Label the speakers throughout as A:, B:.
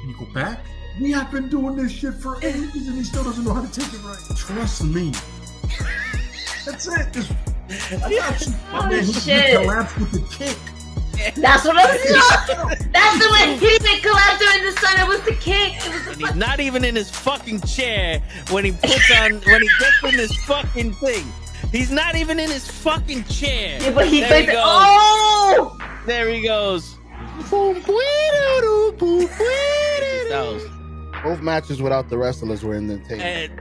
A: You go back? We have been doing this shit for ages and he still doesn't know how to take it right. Trust me. That's it. I got you. My man, he collapsed with the kick.
B: That's what I was doing. That's the way he didn't collapse during the sun. It was the kick.
C: He's not even in his fucking chair when he gets in this fucking thing. He's not even in his fucking chair.
B: Yeah, but he thinks, oh!
C: There he goes.
D: Both matches without the wrestlers were in the tape.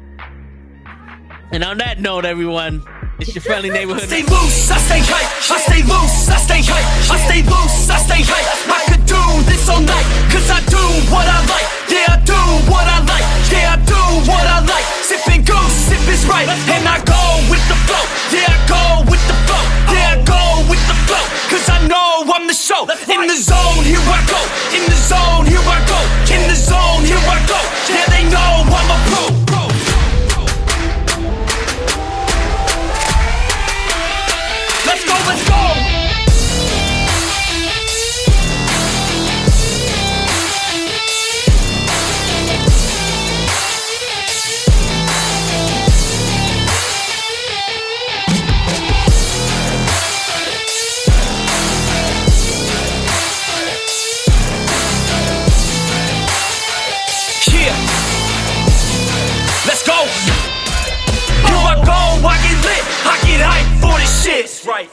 C: And on that note, everyone, it's your friendly neighborhood.
E: I stay loose, I stay hype. I stay loose, I stay hype. I stay loose, I stay hype. I could do this all night, cause I do what I like. Yeah, I do what I like. Yeah, I do what I like. Sipping goose, sip is right. And I go with the flow. Yeah, I go with the flow. Yeah, I go with the flow. Cause I know I'm the show. In the zone, here I go. In the zone, here I go. In the zone, here I go. Yeah, they know I'm a pro. Let's go, let's go! Yeah! Let's go! Here I go, I get lit, I get hyped for this shit! That's right.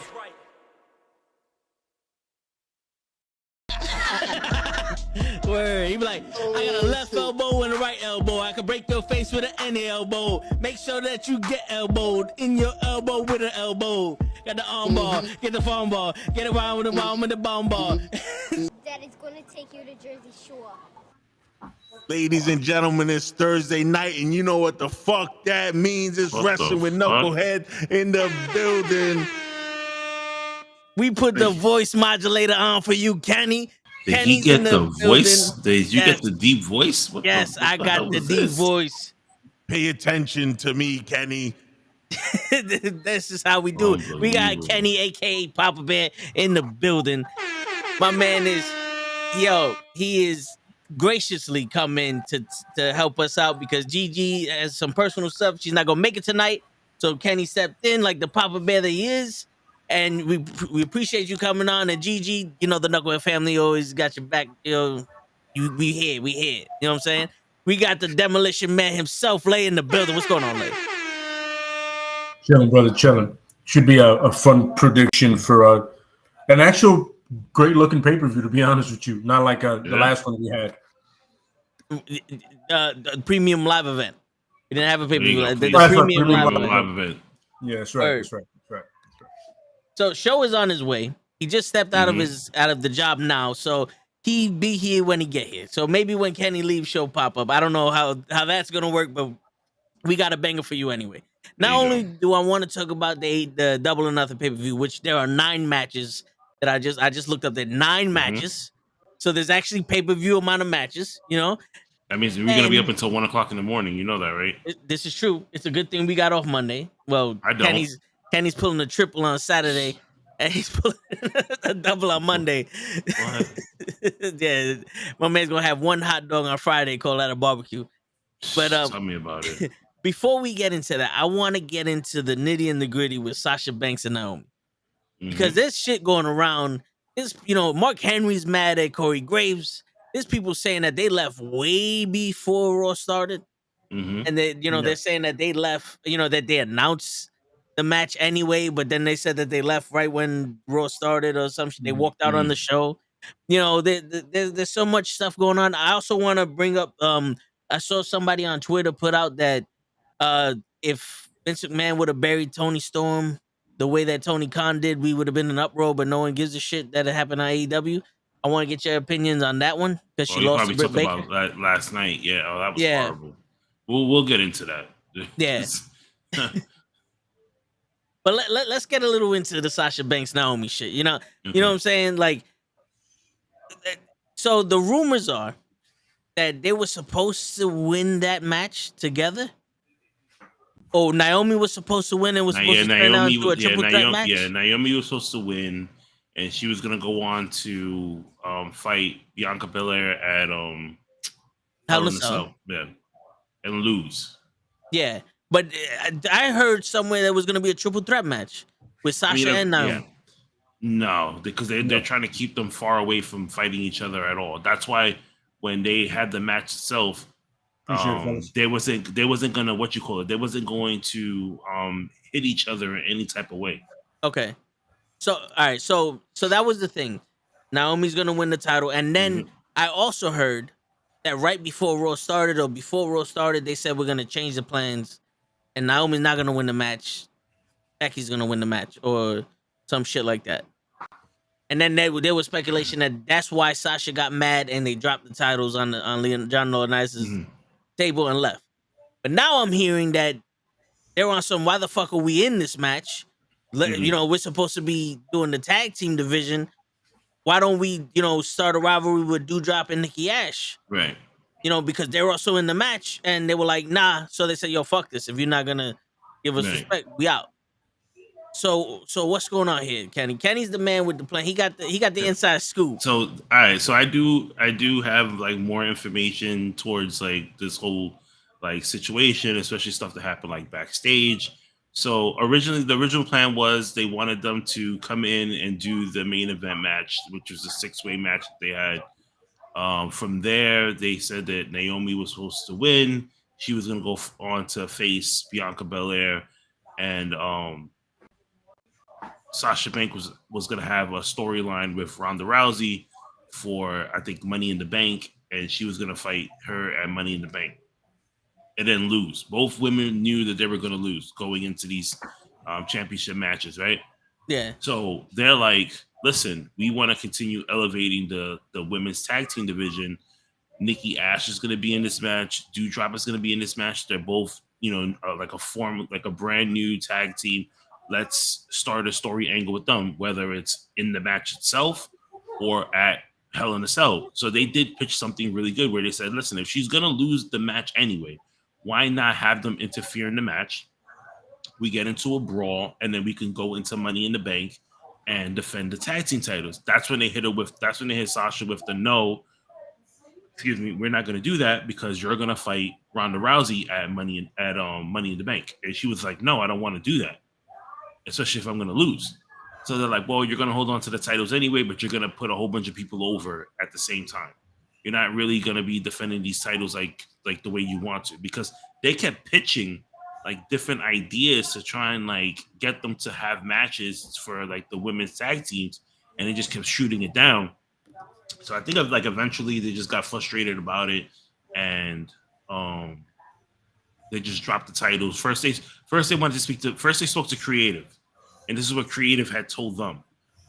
C: Word. He be like, I got a left elbow and a right elbow. I can break your face with any elbow. Make sure that you get elbowed in your elbow with an elbow. Got the arm bar, get the farm bar, get around with the bomb with the bomb bar.
F: Daddy's gonna take you to Jersey Shore.
G: Ladies and gentlemen, it's Thursday night, and you know what the fuck that means. It's Wrestling with Nukkle HeDD in the building.
C: We put the voice modulator on for you, Kenny.
H: Did he get the voice? Did you get the deep voice?
C: Yes, I got the deep voice.
G: Pay attention to me, Kenny.
C: This is how we do it. We got Kenny, aka Papa Bear, in the building. My man is, he is graciously come in to help us out because Gigi has some personal stuff. She's not gonna make it tonight, so Kenny stepped in like the Papa Bear that he is. And we appreciate you coming on. And Gigi, the Knucklehead family always got your back. We here. You know what I'm saying? We got the Demolition Man himself, Lay, in the building. What's going on, Lay?
A: Chilling, brother, chilling. Should be a fun prediction for an actual great-looking pay-per-view, to be honest with you. Not like the last one we had.
C: The premium live event. We didn't have a pay-per-view. The
H: premium live event.
A: Yeah, that's right. That's right.
C: So Show is on his way. He just stepped out of the job now, so he be here when he get here. So maybe when Kenny leaves, Show pop up. I don't know how that's gonna work, but we got a banger for you anyway. Not only do I want to talk about the Double or Nothing pay-per-view, which there are 9 matches that I just looked up there. 9 matches. So there's actually pay-per-view amount of matches.
H: That means we're gonna be up until 1 o'clock in the morning. You know that, right?
C: This is true. It's a good thing we got off Monday. Well,
H: I don't.
C: Kenny's pulling a triple on Saturday, and he's pulling a double on Monday. Yeah, my man's gonna have 1 hot dog on Friday, call that a barbecue. But
H: tell me about it.
C: Before we get into that, I want to get into the nitty and the gritty with Sasha Banks and Naomi, because there's shit going around. Mark Henry's mad at Corey Graves. There's people saying that they left way before Raw started, and they're saying that they left. That they announced the match anyway, but then they said that they left right when Raw started or something. They walked out on the show. There's so much stuff going on. I also want to bring up. I saw somebody on Twitter put out that if Vince McMahon would have buried Tony Storm the way that Tony Khan did, we would have been in an uproar. But no one gives a shit that it happened on AEW. I want to get your opinions on that one because she lost to Britt Baker.
H: About that last night. Yeah, that was horrible. We'll get into that.
C: Yeah. But let's get a little into the Sasha Banks Naomi shit. You know what I'm saying? Like, so the rumors are that they were supposed to win that match together. Oh, Naomi was supposed to win and was supposed to turn out into a triple threat match?
H: Yeah, Naomi was supposed to win, and she was going to go on to fight Bianca Belair at
C: Hell in a Cell.
H: Yeah, and lose.
C: Yeah, but I heard somewhere there was gonna be a triple threat match with Sasha and Naomi.
H: Yeah. No, because they're trying to keep them far away from fighting each other at all. That's why when they had the match itself, they wasn't gonna they wasn't going to hit each other in any type of way.
C: Okay, so all right, so that was the thing. Naomi's gonna win the title, and then I also heard that right before Raw started, they said we're gonna change the plans, and Naomi's not gonna win the match. Becky's gonna win the match, or some shit like that. And then there was speculation that that's why Sasha got mad and they dropped the titles on John Laurinaitis' table and left. But now I'm hearing that they're on some, why the fuck are we in this match? You know, we're supposed to be doing the tag team division. Why don't we, start a rivalry with Doudrop and Nikki Ash?
H: Right.
C: Because they're also in the match and they were like, nah. So they said, yo, fuck this. If you're not going to give us respect, we out. So what's going on here, Kenny? Kenny's the man with the plan. He got the inside scoop.
H: So all right, so I do have like more information towards like this whole like situation, especially stuff that happened like backstage. So originally, the original plan was they wanted them to come in and do the main event match, which was a 6-way match that they had. From there, they said that Naomi was supposed to win. She was going to go on to face Bianca Belair, and Sasha Banks was going to have a storyline with Ronda Rousey for, I think, Money in the Bank, and she was going to fight her at Money in the Bank and then lose. Both women knew that they were going to lose going into these championship matches, right?
C: Yeah.
H: So they're like, listen, we want to continue elevating the women's tag team division. Nikki Ash is going to be in this match. Doudrop is going to be in this match. They're both, like a brand new tag team. Let's start a story angle with them, whether it's in the match itself or at Hell in a Cell. So they did pitch something really good where they said, listen, if she's going to lose the match anyway, why not have them interfere in the match? We get into a brawl, and then we can go into Money in the Bank and defend the tag team titles. That's when they hit Sasha with the no, excuse me, we're not going to do that because you're going to fight Ronda Rousey at Money in the Bank. And she was like, no, I don't want to do that, especially if I'm going to lose. So they're like, well, you're going to hold on to the titles anyway, but you're going to put a whole bunch of people over at the same time. You're not really going to be defending these titles like the way you want to, because they kept pitching like different ideas to try and like get them to have matches for like the women's tag teams, and they just kept shooting it down. So I think eventually they just got frustrated about it, and they just dropped the titles. First they wanted to first they spoke to Creative, and this is what Creative had told them.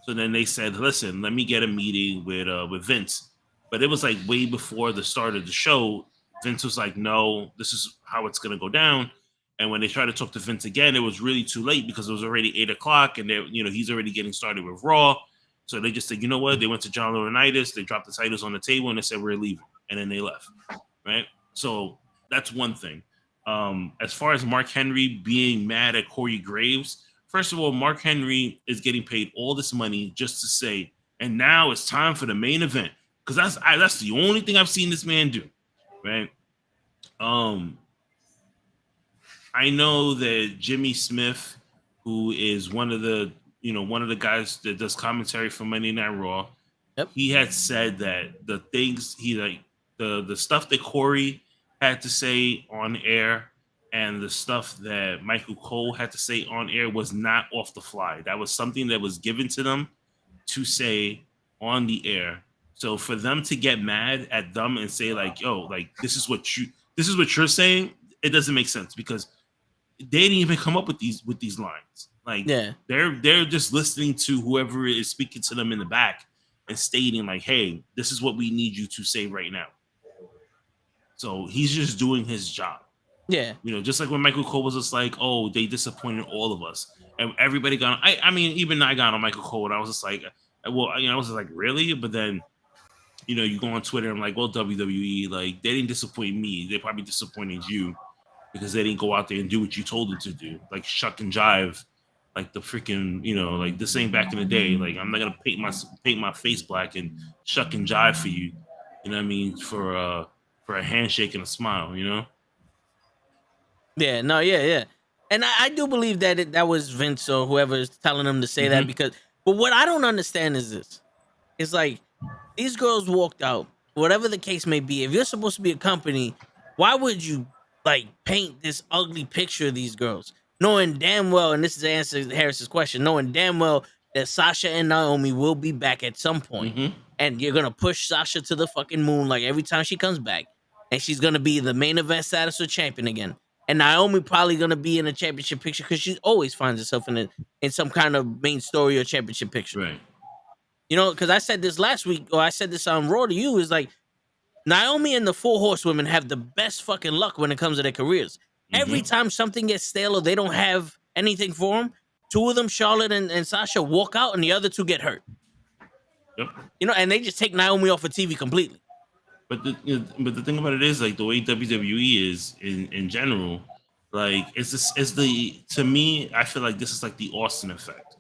H: So then they said, listen, let me get a meeting with Vince. But it was like way before the start of the show. Vince was like, no, this is how it's going to go down. And when they tried to talk to Vince again, it was really too late because it was already 8 o'clock and he's already getting started with Raw. So they just said, you know what? They went to John Laurinaitis. They dropped the titles on the table and they said, we're leaving. And then they left. Right. So that's one thing. As far as Mark Henry being mad at Corey Graves, first of all, Mark Henry is getting paid all this money just to say, and now it's time for the main event. Because that's the only thing I've seen this man do, right? I know that Jimmy Smith, who is one of the guys that does commentary for Monday Night Raw, he had said that the things the stuff that Corey had to say on air and the stuff that Michael Cole had to say on air was not off the fly. That was something that was given to them to say on the air. So for them to get mad at them and say like, yo, like this is what you're saying, it doesn't make sense because they didn't even come up with these lines. Like they're just listening to whoever is speaking to them in the back and stating like, hey, this is what we need you to say right now. So he's just doing his job. Yeah. Just like when Michael Cole was just like, oh, they disappointed all of us. And everybody got on, I mean, even I got on Michael Cole and I was just like, well, I was just like, really? But then you go on Twitter and I'm like, well, WWE, like, they didn't disappoint me. They probably disappointed you because they didn't go out there and do what you told them to do. Like, shuck and jive. Like, the freaking, like, this ain't back in the day. Like, I'm not going to paint my face black and shuck and jive for you. You know what I mean? For for a handshake and a smile, you know?
C: Yeah, no, yeah. And I do believe that that was Vince or whoever is telling them to say that because, but what I don't understand is this. It's like these girls walked out, whatever the case may be. If you're supposed to be a company, why would you like paint this ugly picture of these girls? Knowing damn well, and this is the answer to Harris's question, knowing damn well that Sasha and Naomi will be back at some point. And you're gonna push Sasha to the fucking moon like every time she comes back. And she's gonna be the main event status or champion again. And Naomi probably gonna be in a championship picture because she always finds herself in some kind of main story or championship picture.
H: Right.
C: You know, because I said this last week, or I said this on Raw to you, is like Naomi and the Four Horsewomen have the best fucking luck when it comes to their careers. Every time something gets stale or they don't have anything for them, two of them, Charlotte and Sasha, walk out and the other two get hurt.
H: Yep.
C: You know, and they just take Naomi off of TV completely.
H: But the thing about it is, like, the way WWE is in general, like, to me, I feel like this is like the Austin effect,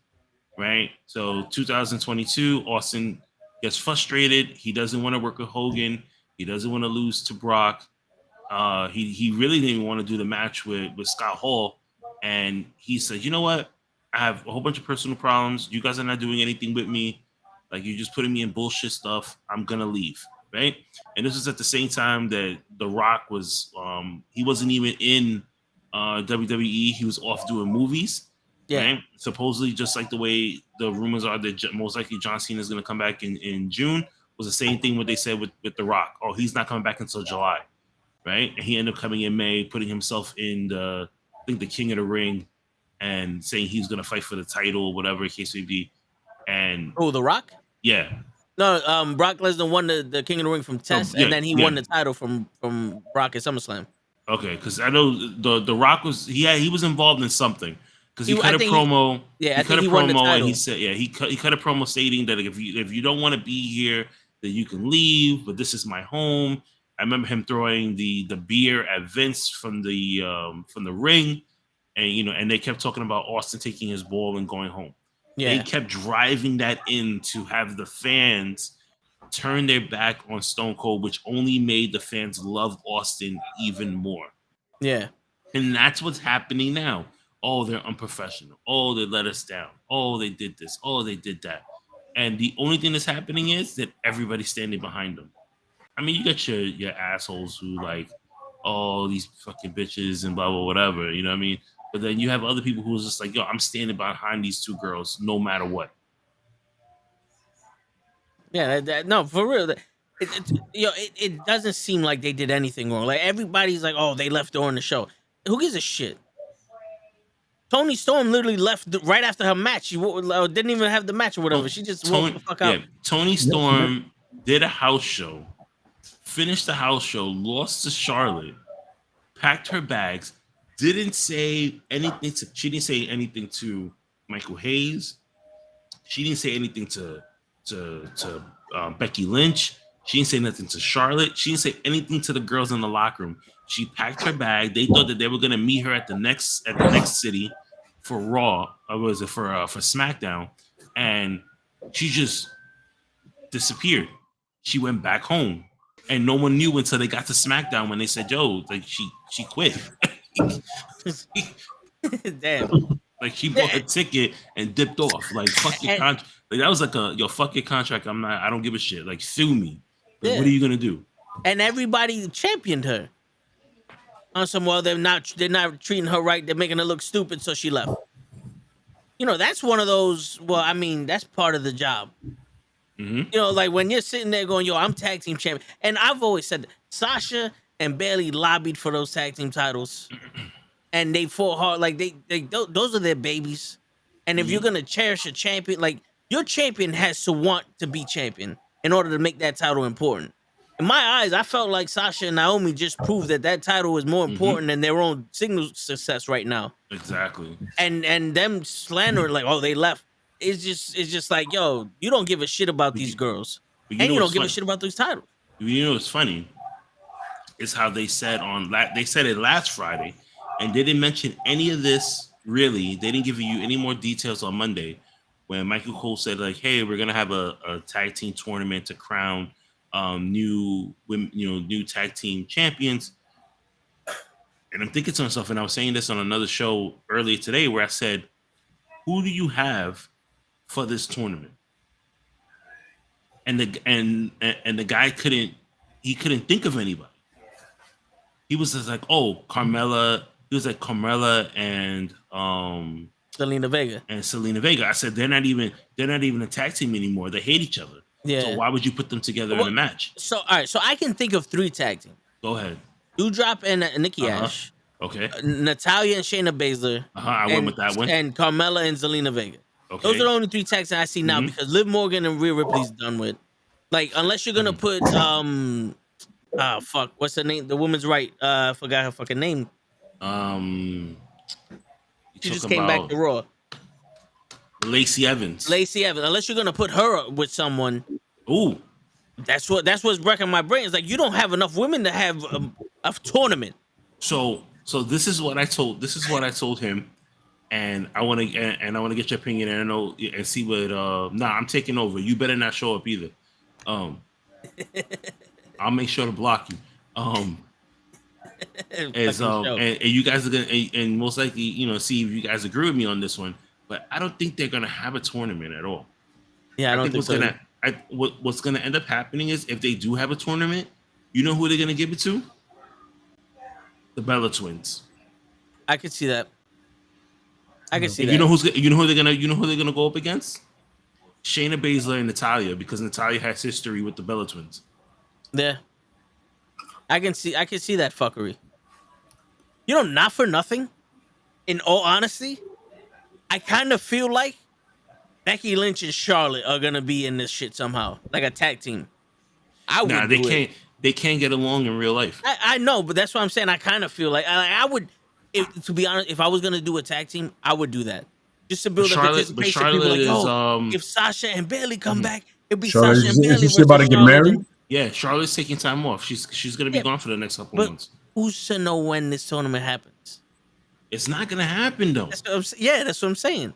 H: right? So 2022, Austin gets frustrated. He doesn't want to work with Hogan. He doesn't want to lose to Brock. He really didn't even want to do the match with Scott Hall. And he said, you know what? I have a whole bunch of personal problems. You guys are not doing anything with me. Like, you're just putting me in bullshit stuff. I'm going to leave. Right. And this was at the same time that The Rock was, he wasn't even in WWE. He was off doing movies. Yeah. Right? Supposedly, just like the way the rumors are that most likely John Cena is going to come back in June, was the same thing what they said with The Rock. Oh, he's not coming back until July. Right. And he ended up coming in May, putting himself in I think the King of the Ring and saying he's going to fight for the title, whatever the case may be. And
C: The Rock?
H: Yeah.
C: No, Brock Lesnar won the King of the Ring from Test, and then he won the title from Brock at SummerSlam.
H: Okay, because I know the Rock was he was involved in something because he cut a promo. He cut a promo and he said he cut a promo stating that if you don't want to be here, then you can leave. But this is my home. I remember him throwing the beer at Vince from the ring, and and they kept talking about Austin taking his ball and going home. Yeah. They kept driving that in to have the fans turn their back on Stone Cold, which only made the fans love Austin even more.
C: Yeah.
H: And that's what's happening now. Oh, they're unprofessional. Oh, they let us down. Oh, they did this. Oh, they did that. And the only thing that's happening is that everybody's standing behind them. I mean, you got your assholes who like, oh, these fucking bitches and blah, blah, whatever. You know what I mean? But then you have other people who are just like, yo, I'm standing behind these two girls no matter what.
C: Yeah, no, for real. It doesn't seem like they did anything wrong. Like, everybody's like, oh, they left during the show. Who gives a shit? Toni Storm literally left right after her match. She didn't even have the match or whatever. She just walked the fuck out.
H: Toni Storm did a house show, finished the house show, lost to Charlotte, packed her bags, didn't say anything to. She didn't say anything to Michael Hayes. She didn't say anything to Becky Lynch. She didn't say nothing to Charlotte. She didn't say anything to the girls in the locker room. She packed her bag. They thought that they were gonna meet her at the next city for Raw. Or was it for SmackDown? And she just disappeared. She went back home, and no one knew until they got to SmackDown when they said, "Yo, like she quit."
C: Damn.
H: Like, she bought a ticket and dipped off. Like, fuck your contract. Like, that was like fuck your contract. I don't give a shit. Like, sue me. Like, what are you gonna do?
C: And everybody championed her. On some, well, they're not treating her right. They're making her look stupid, so she left. That's one of those. Well, I mean, that's part of the job. Mm-hmm. Like when you're sitting there going, yo, I'm tag team champion. And I've always said Sasha and Bayley lobbied for those tag team titles. And they fought hard. Like those are their babies. And if you're going to cherish a champion, like your champion has to want to be champion in order to make that title important. In my eyes, I felt like Sasha and Naomi just proved that title is more important than their own single success right now.
H: Exactly.
C: And them slandering like, oh, they left. It's just like, yo, you don't give a shit about these girls, and you don't give a shit about these titles.
H: You know what's funny? It's how they said they said it last Friday, and they didn't mention any of this. Really, they didn't give you any more details on Monday when Michael Cole said like, hey, we're gonna have a tag team tournament to crown new women, new tag team champions. And I'm thinking to myself, and I was saying this on another show earlier today, where I said, "Who do you have for this tournament?" And the guy couldn't think of anybody. He was just like, "Oh, Carmella." He was like Carmella and
C: Selena Vega.
H: I said they're not even a tag team anymore. They hate each other.
C: Yeah.
H: So why would you put them together in a match?
C: So all right. So I can think of 3 tag teams.
H: Go ahead.
C: Doudrop and Nikki Ash.
H: Okay.
C: Natalia and Shayna Baszler.
H: I went with that one.
C: And Carmella and Zelina Vega.
H: Okay.
C: Those are the only 3 tags that I see now because Liv Morgan and Rhea Ripley's done with. Like, unless you're gonna put what's her name? The woman's right. I forgot her fucking name. She just came back to Raw.
H: Lacey Evans.
C: Unless you're gonna put her with someone.
H: Ooh.
C: That's what's breaking my brain. It's like you don't have enough women to have a tournament.
H: So this is what I told him, and I want to get your opinion and see what. I'm taking over. You better not show up either. I'll make sure to block you. And you guys are gonna and most likely see if you guys agree with me on this one. But I don't think they're gonna have a tournament at all.
C: Yeah, I don't think so.
H: What's gonna end up happening is if they do have a tournament, you know who they're gonna give it to? The Bella Twins.
C: I could see that. I could see that.
H: You know who they're gonna go up against? Shayna Baszler and Natalya, because Natalya has history with the Bella Twins.
C: Yeah. I can see that fuckery. Not for nothing. In all honesty, I kind of feel like Becky Lynch and Charlotte are gonna be in this shit somehow, like a tag team.
H: They can't. They can't get along in real life.
C: I know, but that's what I'm saying. I kind of feel like I would. To be honest, if I was gonna do a tag team, I would do that just to build up anticipation.
H: Charlotte is,
C: if Sasha and Bayley come back, it'd be
A: Charlotte,
C: Sasha and Bayley.
A: Is she about to get married?
H: Yeah, Charlotte's taking time off. She's gonna be gone for the next couple months.
C: Who's to know when this tournament happens?
H: It's not gonna happen though.
C: That's what I'm saying.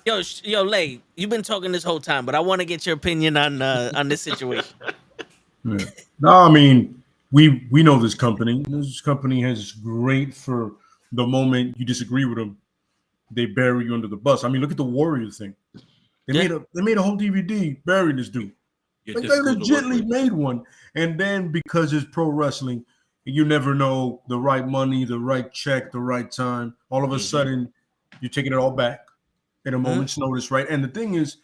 C: Yo, Lay, you've been talking this whole time, but I want to get your opinion on this situation.
A: Yeah. No, I mean, we know this company. This company has great for the moment you disagree with them, they bury you under the bus. I mean, look at the Warrior thing. They made a whole DVD burying this dude. They legitimately made one, and then because it's pro wrestling, you never know the right money, the right check, the right time. All of a sudden, you're taking it all back at a moment's notice, right? And the thing is,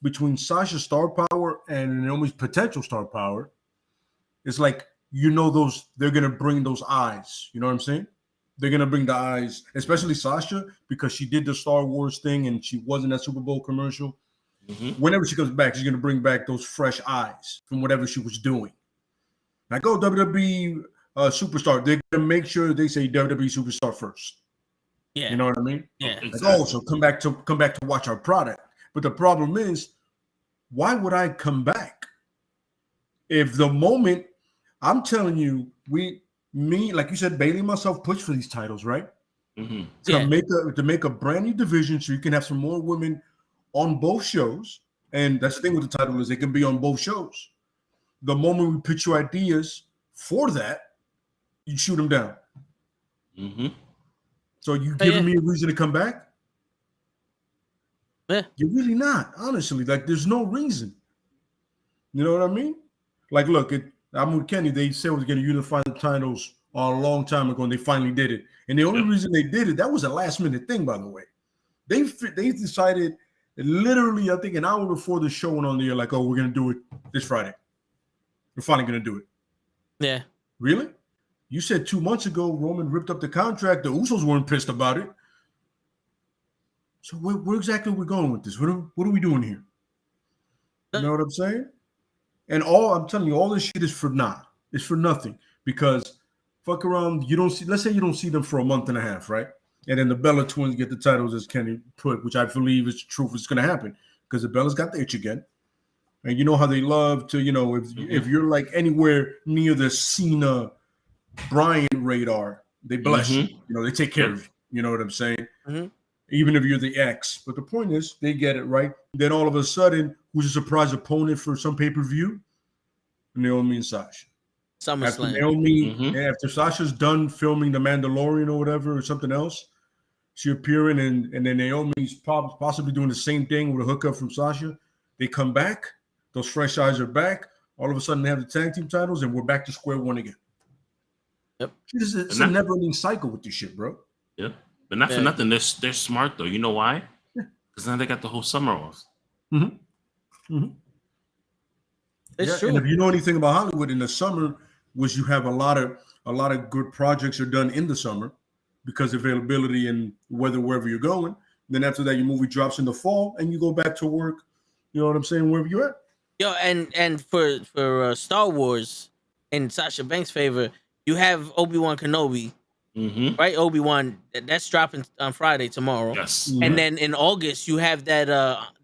A: between Sasha's star power and Naomi's potential star power, it's like they're gonna bring those eyes. You know what I'm saying? They're gonna bring the eyes, especially Sasha, because she did the Star Wars thing and she wasn't that Super Bowl commercial. Whenever she comes back, she's gonna bring back those fresh eyes from whatever she was doing. Like, WWE superstar, they're gonna make sure they say WWE superstar first.
C: Yeah,
A: you know what I mean?
C: Yeah.
A: Like, also come back to watch our product. But the problem is, why would I come back if the moment I'm telling you, like you said, Bayley and myself push for these titles, right? To make a brand new division so you can have some more women on both shows. And that's the thing with the title is they can be on both shows. The moment we pitch you ideas for that, you shoot them down. So you giving me a reason to come back?
C: Yeah.
A: You're really not, honestly. Like, there's no reason. You know what I mean? Like, look, I'm with Kenny. They said we're going to unify the titles a long time ago, and they finally did it. And the only reason they did it, that was a last-minute thing, by the way. They decided literally, I think, an hour before the show went on the air, like, oh, we're going to do it this Friday. We're finally going to do it.
C: Yeah.
A: Really? You said 2 months ago Roman ripped up the contract. The Usos weren't pissed about it. So where exactly are we going with this? What are we doing here? You know what I'm saying? And I'm telling you, all this shit is for naught. It's for nothing. Because fuck around, let's say you don't see them for a month and a half, right? And then the Bella Twins get the titles, as Kenny put, which I believe is true. It's going to happen because the Bella's got the itch again. And you know how they love to, if you're like anywhere near the Cena Bryan radar, they bless you. They take care of you. You know what I'm saying? Even if you're the ex. But the point is, they get it right. Then all of a sudden, who's a surprise opponent for some pay-per-view? Naomi and Sasha. After
C: SummerSlam.
A: Naomi, after Sasha's done filming The Mandalorian or whatever or something else, she appearing and then Naomi's possibly doing the same thing with a hookup from Sasha. They come back. Those fresh eyes are back. All of a sudden, they have the tag team titles, and we're back to square one again.
C: Yep.
A: It's a never-ending cycle with this shit, bro.
H: Yep. But not for nothing. They're smart, though. You know why? Because now they got the whole summer off.
C: It's true.
A: And if you know anything about Hollywood, in the summer, was you have a lot of good projects are done in the summer because availability and weather wherever you're going. Then after that, your movie drops in the fall, and you go back to work. You know what I'm saying? Wherever you're at.
C: Yo, and for Star Wars, in Sasha Banks' favor, you have Obi-Wan Kenobi, right? Obi-Wan that's dropping on Friday tomorrow.
H: Yes.
C: And then in August you have that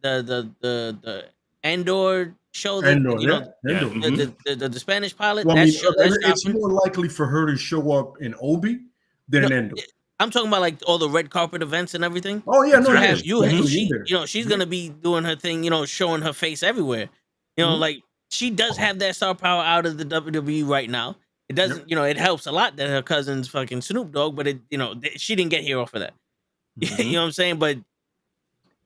C: the Andor show that the Spanish pilot.
A: Well,
C: that's
A: it's more likely for her to show up in Obi than in Andor.
C: I'm talking about like all the red carpet events and everything.
A: Oh yeah, no,
C: she's gonna be doing her thing, showing her face everywhere. Like she does have that star power out of the WWE right now. It doesn't, it helps a lot that her cousin's fucking Snoop Dogg, but she didn't get here off of that. You know what I'm saying? But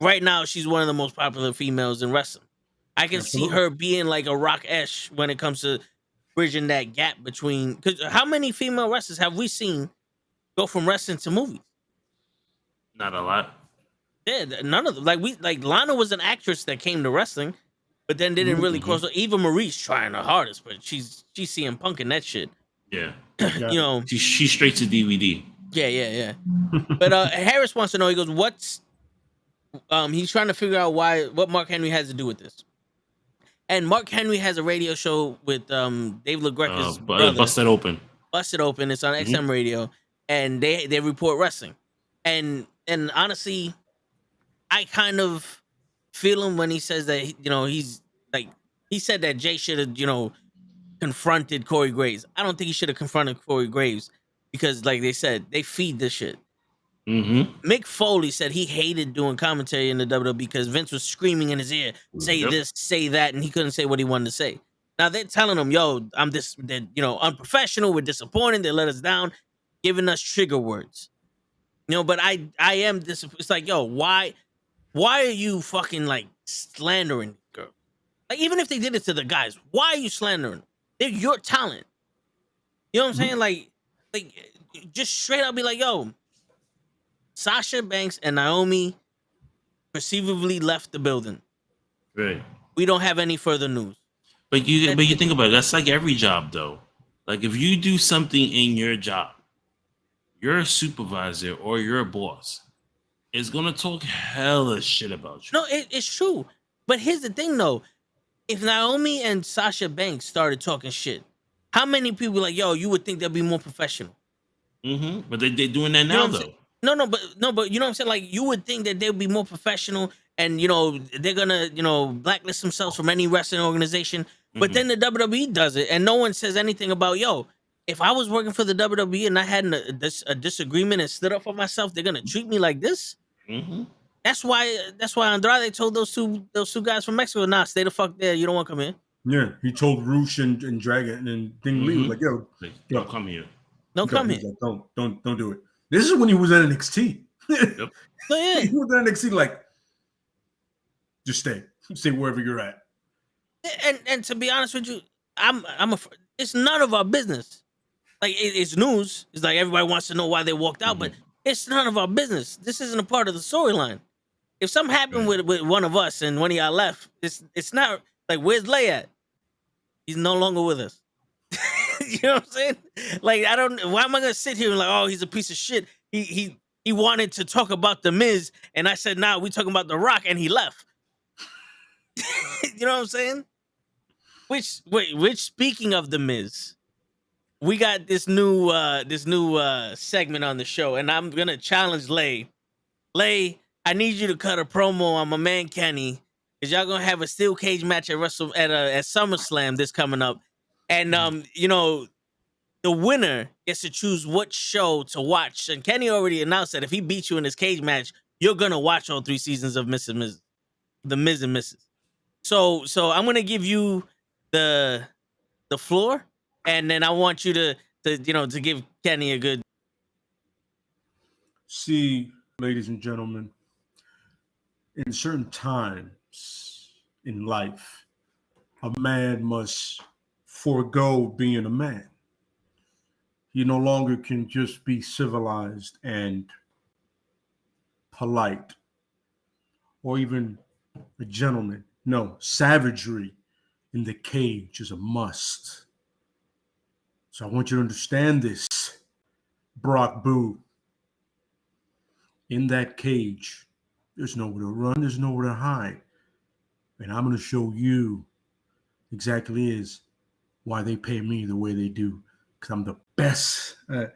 C: right now, she's one of the most popular females in wrestling. I can see her being like a Rock Esh when it comes to bridging that gap between. Because how many female wrestlers have we seen go from wrestling to movies?
H: Not a lot.
C: Yeah, none of them. Like Lana was an actress that came to wrestling, but then didn't really cross. Eva Marie's trying her hardest, but she's CM Punk in that shit.
H: Yeah.
C: She's
H: straight to DVD.
C: Yeah. But Harris wants to know. He goes, "What's?" He's trying to figure out what Mark Henry has to do with this. And Mark Henry has a radio show with Dave LaGreca's brother.
H: Busted Open.
C: Busted Open. It's on XM Radio, and they report wrestling. And honestly, I kind of feel him when he says that he's like he said that Jay should have confronted Corey Graves. I don't think he should have confronted Corey Graves because, like they said, they feed this shit. Mick Foley said he hated doing commentary in the WWE because Vince was screaming in his ear, say this, say that, and he couldn't say what he wanted to say. Now they're telling him, yo, I'm this, unprofessional, we're disappointed, they let us down, giving us trigger words. But I am this. It's like, yo, why are you fucking like slandering this girl? Like, even if they did it to the guys, why are you slandering them? They're your talent. You know what I'm saying? Like just straight up be like, yo, Sasha Banks and Naomi perceivably left the building.
H: Right.
C: We don't have any further news.
H: But you think about it, that's like every job though. Like if you do something in your job, you're a supervisor or you're a boss is gonna talk hella shit about you.
C: No, it's true. But here's the thing though. If Naomi and Sasha Banks started talking shit, how many people like, yo, you would think they'd be more professional?
H: But they're doing that now though.
C: No, but you know what I'm saying? Like you would think that they'd be more professional and they're gonna, blacklist themselves from any wrestling organization. But then the WWE does it and no one says anything about, yo, if I was working for the WWE and I had a disagreement and stood up for myself, they're gonna treat me like this. That's why Andrade told those two guys from Mexico, nah, stay the fuck there. You don't want to come in.
A: Yeah, he told Roosh and Dragon and Ding Lee, like, yo,
H: don't come here.
C: Don't come here.
A: Like, don't do it. This is when he was at NXT.
C: So, yeah.
A: He was at NXT, like, just stay wherever you're at.
C: And to be honest with you, it's none of our business. Like it's news. It's like everybody wants to know why they walked out, but it's none of our business. This isn't a part of the storyline. If something happened with one of us and one of y'all left, it's not like, where's Lay at? He's no longer with us. You know what I'm saying? Like, why am I gonna sit here and like, oh, he's a piece of shit. He wanted to talk about The Miz, and I said, nah, we talking about The Rock, and he left. You know what I'm saying? Which speaking of The Miz, we got this new segment on the show, and I'm gonna challenge Lay. Lay, I need you to cut a promo on my man Kenny, because y'all gonna have a steel cage match at SummerSlam this coming up. And the winner gets to choose what show to watch. And Kenny already announced that if he beats you in this cage match, you're gonna watch all 3 seasons of The Miz and Mrs. So I'm gonna give you the the floor, and then I want you to give Kenny a good.
A: See, ladies and gentlemen, in certain times in life, a man must forego being a man. He no longer can just be civilized and polite or even a gentleman. No, savagery in the cage is a must. So I want you to understand this, Brock Boo. In that cage, there's nowhere to run, there's nowhere to hide. And I'm going to show you exactly is why they pay me the way they do. Because I'm the best at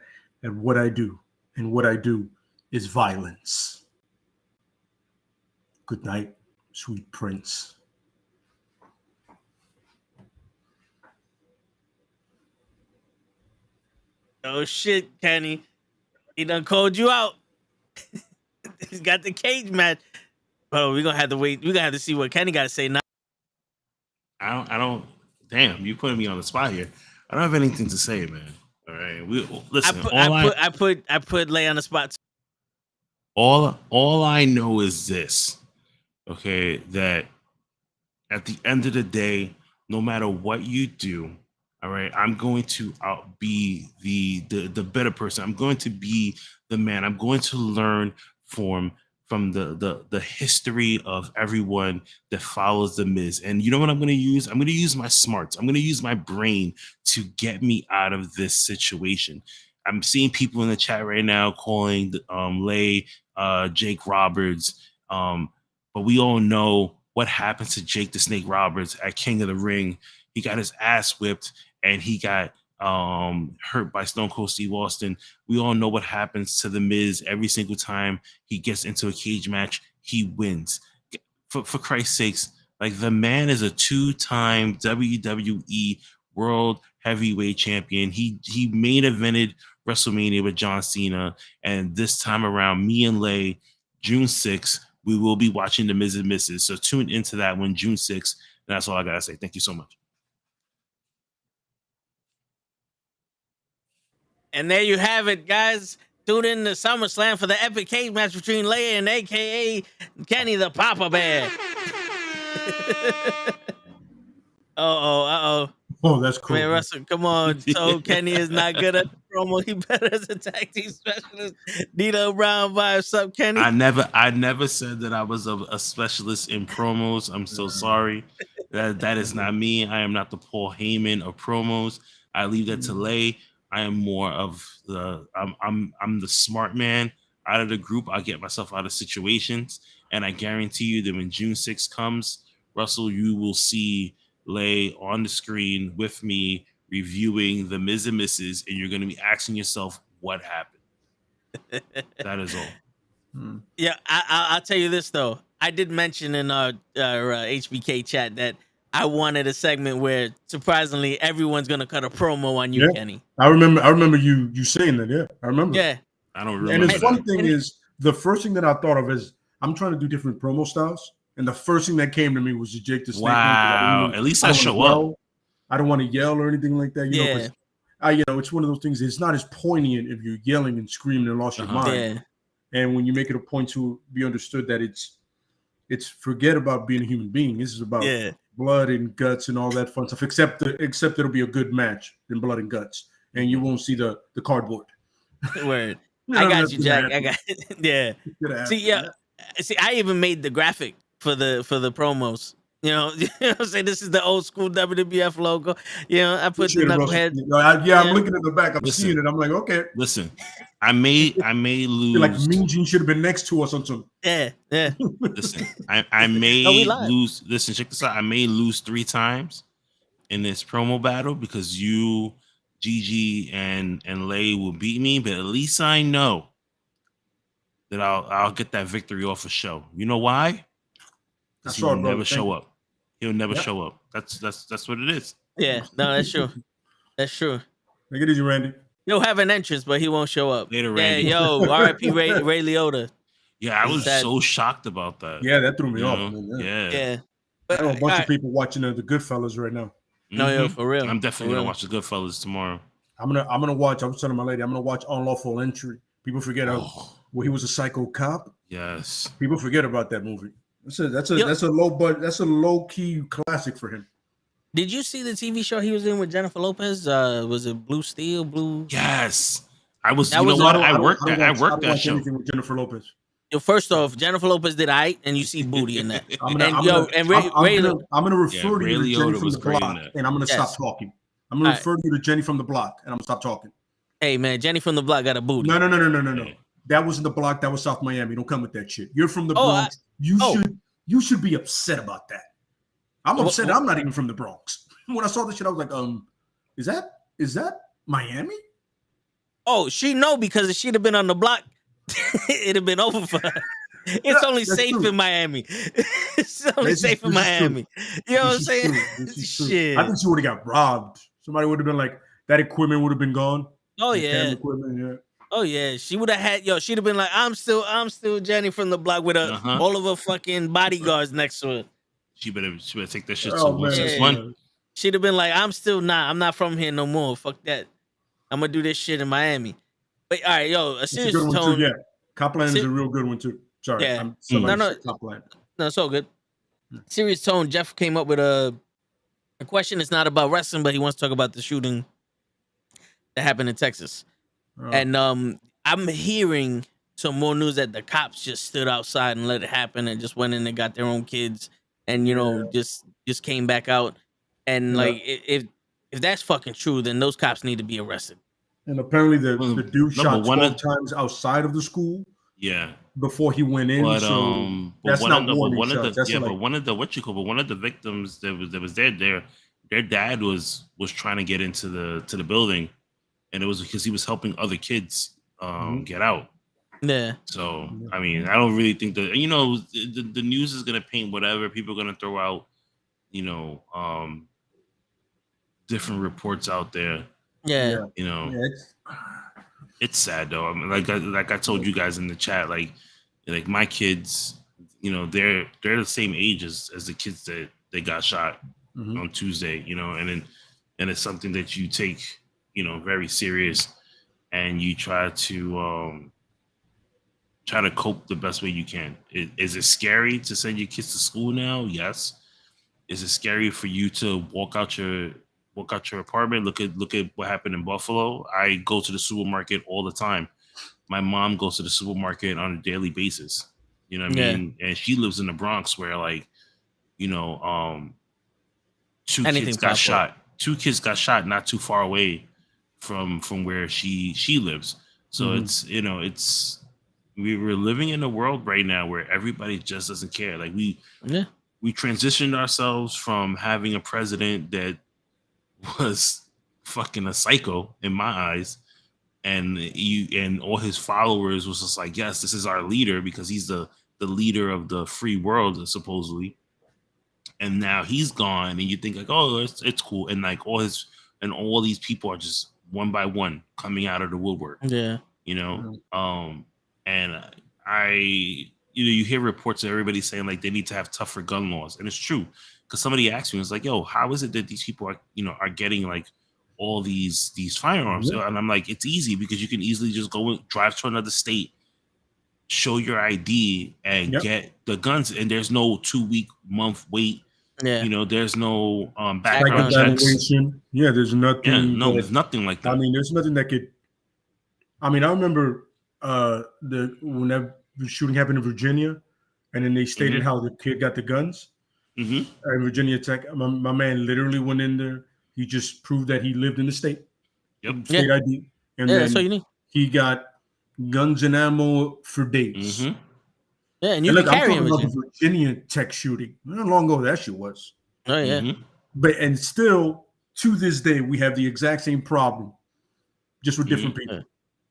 A: what I do. And what I do is violence. Good night, sweet prince.
C: Oh shit, Kenny. He done called you out. He's got the cage match. Oh, we're gonna have to wait. We're gonna have to see what Kenny gotta say now.
H: I don't damn, you putting me on the spot here. I don't have anything to say, man. All right. Listen,
C: I put Lay on the spot.
H: All I know is this. Okay, that at the end of the day, no matter what you do, all right, I'm going to be the better person. I'm going to be the man. I'm going to learn from the history of everyone that follows the Miz. And you know what I'm going to use? I'm going to use my smarts. I'm going to use my brain to get me out of this situation. I'm seeing people in the chat right now calling Lay Jake Roberts. But we all know what happened to Jake the Snake Roberts at King of the Ring. He got his ass whipped and he got hurt by Stone Cold Steve Austin. We all know what happens to The Miz every single time he gets into a cage match. He wins. For Christ's sakes, like, the man is a 2-time WWE World Heavyweight Champion. He main evented WrestleMania with John Cena, and this time around, me and Lay, June 6th, we will be watching The Miz and Mrs. So tune into that one, June 6th. And that's all I gotta say. Thank you so much.
C: And there you have it, guys. Tune in to SummerSlam for the epic cage match between Lay and AKA Kenny the Papa Bear. Uh-oh.
A: Oh, that's cool.
C: Man, Russell, come on. So Kenny is not good at the promo. He better as a tag team specialist. Nito Brown vibes up, Kenny.
H: I never said that I was a specialist in promos. I'm so sorry. That is not me. I am not the Paul Heyman of promos. I leave that to Lay. I am more of I'm the smart man out of the group. I get myself out of situations, and I guarantee you that when June 6th comes, Russell, you will see Lay on the screen with me reviewing The Miz and Mrs., and you're going to be asking yourself what happened. That is all.
C: Yeah, I'll tell you this though. I did mention in our HBK chat that I wanted a segment where surprisingly everyone's gonna cut a promo on you, Kenny.
A: I remember you saying that. Yeah, I remember.
C: Yeah,
H: I don't remember.
A: And the funny thing is, the first thing that I thought of is I'm trying to do different promo styles, and the first thing that came to me was the Jake the Snake.
H: Wow, at least I show up.
A: I don't want to yell or anything like that. You know, it's one of those things. It's not as poignant if you're yelling and screaming and lost your mind.
C: Yeah.
A: And when you make it a point to be understood that it's forget about being a human being. This is about blood and guts and all that fun stuff. Except it'll be a good match in blood and guts, and you won't see the cardboard.
C: Word. I got you, Jack. I got See, I even made the graphic for the promos. You know what I'm saying? This is the old school WWF logo. You know, I put the knucklehead.
A: I'm looking at the back. I'm seeing it. I'm like, okay.
H: Listen, I may lose.
A: Like Mean Gene should have been next to us on some.
C: Yeah.
H: Listen, I may lose. Listen, check this out. I may lose 3 times in this promo battle because you, Gigi, and Lay will beat me. But at least I know that I'll get that victory off a show. You know why? Because he will never show up. He'll never show up. That's what it is.
C: Yeah, no, that's true. That's true.
A: Take it easy, Randy.
C: He'll have an entrance, but he won't show up.
H: Later, Randy.
C: Yeah, R.I.P. Ray Liotta.
H: Yeah, I was so shocked about that.
A: Yeah, that threw me off.
H: Yeah.
A: I know a bunch of people watching the Goodfellas right now.
C: No, yo, for real.
H: I'm definitely
C: For
H: gonna
C: real.
H: watch the Goodfellas tomorrow.
A: I'm gonna watch. I was telling my lady, I'm gonna watch Unlawful Entry. People forget how he was a psycho cop.
H: Yes.
A: People forget about that movie. That's
C: Yep.
A: a low but that's a low key classic for him.
C: Did you see the TV show he was in with Jennifer Lopez? Was it Blue Steel? Blue?
H: Yes. I was.
C: That
H: You know
C: was-
H: what?
A: I
H: I
A: don't
H: worked
A: watch-
H: that. I
A: I don't
H: worked that
A: watch
H: show.
A: anything with Jennifer Lopez.
C: Yo, first off, Jennifer Lopez did I, and you see booty in that.
A: I'm gonna refer to
H: Ray
A: you to Jenny
H: Liotta
A: from
H: was
A: the
H: great in
A: block,
H: that.
A: and I'm gonna
C: Yes.
A: stop talking. I'm gonna
C: All right.
A: refer you to Jenny from the block, and I'm gonna stop talking.
C: Hey man, Jenny from the block got a booty.
A: No. That wasn't the block. That was South Miami. Don't come with that shit. You're from the
C: Oh,
A: Bronx. You should be upset about that. I'm upset. I'm not even from the Bronx. When I saw this shit, I was like, is that Miami?
C: Oh, she know because if she'd have been on the block, it'd have been over for her. It's only
A: that's
C: safe
A: true.
C: in Miami. It's only
A: This is-
C: safe in
A: this is true.
C: Miami. You know what I'm
A: This is
C: saying?
A: true. This is true.
C: Shit.
A: I think she would have got robbed. Somebody would have been like, that equipment would have been gone.
C: Oh
A: The
C: yeah.
A: camera equipment, yeah.
C: Oh yeah. She would have had she'd have been like, I'm still Jenny from the block with all of her fucking bodyguards next to her.
H: She better take that shit
A: Oh,
H: to
A: man.
H: Wilson's
C: Yeah.
H: one.
C: She'd have been like, I'm not from here no more. Fuck that. I'm gonna do this shit in Miami. But all right, yo, a
A: It's a
C: serious
A: good one
C: tone.
A: too, yeah. Copland is
C: Ser-
A: a real good one too. Sorry.
C: Yeah.
A: Somebody
C: No.
A: said Copland.
C: No, it's all good. Serious tone. Jeff came up with a question. It's not about wrestling, but he wants to talk about the shooting that happened in Texas.
A: Oh.
C: And I'm hearing some more news that the cops just stood outside and let it happen and just went in and got their own kids and just came back out. And
A: Yeah.
C: like if that's fucking true, then those cops need to be arrested.
A: And apparently the dude
H: No,
A: shot
H: but one
A: 12
H: of-
A: times outside of the school
H: Yeah.
A: before he went in.
H: But
A: so
H: but
A: that's
H: one
A: not
H: of the
A: warning
H: one of
A: shots.
H: the
A: That's
H: yeah,
A: like,
H: but one of the but one of the victims that was there, their dad was trying to get into the building, and it was because he was helping other kids get out.
C: Yeah.
H: So I mean, I don't really think that the news is gonna paint whatever people are gonna throw out, different reports out there.
C: Yeah.
H: It's sad though. I mean, like I told you guys in the chat, like my kids, they're the same age as the kids that they got shot on Tuesday, and it's something that you take, very serious, and you try to cope the best way you can. Is it scary to send your kids to school now? Yes. Is it scary for you to walk out your apartment? Look at what happened in Buffalo. I go to the supermarket all the time. My mom goes to the supermarket on a daily basis. You know what I mean? And she lives in the Bronx where two kids got shot. Two kids got shot not too far away from where she lives. So it's we're living in a world right now where everybody just doesn't care. Like we transitioned ourselves from having a president that was fucking a psycho in my eyes, and all his followers was just like, yes, this is our leader because he's the leader of the free world supposedly, and now he's gone, and you think like, oh, it's cool, and like all these people are just one by one coming out of the woodwork.
C: And
H: you hear reports of everybody saying like they need to have tougher gun laws, and it's true. Because somebody asked me, it's like, yo, how is it that these people are getting like all these firearms? And I'm like, it's easy because you can easily just go and drive to another state, show your ID, and get the guns. And there's no 2-week, month wait.
C: Yeah.
H: There's no background
A: like
H: checks.
A: evaluation. Yeah, there's nothing.
H: Yeah, no, there's nothing like that.
A: I mean, there's nothing that could. I mean, I remember when that shooting happened in Virginia, and then they stated how the kid got the guns. In Virginia Tech, my man literally went in there. He just proved that he lived in the state.
H: Yep.
A: State ID. And then
C: that's all you need.
A: He got guns and ammo for days.
C: Yeah, and you
A: And
C: can
A: look, I'm
C: carry
A: talking
C: him.
A: about the Virginia Tech shooting. How long ago that shit was?
C: Oh yeah.
A: And still to this day, we have the exact same problem, just with different people.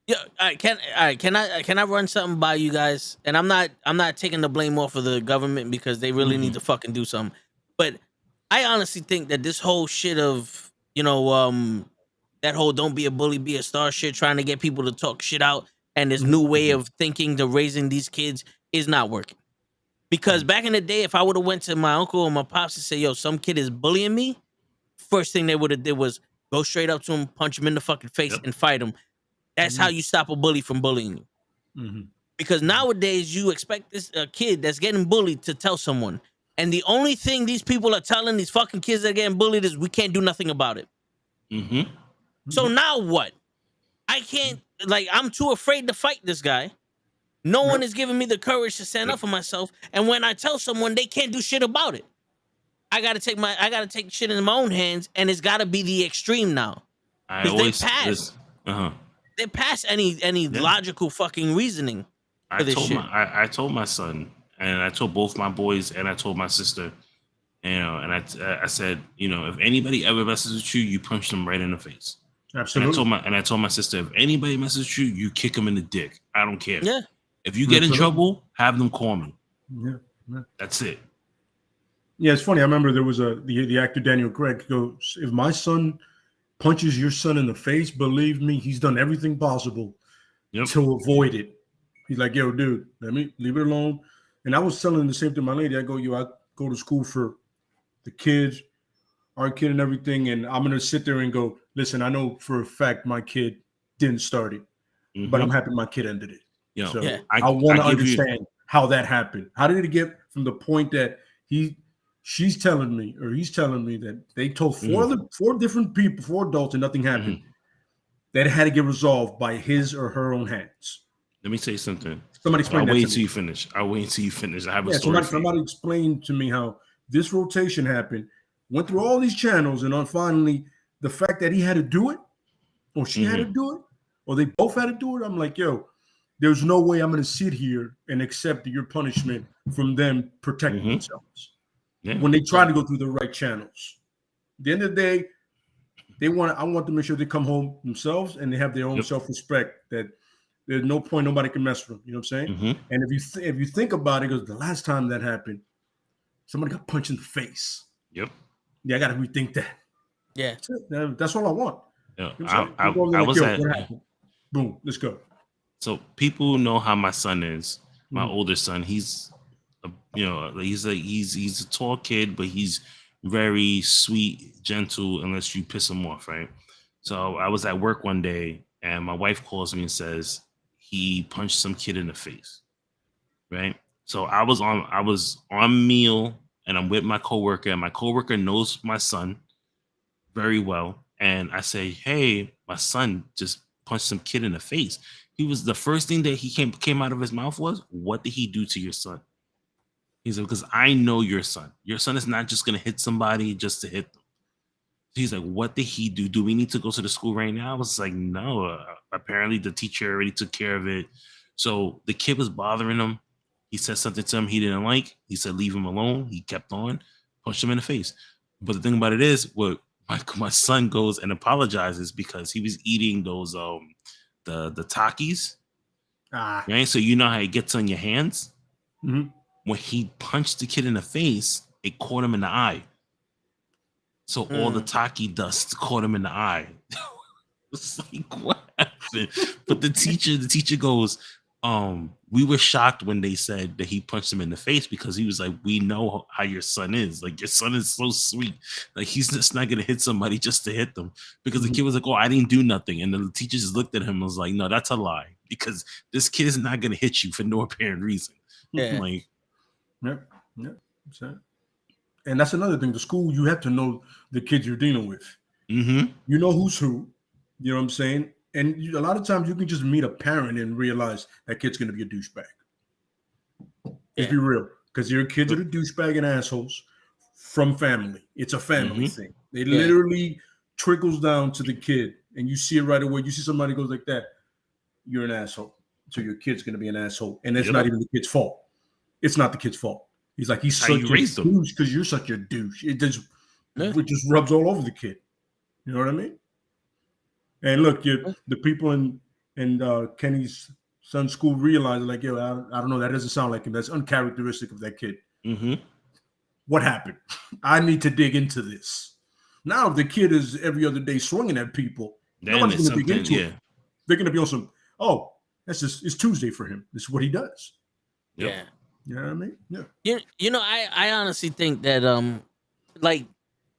C: Yeah, can I run something by you guys? And I'm not taking the blame off of the government because they really need to fucking do something. But I honestly think that this whole shit of that whole don't be a bully, be a star shit, trying to get people to talk shit out, and this new way of thinking to raising these kids is not working. Because back in the day, if I would have went to my uncle or my pops and say, yo, some kid is bullying me, first thing they would have did was go straight up to him, punch him in the fucking face, and fight him. That's how you stop a bully from bullying you.
A: Mm-hmm.
C: Because nowadays you expect this kid that's getting bullied to tell someone, and the only thing these people are telling these fucking kids that are getting bullied is we can't do nothing about it.
H: Mm-hmm.
C: So now what? I can't. Like, I'm too afraid to fight this guy. No one is giving me the courage to stand up for myself. And when I tell someone, they can't do shit about it. I gotta take shit in my own hands, and it's gotta be the extreme now. Because they pass any logical fucking reasoning for this shit.
H: I told my son, and I told both my boys, and I told my sister, and I said, if anybody ever messes with you, you punch them right in the face.
A: Absolutely.
H: And I told my sister, if anybody messes with you, you kick them in the dick. I don't care.
C: Yeah.
H: If you get in trouble, have them call me.
A: Yeah.
H: That's it.
A: Yeah, it's funny. I remember there was the actor Daniel Craig goes, if my son punches your son in the face, believe me, he's done everything possible to avoid it. He's like, yo, dude, let me leave it alone. And I was telling the same to my lady. I go, I go to school for the kids, our kid and everything. And I'm going to sit there and go, listen, I know for a fact my kid didn't start it, but I'm happy my kid ended it. I want to understand how that happened. How did it get from the point that he's telling me that they told four different people, 4 adults, and nothing happened. That it had to get resolved by his or her own hands.
H: Let me say something.
A: Somebody explain that.
H: I'll wait until you finish. I have a story.
A: Somebody explained to me how this rotation happened, went through all these channels, and on finally the fact that he had to do it, or she had to do it, or they both had to do it. I'm like, yo, there's no way I'm going to sit here and accept your punishment from them protecting themselves. Yeah. When they try to go through the right channels. At the end of the day, I want them to make sure they come home themselves and they have their own self-respect, that there's no point nobody can mess with them. You know what I'm saying? And if you think about it, because the last time that happened, somebody got punched in the face.
H: Yep.
A: Yeah, I got to rethink that.
C: Yeah.
A: That's all I want.
H: Yeah.
A: You know I was at, boom, let's go.
H: So people know how my son is. My older son, he's a tall kid, but he's very sweet, gentle, unless you piss him off, right? So I was at work one day, and my wife calls me and says he punched some kid in the face, right? So I was on meal, and I'm with my coworker, and my coworker knows my son very well, and I say, hey, my son just punched some kid in the face. He was the first thing that he came out of his mouth was, what did he do to your son? He said, because I know your son. Your son is not just going to hit somebody just to hit them. He's like, what did he do? Do we need to go to the school right now? I was like, no. Apparently, the teacher already took care of it. So the kid was bothering him. He said something to him he didn't like. He said, leave him alone. He kept on, punched him in the face. But the thing about it is, my son goes and apologizes because he was eating those the Takis. Right? So you know how it gets on your hands? Mm-hmm. When he punched the kid in the face, it caught him in the eye. So all the Taki dust caught him in the eye. It's like, what happened? But the teacher goes, we were shocked when they said that he punched him in the face, because he was like, we know how your son is. Like, your son is so sweet. Like, he's just not going to hit somebody just to hit them. Because the kid was like, oh, I didn't do nothing. And the teacher just looked at him and was like, no, that's a lie. Because this kid is not going to hit you for no apparent reason.
C: Yeah.
A: Like, Yep. And that's another thing. The school, you have to know the kids you're dealing with. You know who's who. You know what I'm saying? And a lot of times you can just meet a parent and realize that kid's going to be a douchebag. Let's be real. Because your kids are the douchebag and assholes from family. It's a family thing. It literally trickles down to the kid. And you see it right away. You see somebody goes like that, you're an asshole. So your kid's going to be an asshole. And it's not even the kid's fault. It's not the kid's fault. He's like, he's such a douche because you're such a douche. It just rubs all over the kid. You know what I mean? And look, the people in Kenny's son's school realize, like, yo, I don't know, that doesn't sound like him. That's uncharacteristic of that kid. What happened? I need to dig into this. Now, if the kid is every other day swinging at people, nobody's going to dig into it. They're going to be on some, it's Tuesday for him. This is what he does.
C: Yeah.
A: You know what I mean? Yeah.
C: You know, I honestly think that like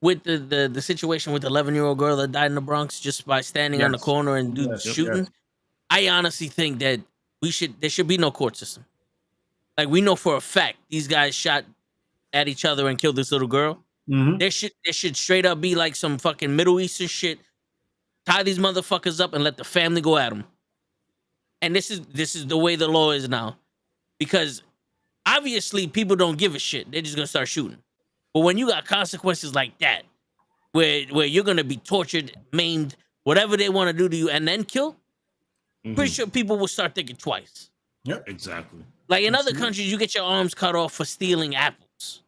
C: with the situation with the 11-year-old girl that died in the Bronx just by standing on the
A: Yes.
C: corner and
A: Yes,
C: shooting.
A: yes.
C: I honestly think that there should be no court system. Like, we know for a fact these guys shot at each other and killed this little girl.
A: Mhm.
C: There should straight up be like some fucking Middle Eastern shit. Tie these motherfuckers up and let the family go at them. And this is the way the law is now, because obviously people don't give a shit. They're just gonna start shooting. But when you got consequences like that, where you're gonna be tortured, maimed, whatever they want to do to you, and then killed, pretty sure people will start thinking twice.
A: Yep.
H: Exactly.
C: Like in other countries, you get your arms cut off for stealing apples.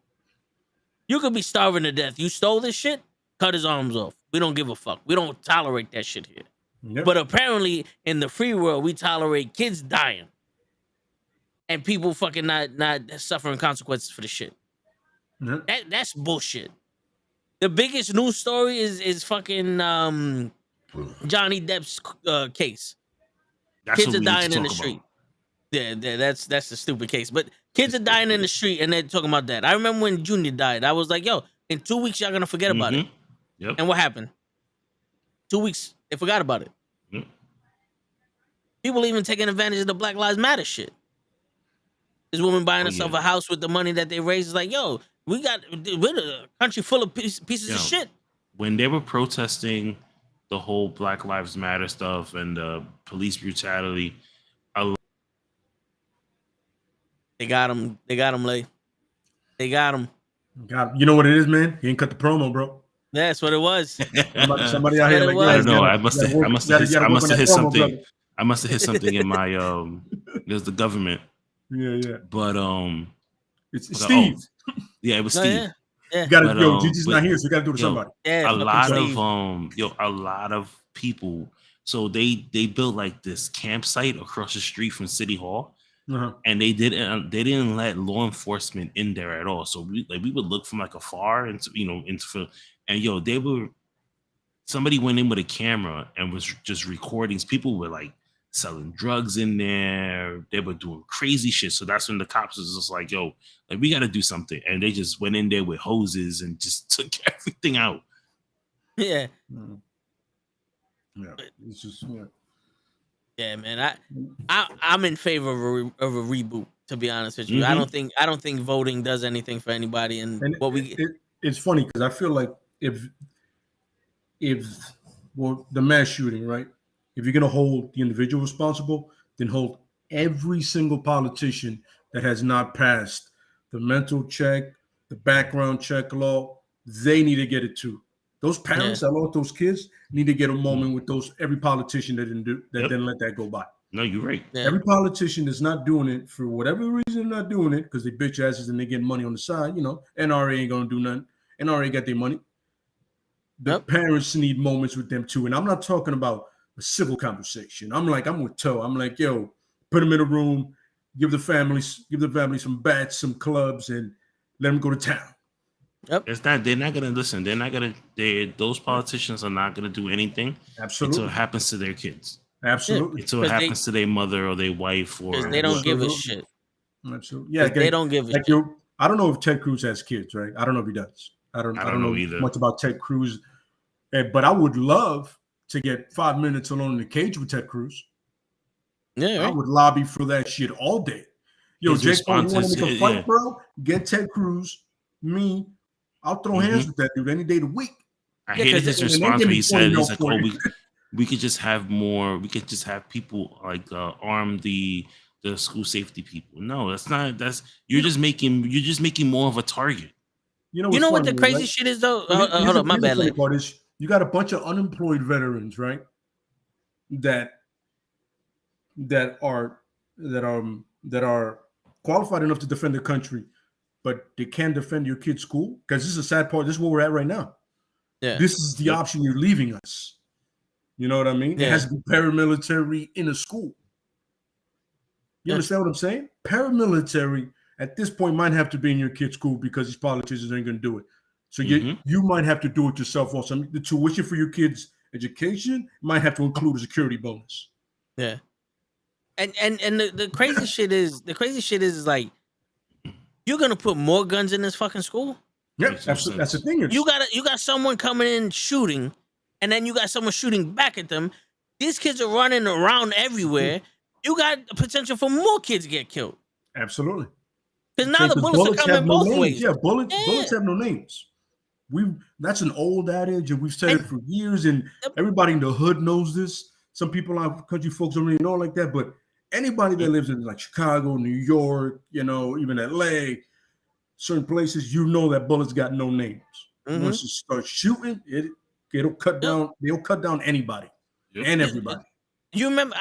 C: You could be starving to death. You stole this shit, cut his arms off. We don't give a fuck. We don't tolerate that shit here.
A: Yep.
C: But apparently, in the free world, we tolerate kids dying and people fucking not suffering consequences for the shit.
A: Yep.
C: That's bullshit. The biggest news story is fucking Johnny Depp's case.
H: That's
C: Kids
H: what
C: are
H: we need to
C: dying in the
H: talk
C: street.
H: about.
C: Yeah, that's a stupid case. But kids are dying in the street, and they're talking about that. I remember when Junior died. I was like, yo, in 2 weeks, y'all gonna forget about it.
H: Yep.
C: And what happened? 2 weeks, they forgot about it.
H: Yep.
C: People even taking advantage of the Black Lives Matter shit. This woman buying herself a house with the money that they raised. Is like, yo, we're a country full of pieces of shit.
H: When they were protesting the whole Black Lives Matter stuff and police brutality,
C: They got him. They got him, Lay. They got him.
A: You know what it is, man? He ain't cut the promo, bro.
C: That's what it was.
A: Somebody out here like,
C: I
H: don't know. I must have hit something. Brother. I must have hit something in my it was the government.
A: Yeah.
H: But
A: it's Steve.
H: Yeah, it was Steve.
C: Yeah.
A: You gotta Gigi's not here, so you gotta do it to somebody.
C: Yeah,
H: a lot of people. So they built like this campsite across the street from City Hall. And they didn't let law enforcement in there at all. So we would look from like afar and somebody went in with a camera and was just recording. People were like selling drugs in there. They were doing crazy shit. So that's when the cops was just like, yo, like, we got to do something. And they just went in there with hoses and just took everything out.
C: Yeah.
A: Yeah. It's just
C: Yeah, man. I'm in favor of a reboot. To be honest with you, I don't think voting does anything for anybody. And what
A: it's funny because I feel like if the mass shooting, right? If you're gonna hold the individual responsible, then hold every single politician that has not passed the mental check, the background check law. They need to get it too. Those parents that lost those kids need to get a moment with every politician that didn't let that go by.
H: No, you're right.
C: Yeah.
A: Every politician that's not doing it for whatever reason, they're not doing it because they bitch asses and they get money on the side. NRA ain't gonna do nothing. NRA got their money. The parents need moments with them too. And I'm not talking about a civil conversation. I'm with Toe. I'm like, yo, put them in a room, give the family some bats, some clubs, and let them go to town.
C: Yep.
H: They're not gonna listen. Those politicians are not gonna do anything.
A: Absolutely.
H: Until it happens to their kids.
A: Absolutely.
H: Until it happens to their mother or their wife, or
C: they don't give a shit.
A: Absolutely. Yeah,
C: they don't give a shit.
A: I don't know if Ted Cruz has kids, right? I don't know if he does. I don't know either much about Ted Cruz, but I would love to get 5 minutes alone in the cage with Ted Cruz.
C: Yeah, right.
A: I would lobby for that shit all day. Yo, Jake Paul, you want to make a fight, bro? Get Ted Cruz, me. I'll throw hands with that dude any day of the week.
H: I hated his response where he said, he's like, oh, we could just have more, we could just have people like arm the school safety people. No, you're just making more of a target.
A: You know
C: what the crazy shit is though? Hold on, my bad.
A: You got a bunch of unemployed veterans, right? That are qualified enough to defend the country, but they can't defend your kid's school because this is a sad part. This is where we're at right now.
C: Yeah,
A: this is the option you're leaving us. You know what I mean? Yeah. It has to be paramilitary in a school. You understand what I'm saying? Paramilitary at this point might have to be in your kid's school because these politicians ain't going to do it. So you might have to do it yourself also. I mean, the tuition for your kids' education might have to include a security bonus.
C: Yeah. And the crazy shit is like, you're going to put more guns in this fucking school?
A: Yeah, that's the thing.
C: You got someone coming in shooting, and then you got someone shooting back at them. These kids are running around everywhere. You got the potential for more kids to get killed.
A: Absolutely.
C: Because now the bullets are coming both ways.
A: Yeah, bullets have no names. That's an old adage, and we've said it for years, and everybody in the hood knows this. Some people, our country folks don't really know like that, but anybody that lives in like Chicago, New York, even LA, certain places, that bullets got no names. Once you start shooting, it'll cut down. They'll cut down anybody and everybody.
C: You remember,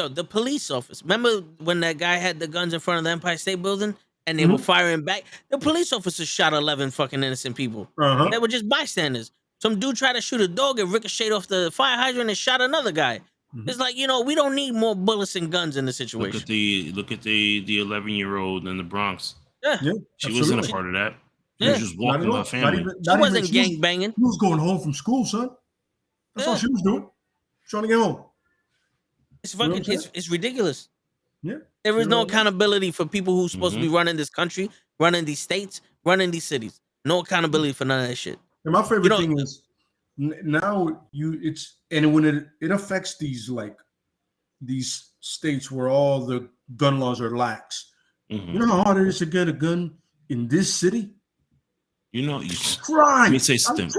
C: the police office. Remember when that guy had the guns in front of the Empire State Building and they were firing back? The police officers shot 11 fucking innocent people. They were just bystanders. Some dude tried to shoot a dog and ricocheted off the fire hydrant and shot another guy. It's like, we don't need more bullets and guns in the situation.
H: Look at the 11-year-old in the Bronx.
C: Yeah,
H: she wasn't a part of that. She was just walking with her family.
C: She wasn't gang banging.
A: She was going home from school, son. That's all she was doing. Trying to get home.
C: It's fucking, it's ridiculous.
A: Yeah.
C: There is no accountability for people who's supposed to be running this country, running these states, running these cities. No accountability for none of that shit.
A: And my favorite thing is now when it affects these states where all the gun laws are lax. You know how hard it is to get a gun in this city?
H: Let me say something.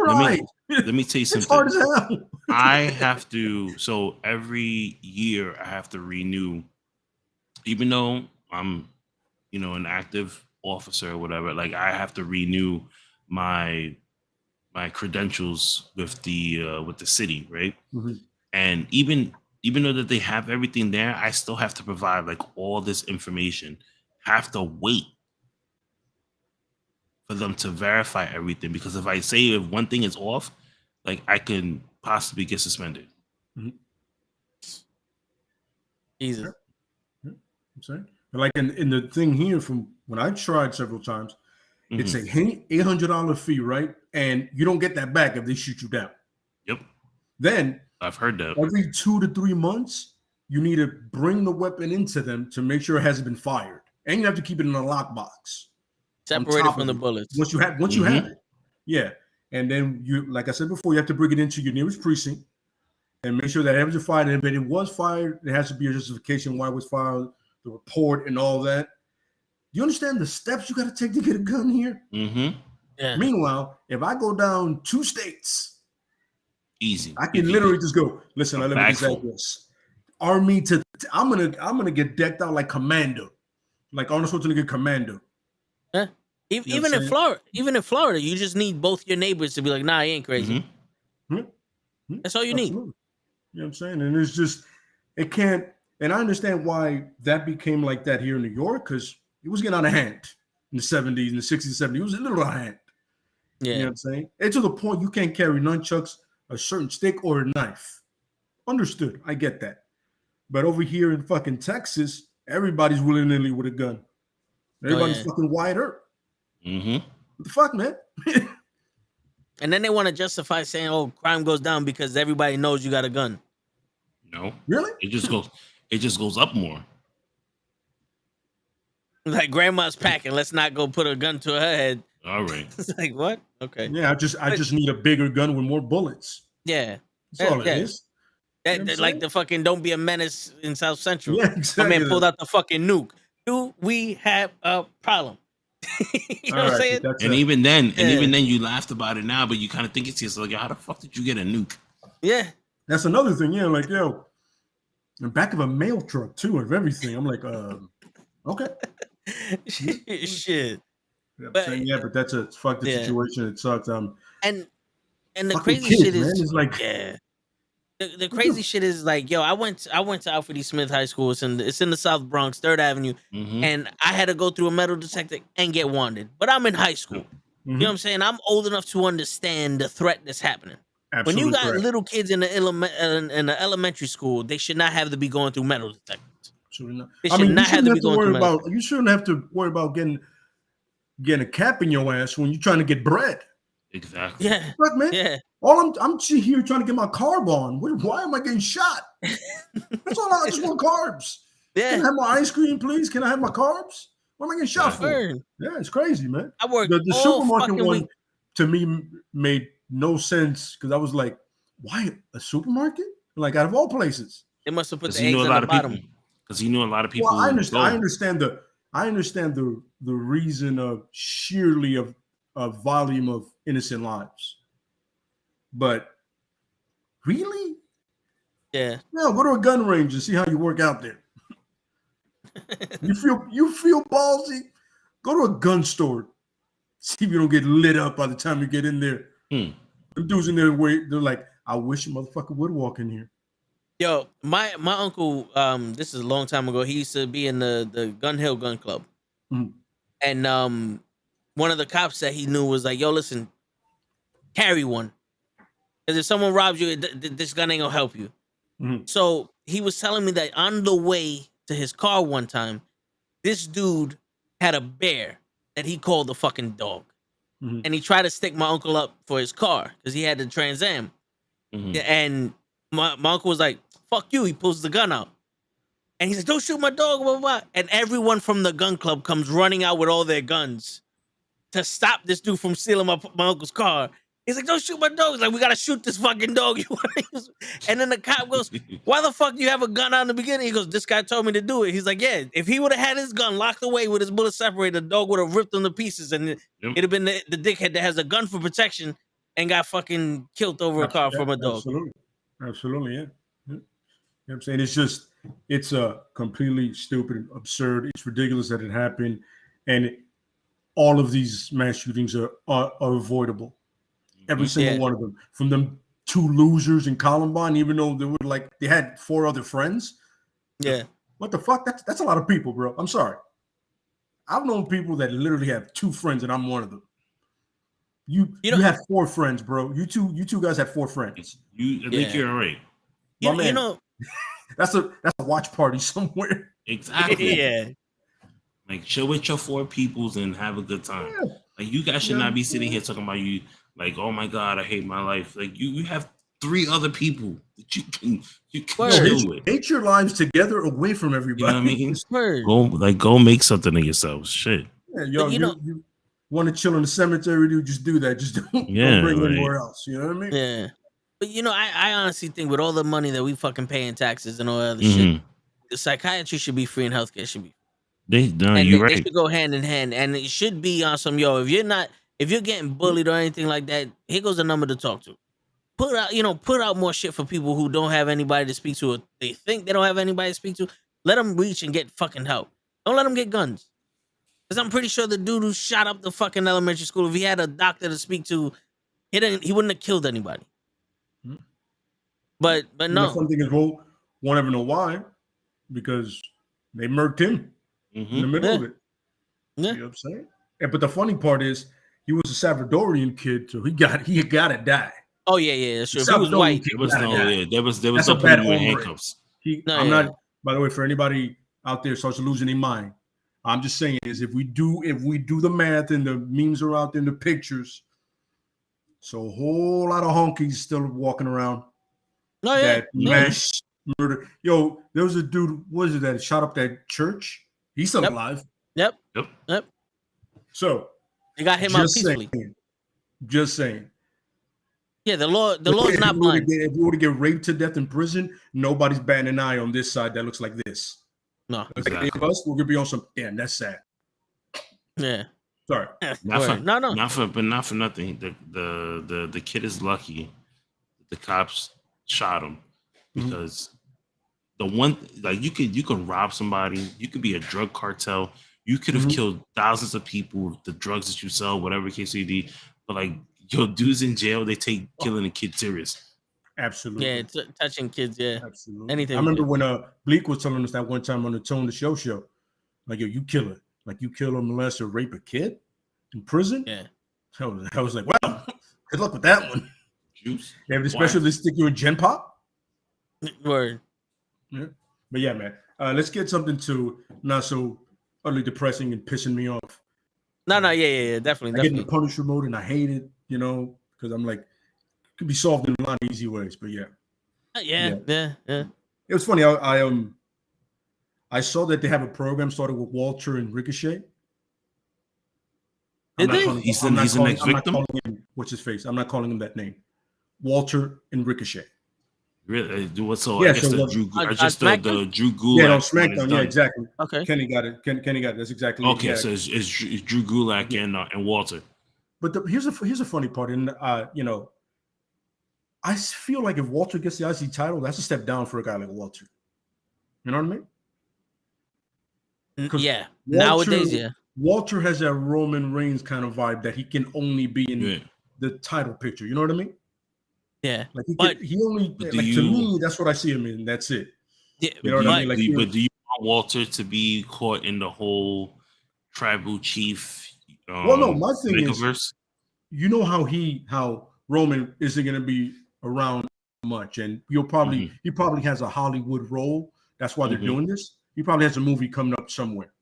H: Let me tell you something.
A: It's hard as hell.
H: I have to. So every year I have to renew, even though I'm, an active officer or whatever. Like I have to renew my credentials with the city, right? And even though that they have everything there, I still have to provide like all this information. Have to wait for them to verify everything, because if I say if one thing is off, like I can possibly get suspended.
C: Jesus.
A: I'm saying, like in the thing here, from when I tried several times, it's a $800 fee, right? And you don't get that back if they shoot you down.
H: Yep.
A: Then
H: I've heard that
A: every 2 to 3 months, you need to bring the weapon into them to make sure it hasn't been fired, and you have to keep it in a lockbox,
C: separated from the bullets.
A: Once you have it, yeah. And then like I said before, you have to bring it into your nearest precinct and make sure that it was fired. And if it was fired, there has to be a justification why it was fired, the report, and all that. Do you understand the steps you got to take to get a gun here?
C: Yeah.
A: Meanwhile, if I go down 2 states,
H: easy,
A: I can literally just go, listen, let me just say this. Army I'm gonna get decked out like Commando, like Arnold Schwarzenegger Commando.
C: Yeah. Even in Florida, you just need both your neighbors to be like, nah, he ain't crazy. That's all you need.
A: You know what I'm saying? And it's just, it can't, and I understand why that became like that here in New York, because it was getting out of hand in the 70s, in the 60s, 70s. It was a little out of hand.
C: Yeah.
A: You know what I'm saying? And to the point you can't carry nunchucks, a certain stick, or a knife. Understood. I get that. But over here in fucking Texas, everybody's willy-nilly with a gun. Everybody's fucking Wyatt Earp. What the fuck, man?
C: And then they want to justify saying, "Oh, crime goes down because everybody knows you got a gun."
H: No,
A: really?
H: It just goes up more.
C: Like grandma's packing. Let's not go put a gun to her head.
H: All right.
C: It's like what? Okay.
A: Yeah, I just need a bigger gun with more bullets.
C: Yeah,
A: that's all it is.
C: Like the fucking "Don't Be a Menace" in South Central.
A: Yeah, exactly.
C: My man pulled out the fucking nuke. Do we have a problem? You know what I'm saying?
H: And even then, you laughed about it now, but you kind of think it's yourself, like, how the fuck did you get a nuke?
C: Yeah,
A: that's another thing. Yeah, like in the back of a mail truck too, of everything. I'm like, okay,
C: shit.
A: Yeah, but that's a fucked situation. It sucks.
C: And the crazy shit is like, the crazy shit is like, yo, I went to Alfred E. Smith High School. It's in the South Bronx, 3rd Avenue, and I had to go through a metal detector and get wanted. But I'm in high school. You know what I'm saying? I'm old enough to understand the threat that's happening.
A: Absolutely.
C: When you got little kids in the elementary school, they should not have to be going through metal detectors. They should not have to be going through metal.
A: You shouldn't have to worry about getting a cap in your ass when you're trying to get bread.
H: Exactly.
C: Yeah.
A: Look, man.
C: Yeah.
A: I'm here trying to get my carb on. Why am I getting shot? That's all. I just want carbs.
C: Yeah.
A: Can I have my ice cream, please? Can I have my carbs? What am I getting shot for?
C: Word.
A: Yeah, it's crazy, man.
C: I worked
A: The
C: all
A: supermarket
C: fucking
A: one
C: week.
A: to me made no sense because I was like, why a supermarket? Like out of all places.
C: They must have put
H: Because
C: the
H: he knew
C: eggs
H: a
C: on
H: lot
C: the
H: of
C: bottom.
H: people. Because he knew a lot of people.
A: Well, I understand the reason of sheerly of volume of innocent lives. But really?
C: Yeah.
A: No, go to a gun range and see how you work out there. you feel ballsy? Go to a gun store. See if you don't get lit up by the time you get in there. The dudes in there they're like, I wish a motherfucker would walk in here.
C: Yo, my uncle, this is a long time ago. He used to be in the Gun Hill Gun Club.
A: Mhm.
C: And one of the cops that he knew was like, yo, listen, carry one. Because if someone robs you, this gun ain't gonna help you.
A: Mhm.
C: So he was telling me that on the way to his car one time, this dude had a bear that he called the fucking dog.
A: Mhm.
C: And he tried to stick my uncle up for his car because he had the Trans Am. Yeah, and my uncle was like, fuck you. He pulls the gun out. And he's like, don't shoot my dog, blah, blah, blah. And everyone from the gun club comes running out with all their guns to stop this dude from stealing my uncle's car. He's like, don't shoot my dog. He's like, we got to shoot this fucking dog. And then the cop goes, why the fuck do you have a gun out in the beginning? He goes, this guy told me to do it. He's like, yeah, if he would have had his gun locked away with his bullet separated, the dog would have ripped him to pieces. And it'd have been the dickhead that has a gun for protection and got fucking killed over a car from a dog.
A: Absolutely, yeah. You know what I'm saying? It's a completely stupid, absurd. It's ridiculous that it happened. And all of these mass shootings are avoidable. Every single one of them. From them 2 losers in Columbine, even though they had 4 other friends.
C: Yeah.
A: What the fuck? That's a lot of people, bro. I'm sorry. I've known people that literally have 2 friends, and I'm one of them. You have 4 friends, bro. You two guys have 4 friends.
H: I think you're all right.
C: You know,
A: that's a watch party somewhere.
H: Exactly.
C: Yeah.
H: Like chill with your 4 peoples and have a good time.
A: Yeah.
H: Like you guys should not be sitting here talking about you like, oh my God, I hate my life. Like you have 3 other people that you can chill with.
A: Hate your lives together away from everybody.
H: You know what I mean? Go make something of yourselves. Shit.
A: Yeah, you want to chill in the cemetery, dude, just do that. Just don't bring it anywhere else. You know what I mean?
C: Yeah. But I honestly think with all the money that we fucking pay in taxes and all that other shit, the psychiatry should be free and healthcare should be free. They should go hand in hand. And it should be on some, if you're getting bullied or anything like that, here goes a number to talk to. Put out more shit for people who don't have anybody to speak to or they think they don't have anybody to speak to. Let them reach and get fucking help. Don't let them get guns. Because I'm pretty sure the dude who shot up the fucking elementary school, if he had a doctor to speak to, he wouldn't have killed anybody. But no.
A: The fun thing is, won't ever know why, because they murked him in the middle of it.
C: Yeah.
A: You know what I'm saying? But the funny part is, he was a Salvadorian kid, so he got to die.
C: Oh yeah, sure. If he was white,
H: there was no putting you in handcuffs.
A: By the way, for anybody out there starts losing their mind, I'm just saying is if we do the math and the memes are out there in the pictures, so a whole lot of honkies still walking around.
C: Oh yeah,
A: that mass murder. Yo, there was a dude. What is it that shot up that church? He's still alive.
C: Yep.
A: So
C: they got him out peacefully.
A: Just saying.
C: Yeah, the law is not blind.
A: If you were to get raped to death in prison, nobody's batting an eye on this side that looks like this.
C: No,
A: exactly. We're gonna be on some. Damn, that's sad.
C: Yeah.
A: Sorry.
H: Not for nothing. The kid is lucky. The cops shot him because the one like you can rob somebody. You could be a drug cartel. You could have killed thousands of people with the drugs that you sell, whatever case may be. But like dudes in jail, they take killing a kid serious.
A: Absolutely.
C: Yeah, touching kids. Yeah,
A: absolutely.
C: Anything.
A: I remember when Bleak was telling us that one time on the Tone the Show, like, yo, you kill it, like you kill or molest or rape a kid in prison.
C: Yeah.
A: I was like, well, good luck with that one.
H: Juice.
A: They have especially they stick you in Gen Pop.
C: Word.
A: Yeah. But yeah, man. Let's get something to not so utterly depressing and pissing me off.
C: No, yeah, definitely.
A: I get in the Punisher mode and I hate it, because I'm like, it could be solved in a lot of easy ways. But yeah.
C: Yeah.
A: It was funny. I saw that they have a program started with Walter and Ricochet.
C: Did they?
H: He's the next
A: I'm not
H: victim.
A: calling him what's his face. I'm not calling him that name. Walter and Ricochet.
H: Really? So
A: Yeah,
H: I guess
A: so
H: the
A: what-
H: Drew, I
C: on
H: just the
C: SmackDown?
H: Drew Gulak.
A: Yeah, on
H: one is
A: SmackDown. Yeah,
H: done.
A: exactly.
C: Okay.
A: Kenny got it. Kenny got it. That's exactly it.
H: Okay,
A: Yeah.
H: so it's Drew Gulak and Walter.
A: But here's a funny part, and I feel like if Walter gets the IC title, that's a step down for a guy like Walter. You know what I mean?
C: Yeah.
A: Walter-
C: Nowadays, yeah.
A: Walter has that Roman Reigns kind of vibe that he can only be in
H: Yeah.
A: the title picture. You know what I mean?
C: Yeah.
A: Like
C: But-
A: he only
H: But
A: like
H: do
A: to
H: you-
A: me, that's what I see him in. That's it.
C: Yeah.
A: You know what I mean? Like
H: But do you want Walter to be caught in the whole tribal chief?
A: Well, no, my thing is,
H: makeovers?
A: you know how Roman isn't going to be around much, and he probably has a Hollywood role. That's why they're doing this. He probably has a movie coming up somewhere,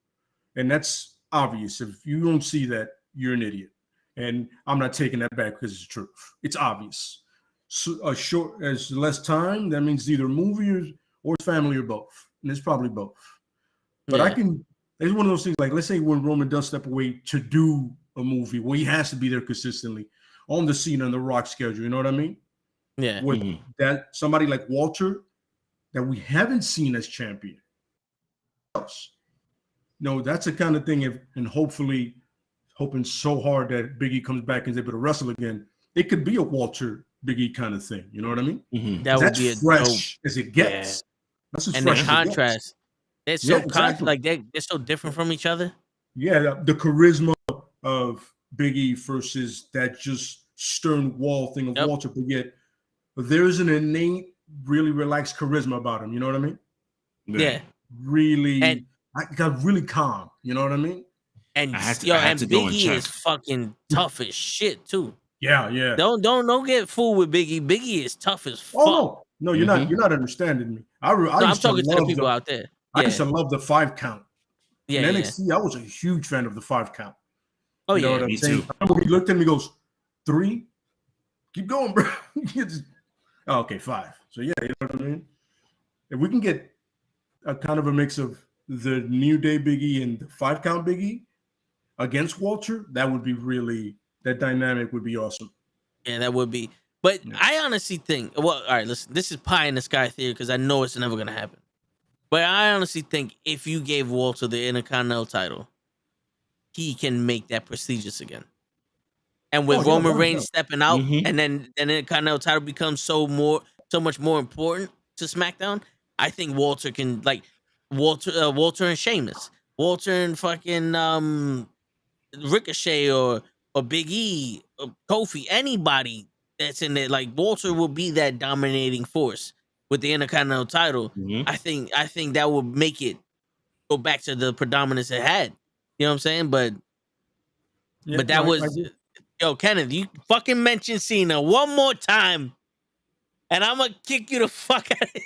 A: and that's obvious. If you don't see that, you're an idiot. And I'm not taking that back because it's the truth. It's obvious. So as less time, that means either movie or family or both, and it's probably both. But I can. It's one of those things. Like, let's say when Roman does step away to do a movie, where he has to be there consistently on the scene and the Rock schedule. You know what I mean?
C: Yeah.
A: With that somebody like Walter that we haven't seen as champion. No, that's the kind of thing. And hopefully, hoping so hard that Big E comes back and is able to wrestle again, it could be a Walter Big E kind of thing. You know what I mean?
C: That would
A: That's
C: be a
A: fresh as it gets. That's as
C: and
A: fresh
C: the
A: as it gets.
C: contrast. They're so
A: exactly.
C: they're so different from each other.
A: Yeah, the charisma of Big E versus that just stern wall thing of Walter, but yet there's an innate, really relaxed charisma about him. You know what I mean?
C: Yeah.
A: Really,
C: And
A: I got really calm. You know what I mean?
C: and
H: I had to go
C: Big
H: and
C: E
H: check.
C: is fucking tough as shit too.
A: Yeah.
C: Don't get fooled with Big E. Big E is tough as fuck.
A: Oh no, you're not understanding me.
C: I'm talking to the people out there.
A: I used to love the 5 count.
C: Yeah,
A: In NXT, I was a huge fan of the 5 count.
C: Oh,
A: you know what I'm
H: me
A: saying?
H: too.
A: I remember he looked at me and goes, 3? Keep going, bro. Okay, 5. So, yeah, you know what I mean? If we can get a kind of a mix of the New Day Big E and the 5 count Big E against Walter, that would be really, that dynamic would be awesome.
C: Yeah, that would be. But I honestly think, well, all right, listen, this is pie in the sky theory because I know it's never going to happen. But I honestly think if you gave Walter the Intercontinental title, he can make that prestigious again. And with Roman Reigns stepping out, and then the Intercontinental title becomes so much more important to SmackDown, I think Walter can, like Walter and Sheamus, Walter and fucking Ricochet or Big E or Kofi, anybody that's in there, like Walter will be that dominating force with the Intercontinental title. I think that would make it go back to the predominance it had. You know what I'm saying? But that was yo, Kenneth, you fucking mentioned Cena one more time, and I'm gonna kick you the fuck out of here.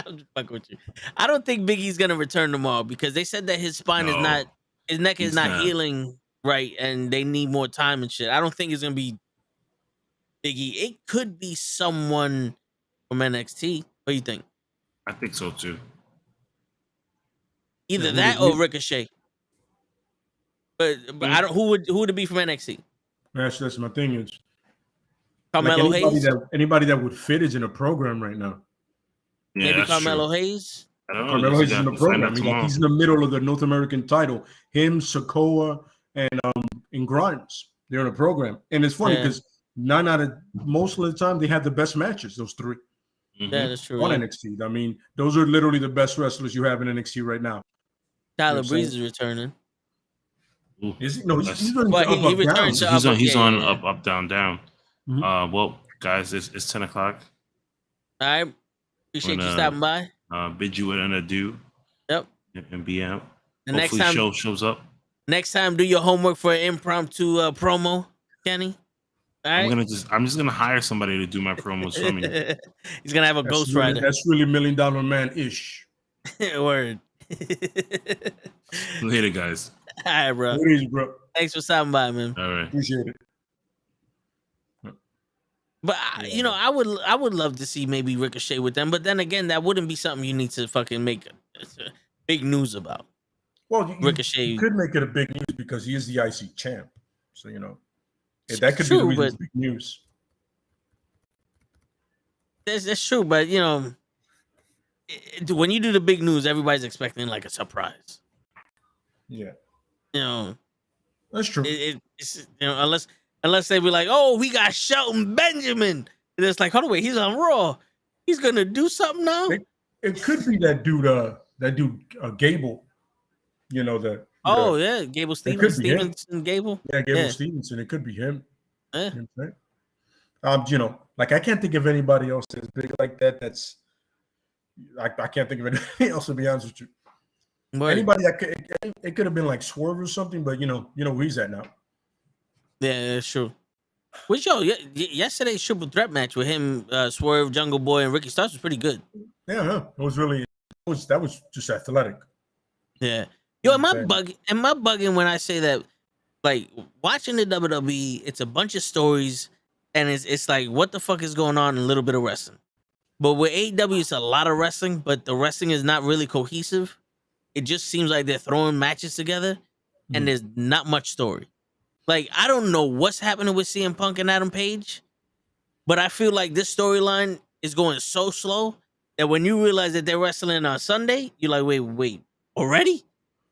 C: I'm just fucking with you. I don't think Big E's gonna return tomorrow because they said that his spine is not, his neck is not healing right, and they need more time and shit. I don't think it's gonna be Big E. It could be someone from NXT. What do you think?
H: I think so too.
C: Either that or Ricochet. But I don't. Who would it be from NXT?
A: That's my thing. Is
C: Carmelo
A: like
C: Hayes.
A: Anybody that would fit is in a program right now.
H: Yeah,
C: Maybe
H: that's
C: Carmelo
H: true.
C: Hayes.
H: I don't know.
A: Carmelo Hayes is in the
H: Find
A: program.
H: out
A: I mean,
H: tomorrow.
A: he's in the middle of the North American title. Him, Sokoa, and Grimes. They're in a program, and it's funny because most of the time they have the best matches. Those 3.
C: Yeah, that's true.
A: On NXT. I mean, those are literally the best wrestlers you have in NXT right now.
C: Tyler Breeze is returning.
A: Is he? No, he's
C: But he returns to
H: He's on up, down, down. Well, guys, it's 10 o'clock.
C: All right. Appreciate you stopping by.
H: Bid you an adieu.
C: Yep.
H: And be out.
C: The
H: Hopefully
C: next time
H: shows up.
C: Next time, do your homework for an impromptu promo, Kenny. All right?
H: I'm just gonna hire somebody to do my promos for me.
C: He's gonna have a ghostwriter.
A: That's really $1 Million Man ish.
C: Word.
H: Later, guys.
C: All right, bro.
A: Please, bro.
C: Thanks for stopping by, man.
H: All right.
A: Appreciate it.
C: But I would love to see maybe Ricochet with them. But then again, that wouldn't be something you need to fucking make big news about.
A: Well,
C: Ricochet.
A: you could make it a big news because he is the IC champ. So that could be the
C: true,
A: reason
C: but
A: it's big news.
C: that's true. But when you do the big news, everybody's expecting like a surprise.
A: Yeah,
C: You know,
A: that's true.
C: it's unless they be like, oh, we got Shelton Benjamin, and it's like, hold on, wait, he's on Raw. He's gonna do something now.
A: It could be that dude, Gable.
C: Oh yeah, Gable Stevenson, Gable.
A: Yeah, Gable Stevenson. It could be him.
C: Yeah.
A: You know what I'm saying? Like I can't think of anybody else that's big like that. I can't think of anybody else, to be honest with you.
C: Right.
A: Anybody it could have been like Swerve or something, but you know where he's at now.
C: Yeah, that's true. Which yesterday's triple threat match with him, Swerve, Jungle Boy, and Ricky Starks was pretty good.
A: Yeah, it was really that was just athletic.
C: Yeah. Am I bugging when I say that? Like watching the WWE, it's a bunch of stories, and it's like what the fuck is going on? A little bit of wrestling. But with AEW, it's a lot of wrestling, but the wrestling is not really cohesive. It just seems like they're throwing matches together, and there's not much story. Like, I don't know what's happening with CM Punk and Adam Page, but I feel like this storyline is going so slow that when you realize that they're wrestling on Sunday, you're like, wait, already?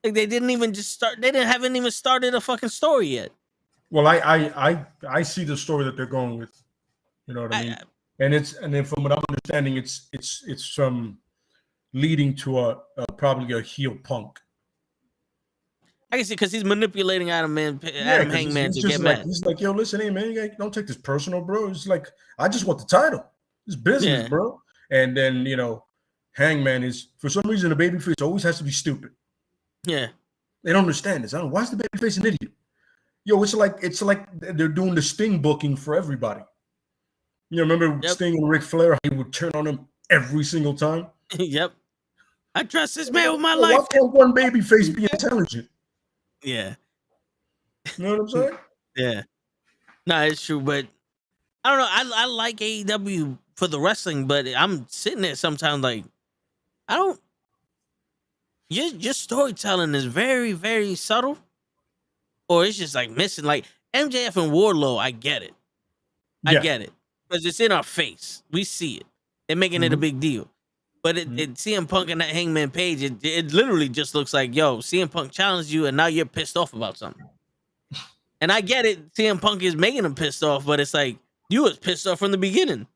C: Like, they didn't even just start. They haven't even started a fucking story yet.
A: Well, I see the story that they're going with. You know what I mean? And then from what I'm understanding, it's leading to probably a heel Punk.
C: I can see because he's manipulating Adam Hangman to get mad.
A: He's like, yo, listen, hey man, don't take this personal, bro. It's like I just want the title. It's business, bro. And then Hangman is for some reason the babyface always has to be stupid.
C: Yeah,
A: they don't understand this. I don't know why is the babyface an idiot. Yo, it's like they're doing the Sting booking for everybody. Remember Sting and Ric Flair? He would turn on him every single time.
C: Yep. I trust this man with my life.
A: Why can't one babyface be intelligent?
C: Yeah.
A: You know what I'm saying?
C: Yeah. No, it's true, but I don't know. I like AEW for the wrestling, but I'm sitting there sometimes like, I don't. Your storytelling is very, very subtle, or it's just like missing. Like MJF and Wardlow, I get it. I get it because it's in our face. We see it. They're making it a big deal. But it CM Punk and that Hangman Page, it literally just looks like, yo, CM Punk challenged you, and now you're pissed off about something. And I get it, CM Punk is making him pissed off, but it's like you was pissed off from the beginning.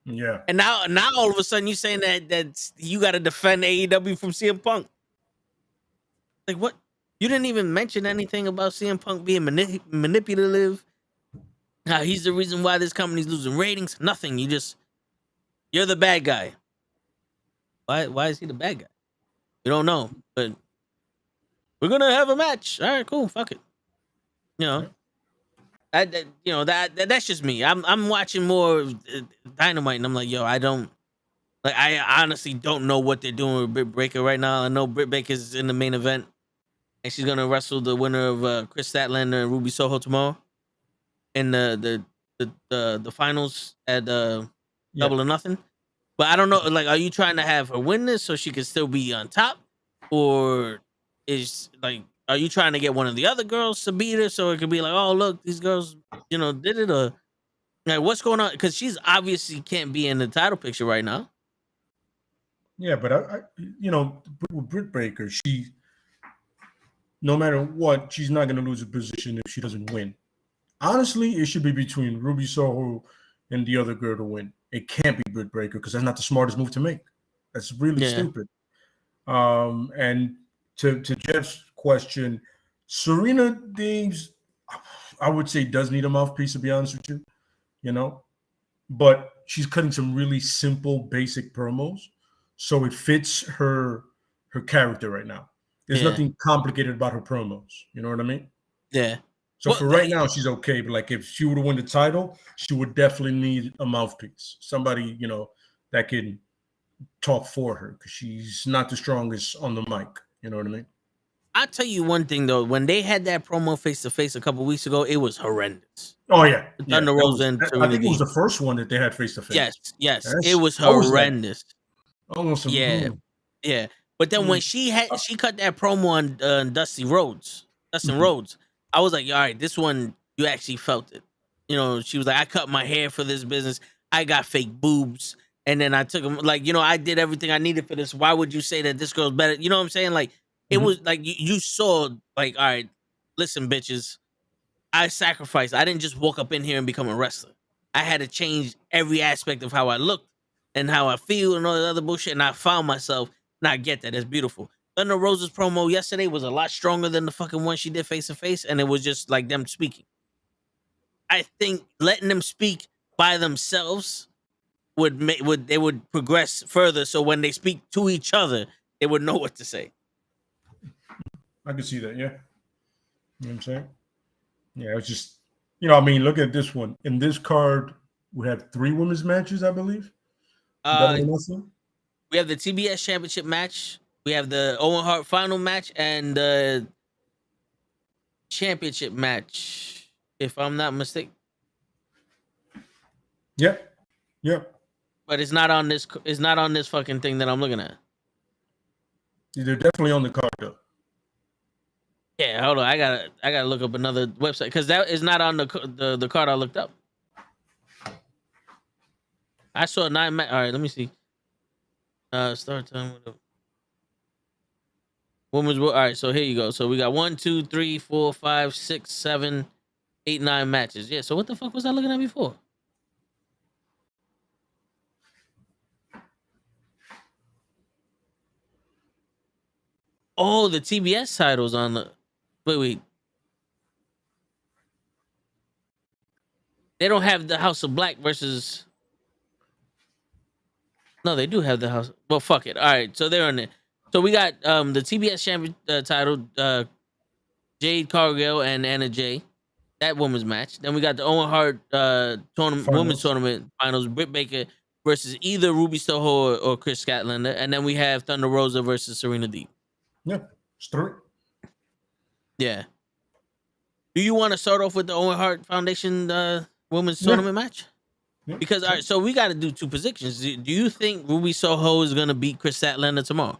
A: Yeah.
C: And now all of a sudden you saying that you got to defend AEW from CM Punk. Like what? You didn't even mention anything about CM Punk being manipulative. How he's the reason why this company's losing ratings. Nothing. You're the bad guy. Why is he the bad guy? We don't know, but we're gonna have a match. All right, cool. Fuck it. That's just me. I'm watching more of Dynamite, and I'm like, yo, I honestly don't know what they're doing with Britt Baker right now. I know Britt Baker's in the main event, and she's gonna wrestle the winner of Chris Statlander and Ruby Soho tomorrow in the finals at Double or Nothing. But I don't know, like, are you trying to have her win this so she can still be on top? Or are you trying to get one of the other girls to beat her so it could be like, oh, look, these girls, did it? Or like, what's going on? Because she's obviously can't be in the title picture right now.
A: Yeah, but with Britt Baker, no matter what, she's not going to lose a position if she doesn't win. Honestly, it should be between Ruby Soho and the other girl to win. It can't be Britt Baker because that's not the smartest move to make. That's really stupid. And to Jeff's question, Serena Deems, I would say, does need a mouthpiece, to be honest with you. But she's cutting some really simple, basic promos, so it fits her character right now. There's nothing complicated about her promos. You know what I mean?
C: Yeah.
A: So for right now, she's okay. But like, if she were to win the title, she would definitely need a mouthpiece, somebody that can talk for her, because she's not the strongest on the mic. You know what I mean?
C: I'll tell you one thing though. When they had that promo face to face a couple weeks ago, it was horrendous.
A: Oh yeah,
C: Thunder Rosa and
A: I think it was the first one that they had face to face.
C: Yes, it was horrendous.
A: Almost.
C: Yeah. But then when she cut that promo on Dustin Rhodes, I was like, all right, this one you actually felt it. You know, she was like, I cut my hair for this business. I got fake boobs, and then I took them. Like, you know, I did everything I needed for this. Why would you say that this girl's better? You know what I'm saying? Like, it was like you saw, like, all right, listen, bitches, I sacrificed. I didn't just walk up in here and become a wrestler. I had to change every aspect of how I looked and how I feel and all that other bullshit. And I found myself, and I get that. It's beautiful. Thunder Rosa's promo yesterday was a lot stronger than the fucking one she did face to face, and it was just like them speaking. I think letting them speak by themselves would progress further. So when they speak to each other, they would know what to say.
A: I can see that, yeah. You know what I'm saying? Yeah, it's just, you know, I mean, look at this one. In this card, we have 3 women's matches, I believe.
C: We have the TBS Championship match. We have the Owen Hart final match and the championship match, if I'm not mistaken.
A: Yep. Yep.
C: But it's not on this. It's not on this fucking thing that I'm looking at.
A: They're definitely on the card though.
C: Yeah, hold on. I gotta look up another website because that is not on the card I looked up. I saw 9 match. All right, let me see. Start time with the women's. All right, so here you go. So we got 1, 2, 3, 4, 5, 6, 7, 8, 9 matches. Yeah. So what the fuck was I looking at before? Oh, the TBS titles on the. Wait. They don't have the House of Black versus. No, they do have the House. Well, fuck it. All right, so they're on there. So we got the TBS champion title, Jade Cargill and Anna Jay, that women's match. Then we got the Owen Hart tournament, women's tournament finals, Britt Baker versus either Ruby Soho or Chris Statlander, and then we have Thunder Rosa versus Serena Deeb.
A: Yeah, it's 3.
C: Yeah. Do you want to start off with the Owen Hart Foundation women's tournament match?
A: Yeah.
C: Because all right, so we got to do 2 positions. Do you think Ruby Soho is gonna beat Chris Statlander tomorrow?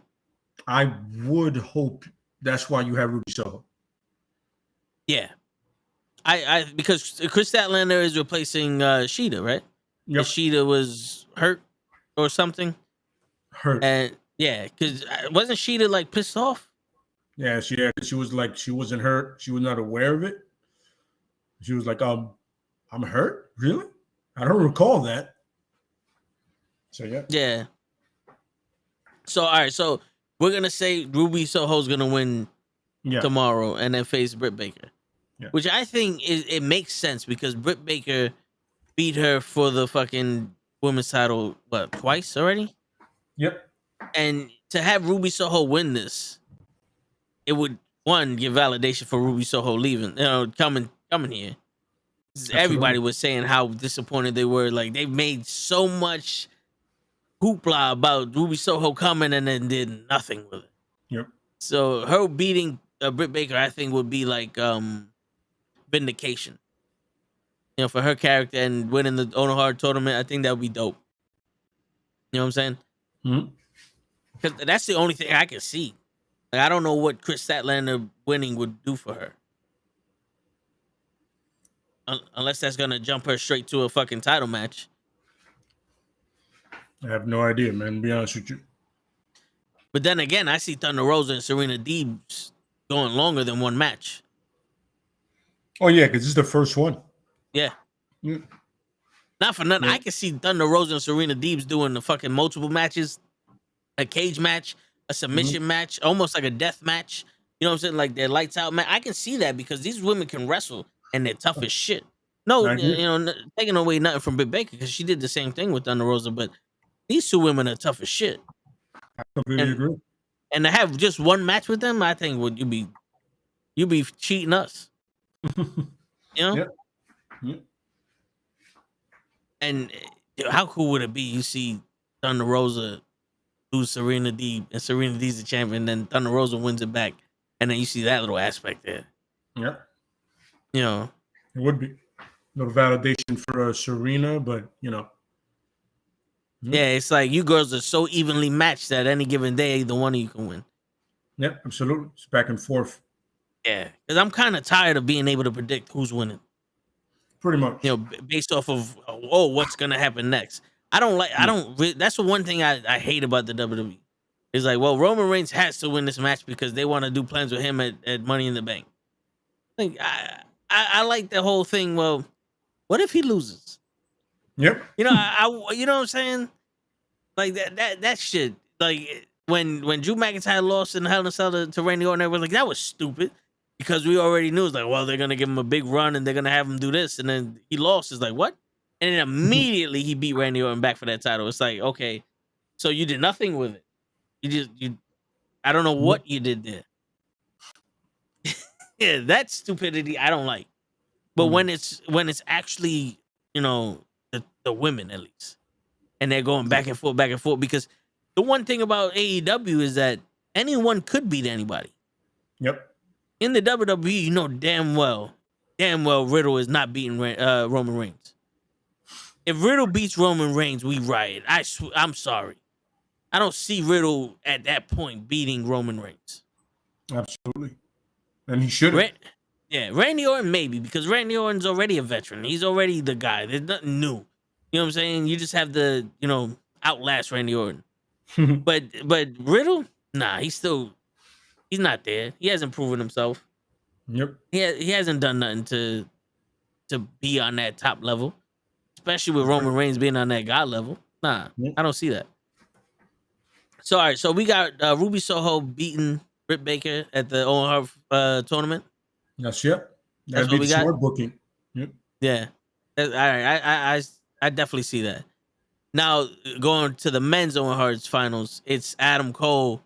A: I would hope that's why you have Ruby Soho.
C: Yeah, I because Chris Statlander is replacing Sheeta, right?
A: Yep.
C: Sheeta was hurt or something.
A: Hurt.
C: And yeah, because wasn't Sheeta like pissed off?
A: Yeah, she was like, she wasn't hurt. She was not aware of it. She was like, I'm hurt? Really? I don't recall that. So yeah.
C: Yeah. So all right, so we're gonna say Ruby Soho's gonna win tomorrow and then face Britt Baker. Yeah. Which I think it makes sense because Britt Baker beat her for the fucking women's title, what, twice already?
A: Yep.
C: And to have Ruby Soho win this, it would, one, give validation for Ruby Soho leaving, coming here. Absolutely. Everybody was saying how disappointed they were. Like, they made so much hoopla about Ruby Soho coming and then did nothing with it.
A: Yep.
C: So her beating Britt Baker, I think, would be like vindication. You know, for her character and winning the Owen Hart tournament, I think that would be dope. You know what I'm saying?
A: Mm-hmm.
C: Because that's the only thing I can see. Like, I don't know what Chris Statlander winning would do for her. Unless that's going to jump her straight to a fucking title match.
A: I have no idea, man, to be honest with you.
C: But then again, I see Thunder Rosa and Serena Deeb going longer than 1 match.
A: Oh, yeah, because this is the first one.
C: Yeah.
A: Mm.
C: Not for nothing.
A: Yeah.
C: I can see Thunder Rosa and Serena Deeb doing the fucking multiple matches. A cage match, a submission match, almost like a death match. You know what I'm saying? Like their lights out match. I can see that because these women can wrestle and they're tough as shit. No, taking away nothing from Britt Baker because she did the same thing with Thunder Rosa, but these 2 women are tough as shit.
A: I completely agree.
C: And to have just 1 match with them, I think would you be cheating us. You know?
A: Yep. Yep.
C: And how cool would it be? You see Thunder Rosa lose Serena Deeb, and Serena Deeb's the champion, and then Thunder Rosa wins it back, and then you see that little aspect there.
A: Yeah.
C: You know,
A: it would be a little validation for Serena, but you know.
C: Yeah, it's like you girls are so evenly matched that any given day, either one of you can win.
A: Yeah, absolutely. It's back and forth.
C: Yeah, because I'm kind of tired of being able to predict who's winning.
A: Pretty much.
C: Based off of what's gonna happen next. I don't like. That's the one thing I hate about the WWE. It's like, well, Roman Reigns has to win this match because they want to do plans with him at Money in the Bank. Like I like the whole thing. Well, what if he loses?
A: Yep.
C: You know, you know what I'm saying? Like that shit. Like when Drew McIntyre lost in the Hell in a Cell to Randy Orton, everyone was like, that was stupid. Because we already knew, it's like, well, they're gonna give him a big run and they're gonna have him do this, and then he lost. It's like, what? And then immediately he beat Randy Orton back for that title. It's like, okay, so you did nothing with it. I don't know what you did there. Yeah, that stupidity I don't like. But when it's actually, the women at least, and they're going back and forth, because the one thing about AEW is that anyone could beat anybody.
A: Yep.
C: In the WWE, you know damn well Riddle is not beating Roman Reigns. If Riddle beats Roman Reigns, we riot. I'm sorry. I don't see Riddle at that point beating Roman Reigns.
A: Absolutely. And he should have.
C: Randy Orton maybe, because Randy Orton's already a veteran. He's already the guy. There's nothing new. You know what I'm saying? You just have to, outlast Randy Orton. but Riddle, nah, he's not there. He hasn't proven himself.
A: Yep.
C: He hasn't done nothing to be on that top level, especially with Roman Reigns being on that God level. Nah, I don't see that. So, all right. So we got Ruby Soho beating Britt Baker at the Owen Hart tournament.
A: That's
C: what we got.
A: Smart booking. Yep.
C: Yeah. All right. I definitely see that. Now going to the men's Owen Hart's finals, it's Adam Cole,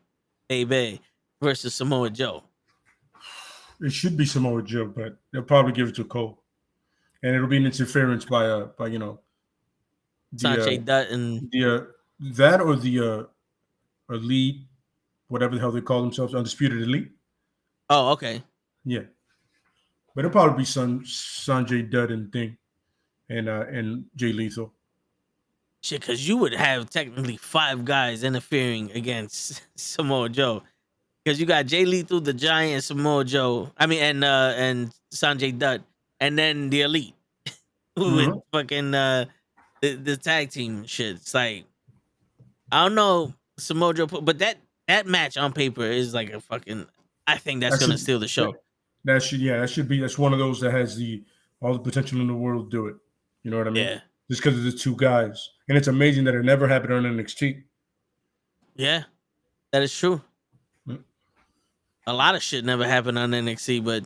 C: baby, versus Samoa Joe.
A: It should be Samoa Joe, but they'll probably give it to Cole, and it'll be an interference by
C: Sanjay Dutt and
A: that or the elite, whatever the hell they call themselves, Undisputed Elite.
C: Oh, okay.
A: Yeah, but it'll probably be Sanjay Dutt and Thing, and Jay Lethal.
C: Shit, because you would have technically 5 guys interfering against Samoa Joe. Because you got Jay Lethal, the Giant, Samoa Joe. I mean, and Sanjay Dutt, and then the Elite with fucking the tag team shit. It's like, I don't know, Samoa Joe, but that match on paper is like a fucking. I think that's gonna steal the show.
A: That should be. That's one of those that has all the potential in the world to do it. You know what I mean?
C: Yeah.
A: Just because of the 2 guys, and it's amazing that it never happened on NXT.
C: Yeah, that is true. A lot of shit never happened on NXT,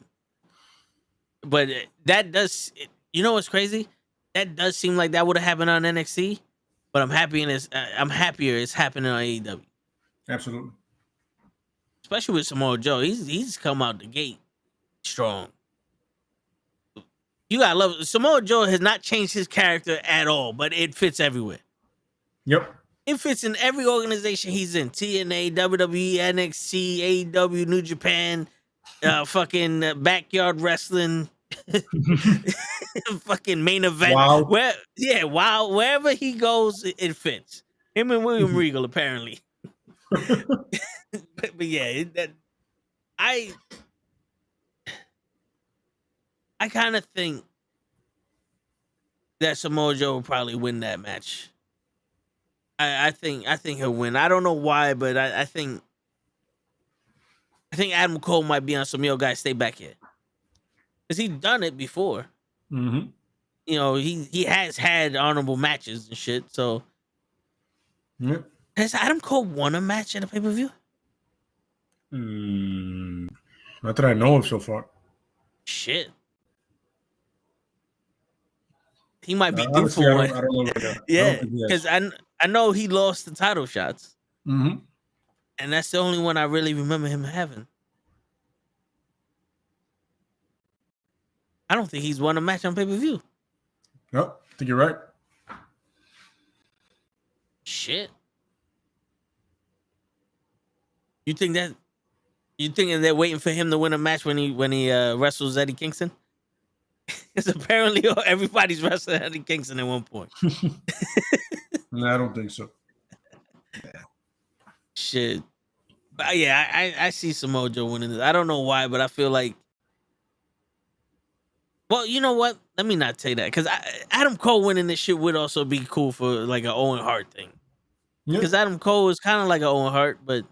C: but that does. You know what's crazy? That does seem like that would have happened on NXT, but I'm happier it's happening on AEW.
A: Absolutely.
C: Especially with Samoa Joe, he's come out the gate strong. You gotta love Samoa Joe has not changed his character at all, but it fits everywhere.
A: Yep.
C: It fits in every organization he's in. TNA, WWE, NXT, AEW, New Japan, fucking backyard wrestling, fucking main event.
A: Wow.
C: Wherever he goes, it fits. Him and William Regal, apparently. but yeah, I kind of think that Samoa Joe will probably win that match. I think he'll win. I don't know why, but I think Adam Cole might be on some guys stay back here, because he's done it before.
A: Mm-hmm.
C: He has had honorable matches and shit. So,
A: yep.
C: Has Adam Cole won a match at a pay-per-view?
A: Not that I know of so far.
C: Shit. He might be due
A: honestly,
C: for one.
A: I don't know right now.
C: Yeah, because I know he lost the title shots.
A: Mm-hmm.
C: And that's the only one I really remember him having. I don't think he's won a match on pay-per-view.
A: Nope, I think you're right.
C: Shit. You think they're waiting for him to win a match when he wrestles Eddie Kingston? Because apparently everybody's wrestling Eddie Kingston at one point.
A: No, I don't think so.
C: Shit. But yeah, I see Samoa Joe winning this. I don't know why, but I feel like Well, you know what? Let me not say that because Adam Cole winning this shit would also be cool for like an Owen Hart thing. Because Adam Cole is kind of like an Owen Hart, but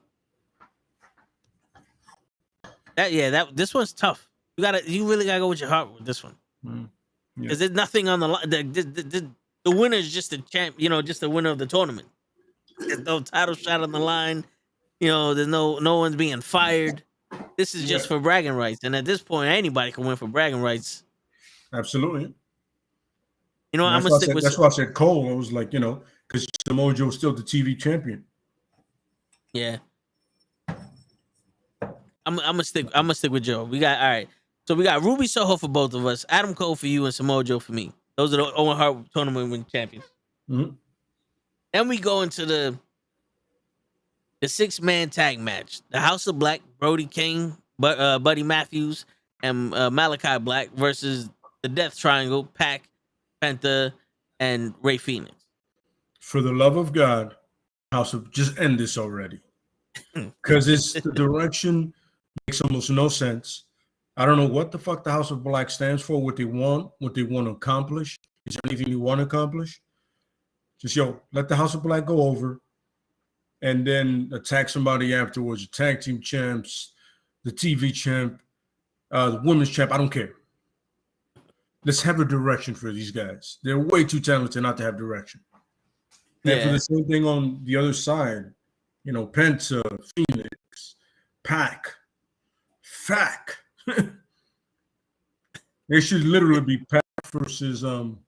C: this one's tough. You really gotta go with your heart with this one because there's nothing on the line. The winner is just the champ, just the winner of the tournament. There's no title shot on the line. There's no one's being fired. This is just for bragging rights, and at this point, anybody can win for bragging rights.
A: Absolutely.
C: I'm gonna stick with.
A: That's why I said Cole. I was like, because Samoa Joe's still the TV champion.
C: Yeah. I'm gonna stick with Joe. We got So we got Ruby Soho for both of us, Adam Cole for you, and Samoa Joe for me. Those are the Owen Hart tournament winning champions.
A: Mm-hmm.
C: Then we go into the 6-man tag match. The House of Black, Brody King, Buddy Matthews, and Malachi Black versus the Death Triangle, Pac, Penta, and Ray Phoenix.
A: For the love of God, just end this already. Because the direction makes almost no sense. I don't know what the fuck the House of Black stands for, what they want to accomplish. Is there anything you want to accomplish? Just, let the House of Black go over and then attack somebody afterwards. The tag team champs, the TV champ, the women's champ. I don't care. Let's have a direction for these guys. They're way too talented not to have direction.
C: Yeah.
A: And for the same thing on the other side, Penta, Phoenix, Pac, Fac. It should literally be Pac versus or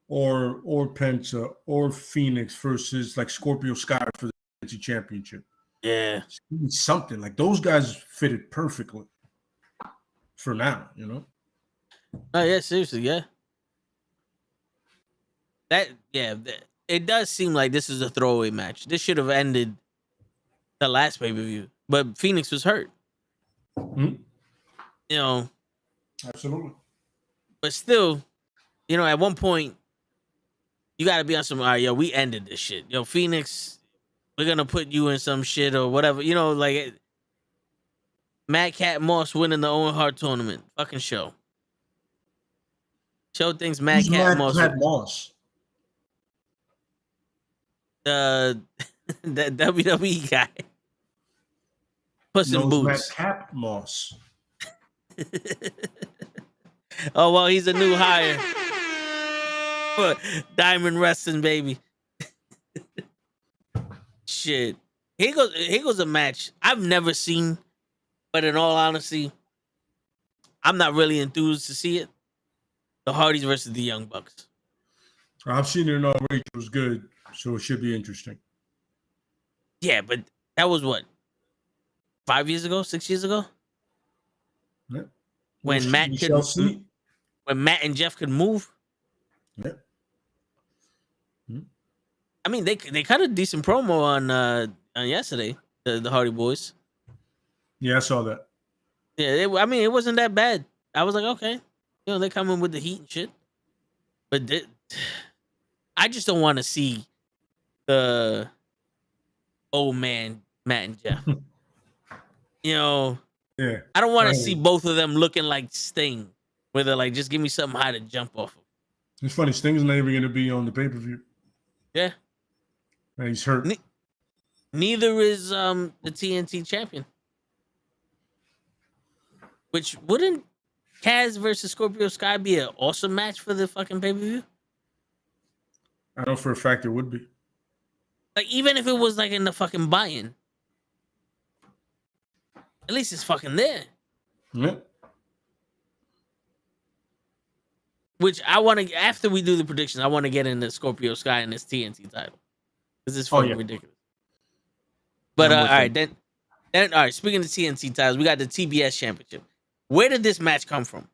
A: Penta or Phoenix versus like Scorpio Sky for the TNT championship.
C: Yeah.
A: Something like those guys fitted perfectly for now,
C: Oh yeah, seriously, yeah. It does seem like this is a throwaway match. This should have ended the last pay-per-view, but Phoenix was hurt.
A: Mm-hmm. Absolutely.
C: But still, at one point, you got to be on some, all right, we ended this shit. Phoenix, we're going to put you in some shit or whatever. Mad Cat Moss winning the Owen Hart tournament. Fucking show. Show things Mad Cat Moss.
A: Cat Moss.
C: The WWE guy. Puss in Boots.
A: Mad Cat Moss.
C: Oh, well, he's a new hire for Diamond Wrestling, baby. Shit. Here goes a match I've never seen, but in all honesty, I'm not really enthused to see it. The Hardys versus the Young Bucks.
A: I've seen it already. It was good, so it should be interesting.
C: Yeah, but that was what? 5 years ago? 6 years ago?
A: Yeah.
C: When Matt and Jeff could move.
A: Yeah.
C: I mean, they cut a decent promo on yesterday, the Hardy Boys.
A: Yeah, I saw that.
C: Yeah, it wasn't that bad. I was like, okay, they're coming with the heat and shit. But I just don't want to see the old man Matt and Jeff.
A: Yeah.
C: I don't want to see both of them looking like Sting, where they're like, just give me something high to jump off of.
A: It's funny, Sting's not even going to be on the pay-per-view.
C: Yeah.
A: And he's hurt.
C: Neither is the TNT champion. Which wouldn't Kaz versus Scorpio Sky be an awesome match for the fucking pay-per-view?
A: I know for a fact it would be.
C: Like, even if it was like in the fucking buy-in. At least it's fucking there.
A: Yeah.
C: Which I want to, after we do the predictions, I want to get into Scorpio Sky and this TNT title. Because it's fucking ridiculous. But, all right, then, all right, speaking of TNT titles, we got the TBS Championship. Where did this match come from?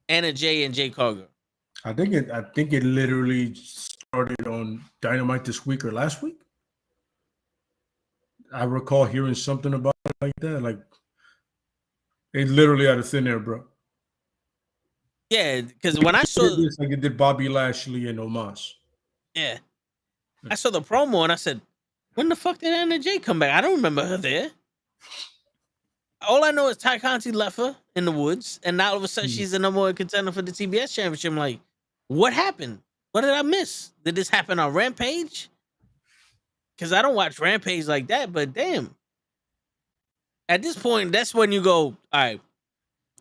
C: Anna Jay and Jay Cargill.
A: I think it literally started on Dynamite this week or last week. I recall hearing something about it like that. Like, it literally out of thin air, bro.
C: Yeah, because when I saw
A: it's like it did Bobby Lashley and Omos.
C: Yeah. I saw the promo and I said, when the fuck did Anna Jay come back? I don't remember her there. all I know is Ty Conti left her in the woods, and now all of a sudden she's the number one contender for the TBS championship. I'm like, what happened? What did I miss? Did this happen on Rampage? Because I don't watch Rampage like that, but damn. At this point, that's when you go, all right,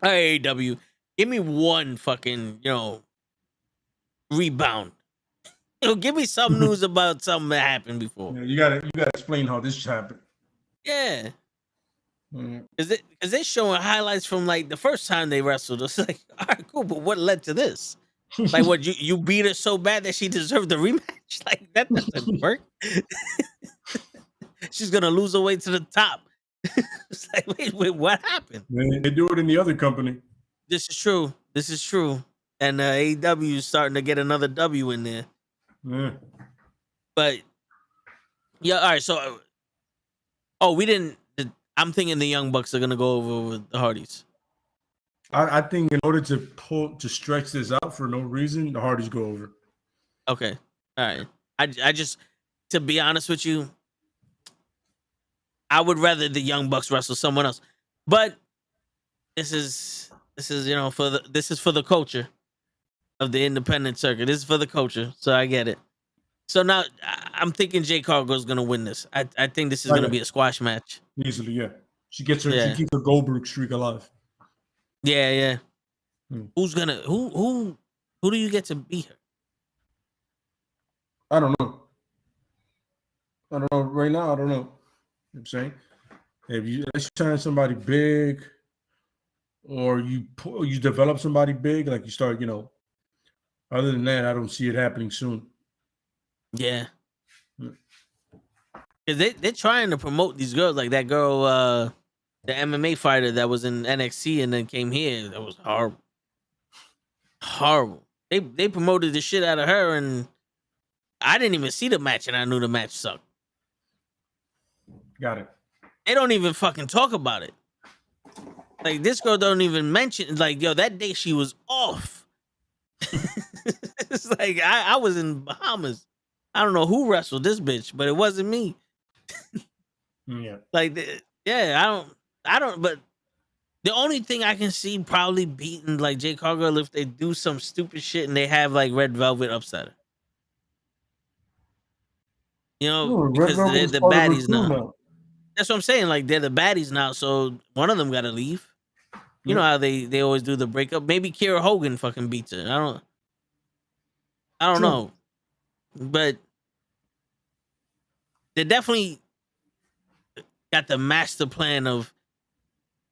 C: AEW, give me one fucking, rebound. Give me some news about something that happened before.
A: Yeah, you gotta explain how this happened.
C: Yeah. Because they're showing highlights from like the first time they wrestled. It's like, all right, cool, but what led to this? Like, what you beat her so bad that she deserved the rematch? Like, that doesn't work. She's gonna lose her way to the top. It's like, wait, what happened?
A: Man, they do it in the other company.
C: This is true. And AEW is starting to get another W in there.
A: Yeah.
C: But yeah, all right. So, we didn't. I'm thinking the Young Bucks are gonna go over with the Hardys.
A: I think in order to stretch this out for no reason, the Hardys go over.
C: Okay, all right. I just, to be honest with you, I would rather the Young Bucks wrestle someone else. But this is for the culture of the independent circuit. This is for the culture, so I get it. So now I'm thinking Jay Cargill's gonna win this. I think this is gonna be a squash match.
A: Easily, yeah. She keeps her Goldberg streak alive.
C: Yeah. Who's gonna who do you get to beat her?
A: I don't know. Right now, I don't know. You know what I'm saying? If you sign somebody big, or you develop somebody big, like you start, other than that, I don't see it happening soon.
C: Yeah. Because they're trying to promote these girls, like that girl, the MMA fighter that was in NXT and then came here. That was horrible. They promoted the shit out of her, and I didn't even see the match, and I knew the match sucked.
A: Got it.
C: They don't even fucking talk about it. Like, this girl don't even mention, like, yo, that day she was off. It's like, I was in Bahamas. I don't know who wrestled this bitch, but it wasn't me.
A: Yeah.
C: Like, I don't, but the only thing I can see probably beating, like, Jay Cargill if they do some stupid shit and they have, like, Red Velvet upset her. Because they're the baddies now. That's what I'm saying. Like, they're the baddies now, so one of them got to leave. You know how they always do the breakup. Maybe Kiera Hogan fucking beats her. I don't know. But they definitely got the master plan of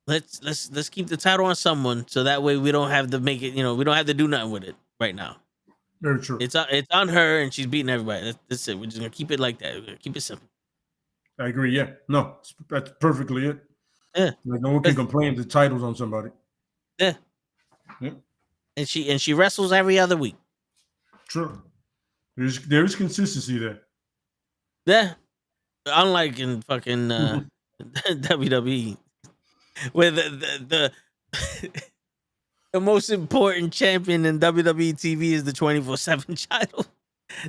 C: let's keep the title on someone, so that way we don't have to make it, we don't have to do nothing with it right now.
A: Very true.
C: It's on her, and she's beating everybody. That's it. We're just gonna keep it like that. We're gonna keep it simple.
A: I agree. Yeah. No, that's perfectly it.
C: Yeah.
A: Like, no one can complain if the title's on somebody.
C: Yeah.
A: Yeah.
C: And she wrestles every other week.
A: True. There is consistency there.
C: Yeah. Unlike in fucking WWE, where the the most important champion in WWE TV is the 24/7 title.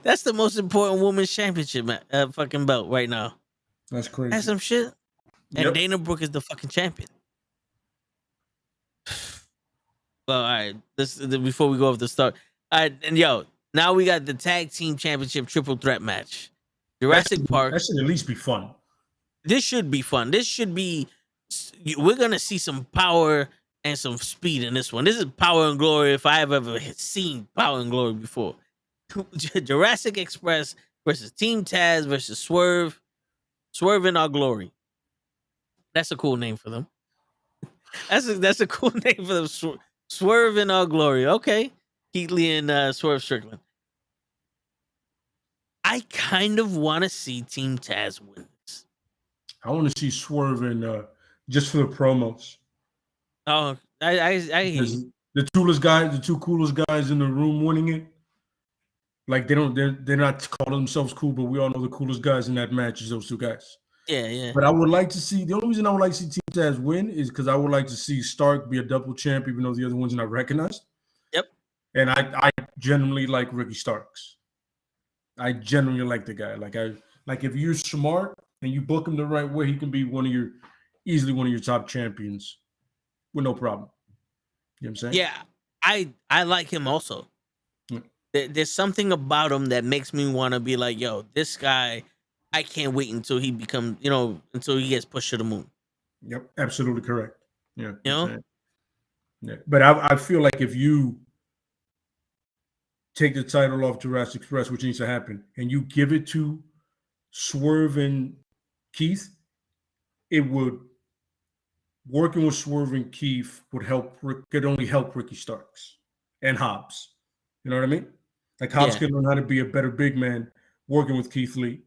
C: That's the most important women's championship fucking belt right now.
A: That's crazy.
C: That's some shit. And Dana Brooke is the fucking champion. Well, all right. Before we go off the start. All right, and now we got the tag team championship triple threat match. Jurassic Park.
A: That should at least be fun.
C: This should be fun. We're gonna see some power and some speed in this one. This is Power and Glory if I have ever seen Power and Glory before. Jurassic Express versus Team Taz versus Swerve. Swerve in Our Glory. That's a cool name for them. That's a cool name for them. Swerve in Our Glory. Okay. Keith Lee and Swerve Strickland. I kind of want to see Team Taz win this.
A: I want to see Swerve in just for the promos.
C: Oh, I
A: the two coolest guys in the room winning it. Like, they're not calling themselves cool, but we all know the coolest guys in that match is those two guys.
C: Yeah.
A: But I would like to see, the only reason I would like to see Team Taz win is because I would like to see Stark be a double champ, even though the other ones are not recognized.
C: Yep.
A: And I genuinely like Ricky Starks. I genuinely like the guy. Like if you're smart and you book him the right way, he can be one of your easily one of your top champions with no problem. You know what I'm saying?
C: Yeah, I like him also.
A: Yeah.
C: There's something about him that makes me want to be like, yo, this guy, I can't wait until he becomes, until he gets pushed to the moon.
A: Yep, absolutely correct. Yeah,
C: You know?
A: Yeah, but I feel like if you take the title off Jurassic Express, which needs to happen, and you give it to Swerve and Keith, it would working with Swerve and Keith would could only help Ricky Starks and Hobbs. You know what I mean? Like Hobbs can learn how to be a better big man working with Keith Lee,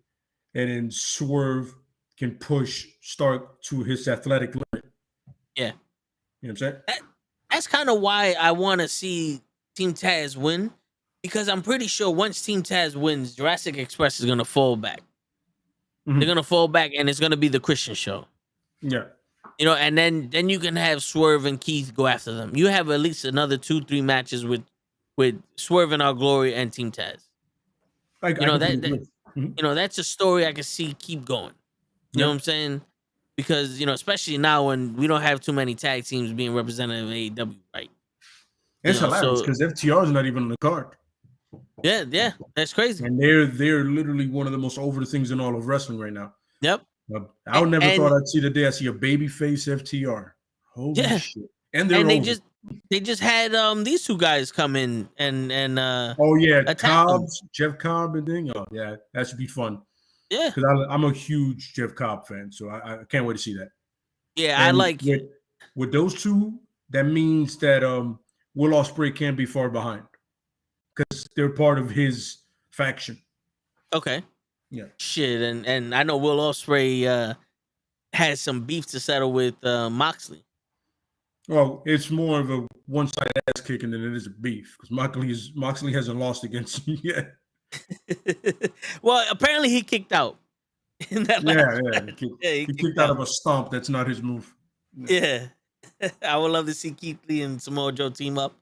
A: and then Swerve can push Stark to his athletic limit.
C: Yeah.
A: You know what I'm saying?
C: That's kind of why I want to see Team Taz win, because I'm pretty sure once Team Taz wins, Jurassic Express is going to fall back.
A: Mhm.
C: They're going to fall back, and it's going to be the Christian show.
A: Yeah.
C: And then you can have Swerve and Keith go after them. You have at least another 2-3 matches with Swerve and Our Glory and Team Taz. That's a story I can see keep going. You know what I'm saying? Because, especially now when we don't have too many tag teams being represented in AEW, right?
A: It's hilarious because FTR is not even on the card.
C: Yeah, that's crazy.
A: And they're literally one of the most over things in all of wrestling right now.
C: Yep.
A: I would never thought I'd see the day I see a babyface FTR. Holy shit! And
C: they just had these two guys come in and
A: Jeff Cobb and thing. Oh yeah, that should be fun.
C: Yeah,
A: because I'm a huge Jeff Cobb fan, so I can't wait to see that.
C: Yeah, and I like
A: with those two. That means that Will Ospreay can't be far behind because they're part of his faction.
C: Okay.
A: Yeah.
C: Shit, and I know Will Ospreay has some beef to settle with Moxley.
A: Well, it's more of a one-sided ass kicking than it is a beef because Moxley hasn't lost against him yet.
C: Well, apparently he kicked out. In that
A: he kicked out of a stomp. That's not his move.
C: Yeah. I would love to see Keith Lee and Samoa Joe team up.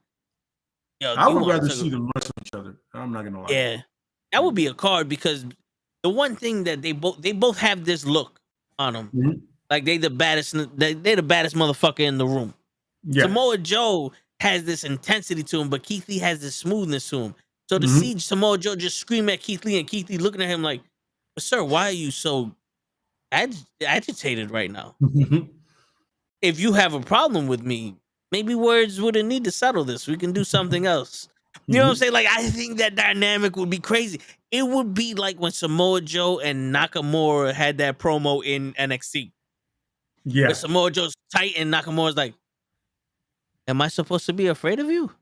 C: Yo,
A: I would rather see them wrestle each other. I'm not gonna lie.
C: Yeah, that would be a card because the one thing that they both have this look on them, like they the baddest motherfucker in the room. Yeah. Samoa Joe has this intensity to him, but Keith Lee has this smoothness to him. So to see Samoa Joe just scream at Keith Lee and Keith Lee looking at him like, "Sir, why are you so agitated right now? If you have a problem with me, maybe words wouldn't need to settle this. We can do something else." You know what I'm saying? Like, I think that dynamic would be crazy. It would be like when Samoa Joe and Nakamura had that promo in NXT.
A: Yeah.
C: Where Samoa Joe's tight and Nakamura's like, "Am I supposed to be afraid of you?"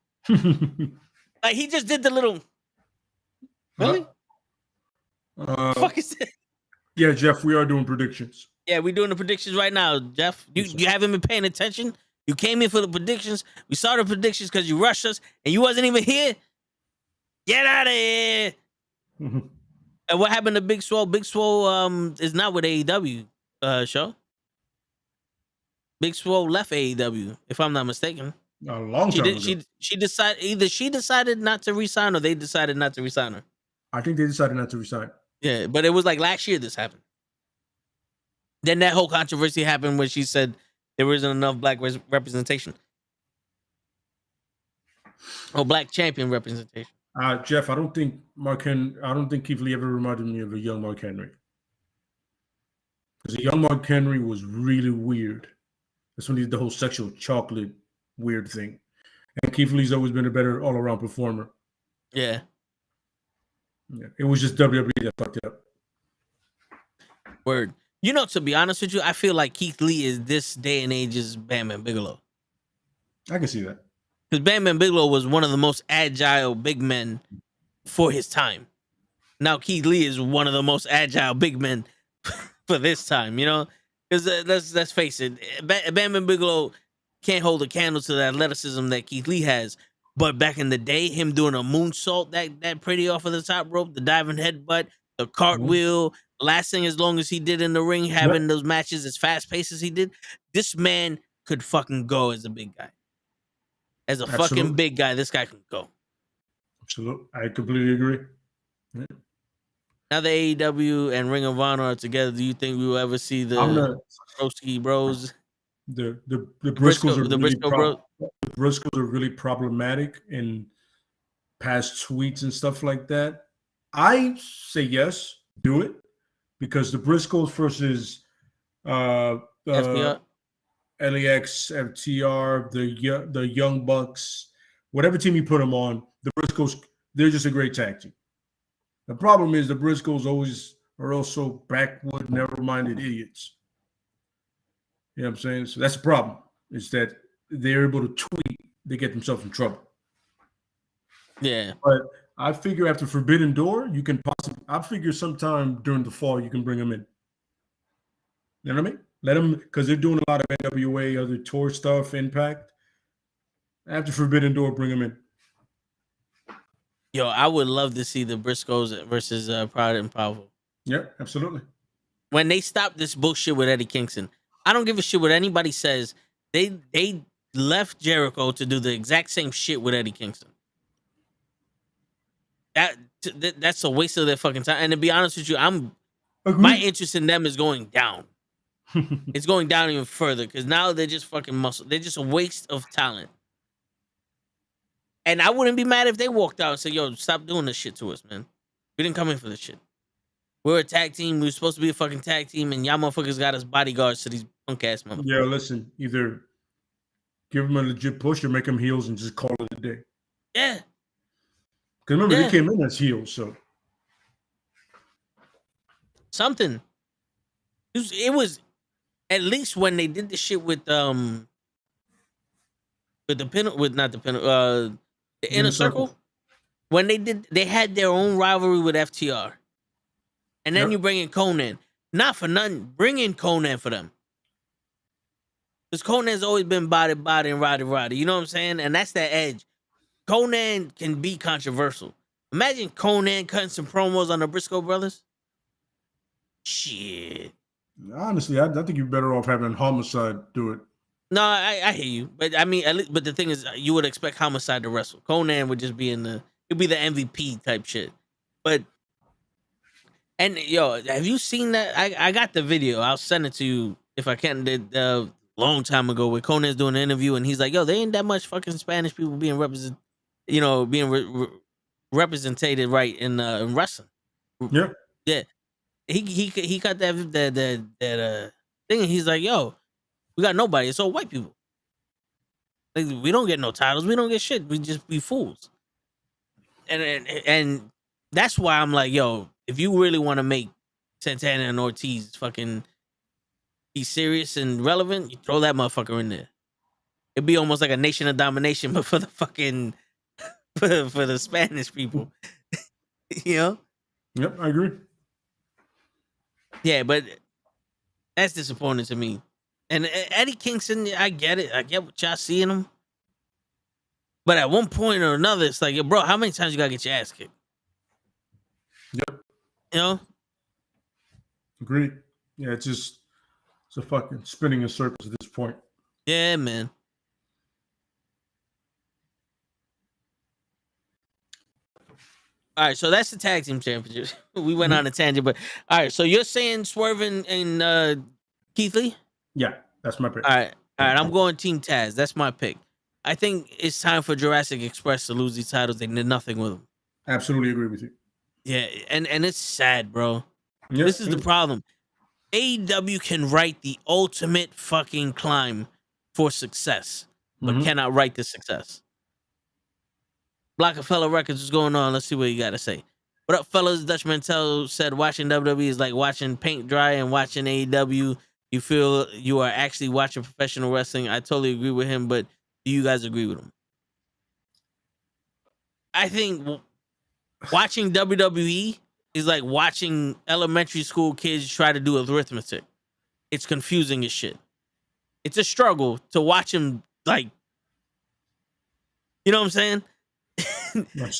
C: Like, he just did the little, really? Fuck is that?
A: Yeah, Jeff, we are doing predictions.
C: Yeah, we're doing the predictions right now, Jeff. You haven't been paying attention? You came in for the predictions. We saw the predictions because you rushed us and you wasn't even here. Get out of here. And what happened to Big Swole? Big Swole is not with AEW show. Big Swole left AEW, if I'm not mistaken.
A: A long time ago.
C: She decided not to resign or they decided not to resign her.
A: I think they decided not to resign.
C: Yeah, but it was like last year this happened. Then that whole controversy happened where she said there isn't enough black representation. Or black champion representation.
A: Jeff, I don't think Keith Lee ever reminded me of a young Mark Henry. Because a young Mark Henry was really weird. That's when he did the whole sexual chocolate weird thing. And Keith Lee's always been a better all-around performer.
C: Yeah.
A: It was just WWE that fucked it up.
C: Word. To be honest with you, I feel like Keith Lee is this day and age's Bam Bam Bigelow.
A: I can see that.
C: Because Bam Bam Bigelow was one of the most agile big men for his time. Now Keith Lee is one of the most agile big men for this time, Because let's face it, Bam Bam Bigelow can't hold a candle to the athleticism that Keith Lee has. But back in the day, him doing a moonsault that pretty off of the top rope, the diving headbutt, the cartwheel, lasting as long as he did in the ring, having those matches as fast paced as he did, this man could fucking go as a big guy. As a fucking big guy, this guy can go.
A: Absolutely. I completely agree. Yeah.
C: now that AEW and Ring of Honor are together, do you think we will ever see the Broski Bros?
A: The Briscoes are really
C: Bros.
A: The Briscoes are really problematic in past tweets and stuff like that. I say yes, do it, because the Briscoes versus
C: FTR.
A: LAX, FTR, the Young Bucks, whatever team you put them on, the Briscoes, they're just a great tag team. The problem is the Briscoes always are also backward, never-minded idiots. You know what I'm saying? So that's the problem, is that they're able to tweet, they get themselves in trouble.
C: Yeah.
A: But I figure after Forbidden Door, you can possibly, I figure sometime during the fall, you can bring them in. You know what I mean? Let them, because they're doing a lot of NWA, other tour stuff, Impact. After Forbidden Door, bring them in.
C: Yo, I would love to see the Briscoes versus Proud and Powerful.
A: Yeah, absolutely.
C: When they stop this bullshit with Eddie Kingston, I don't give a shit what anybody says. They left Jericho to do the exact same shit with Eddie Kingston. That's a waste of their fucking time. And to be honest with you, my interest in them is going down. It's going down even further because now they're just fucking muscle. They're just a waste of talent. And I wouldn't be mad if they walked out and said, yo, stop doing this shit to us, man. We didn't come in for this shit. We're a tag team. We were supposed to be a fucking tag team, and y'all motherfuckers got us bodyguards to these punk ass motherfuckers.
A: Yeah, listen, either give them a legit push or make them heels and just call it a day.
C: Yeah.
A: Because remember, they came in as heels, so.
C: Something. It was at least when they did the shit with the Inner Circle. When they had their own rivalry with FTR. And then you bring in Conan. Not for nothing. Bring in Conan for them. Because Conan's always been body and roddy. You know what I'm saying? And that's that edge. Conan can be controversial. Imagine Conan cutting some promos on the Briscoe brothers. Shit.
A: Honestly, I think you're better off having Homicide do it.
C: No, I hear you. But I mean, but the thing is, you would expect Homicide to wrestle. Conan would just be it'd be the MVP type shit. But, and yo, have you seen that? I got the video. I'll send it to you if I can. Long time ago, where Conan's doing an interview and he's like, yo, there ain't that much fucking Spanish people being represented, represented right in wrestling.
A: Yeah.
C: Yeah. He cut that thing and he's like, yo, we got nobody. It's all white people. Like, we don't get no titles. We don't get shit. We just be fools. And that's why I'm like, yo, if you really want to make Santana and Ortiz fucking be serious and relevant, you throw that motherfucker in there. It'd be almost like a Nation of Domination, but for the fucking for the Spanish people. You know?
A: Yep, I agree.
C: Yeah, but that's disappointing to me. And Eddie Kingston, I get it. I get what y'all seeing him. But at one point or another, it's like, bro, how many times you gotta get your ass kicked?
A: Yep.
C: You know?
A: Agreed. Yeah, it's a fucking spinning in circles at this point.
C: Yeah, man. All right, so that's the tag team championship. We went on a tangent, but all right. So you're saying Swerve and Keith Lee?
A: Yeah, that's my pick.
C: All right. I'm going Team Taz. That's my pick. I think it's time for Jurassic Express to lose these titles. They did nothing with them.
A: Absolutely agree with you.
C: Yeah, and it's sad, bro.
A: Yeah,
C: this is the problem. AEW can write the ultimate fucking climb for success, but cannot write the success. Blockefeller Records, what's going on? Let's see what you got to say. What up, fellas? Dutch Mantel said watching WWE is like watching paint dry and watching AEW. You feel you are actually watching professional wrestling. I totally agree with him, but do you guys agree with him? I think watching WWE is like watching elementary school kids try to do arithmetic. It's confusing as shit. It's a struggle to watch them, like, you know what I'm saying?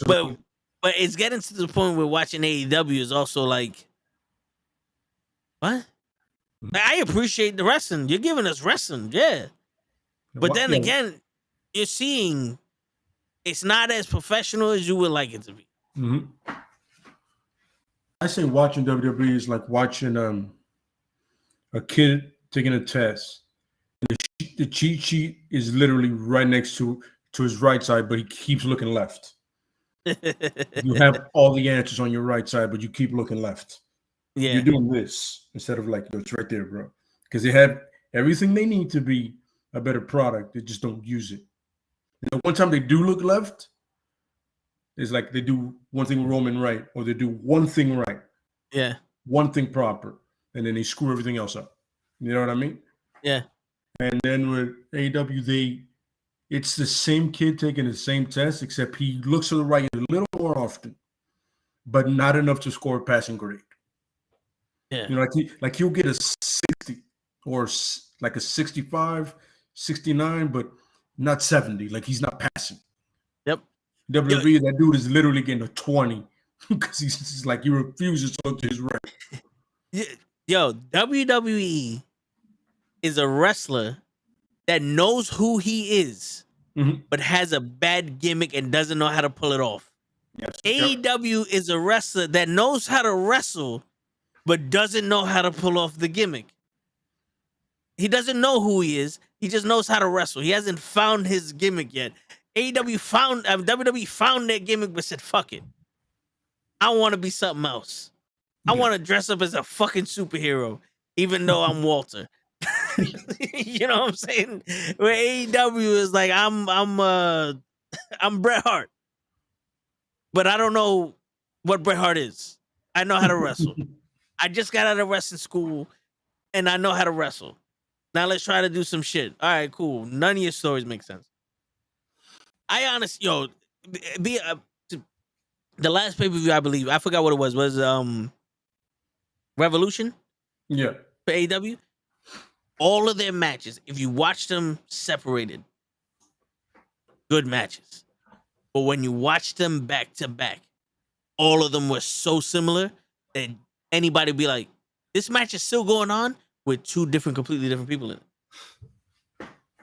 C: but it's getting to the point where watching AEW is also like, what? Like, I appreciate the wrestling. You're giving us wrestling, yeah. But then again, you're seeing it's not as professional as you would like it to be.
A: I say watching WWE is like watching a kid taking a test. The cheat sheet is literally right next to his right side, but he keeps looking left. You have all the answers on your right side, but you keep looking left.
C: Yeah.
A: You're doing this instead of like, it's right there, bro. Because they have everything they need to be a better product. They just don't use it. One time they do look left, it's like they do one thing Roman right, or they do one thing right.
C: Yeah.
A: One thing proper, and then they screw everything else up. You know what I mean?
C: Yeah.
A: And then with AEW, it's the same kid taking the same test, except he looks to the right a little more often, but not enough to score a passing grade.
C: Yeah.
A: You know, like he'll get a 60 or like a 65, 69, but not 70. Like he's not passing.
C: Yep.
A: WWE, that dude is literally getting a 20 because he's just like, he refuses to look to his right.
C: Yo, WWE is a wrestler that knows who he is, but has a bad gimmick and doesn't know how to pull it off.
A: Yes.
C: AEW is a wrestler that knows how to wrestle, but doesn't know how to pull off the gimmick. He doesn't know who he is. He just knows how to wrestle. He hasn't found his gimmick yet. WWE found their gimmick, but said, fuck it. I want to be something else. I want to dress up as a fucking superhero, even though I'm Walter. You know what I'm saying? Where AEW is like, I'm Bret Hart, but I don't know what Bret Hart is. I know how to wrestle. I just got out of wrestling school, and I know how to wrestle. Now let's try to do some shit. All right, cool. None of your stories make sense. I honestly, the last pay-per-view, I believe, I forgot what it was Revolution?
A: Yeah.
C: For AEW? All of their matches, if you watch them separated, good matches. But when you watch them back to back, all of them were so similar that anybody be like, this match is still going on with two completely different people in it.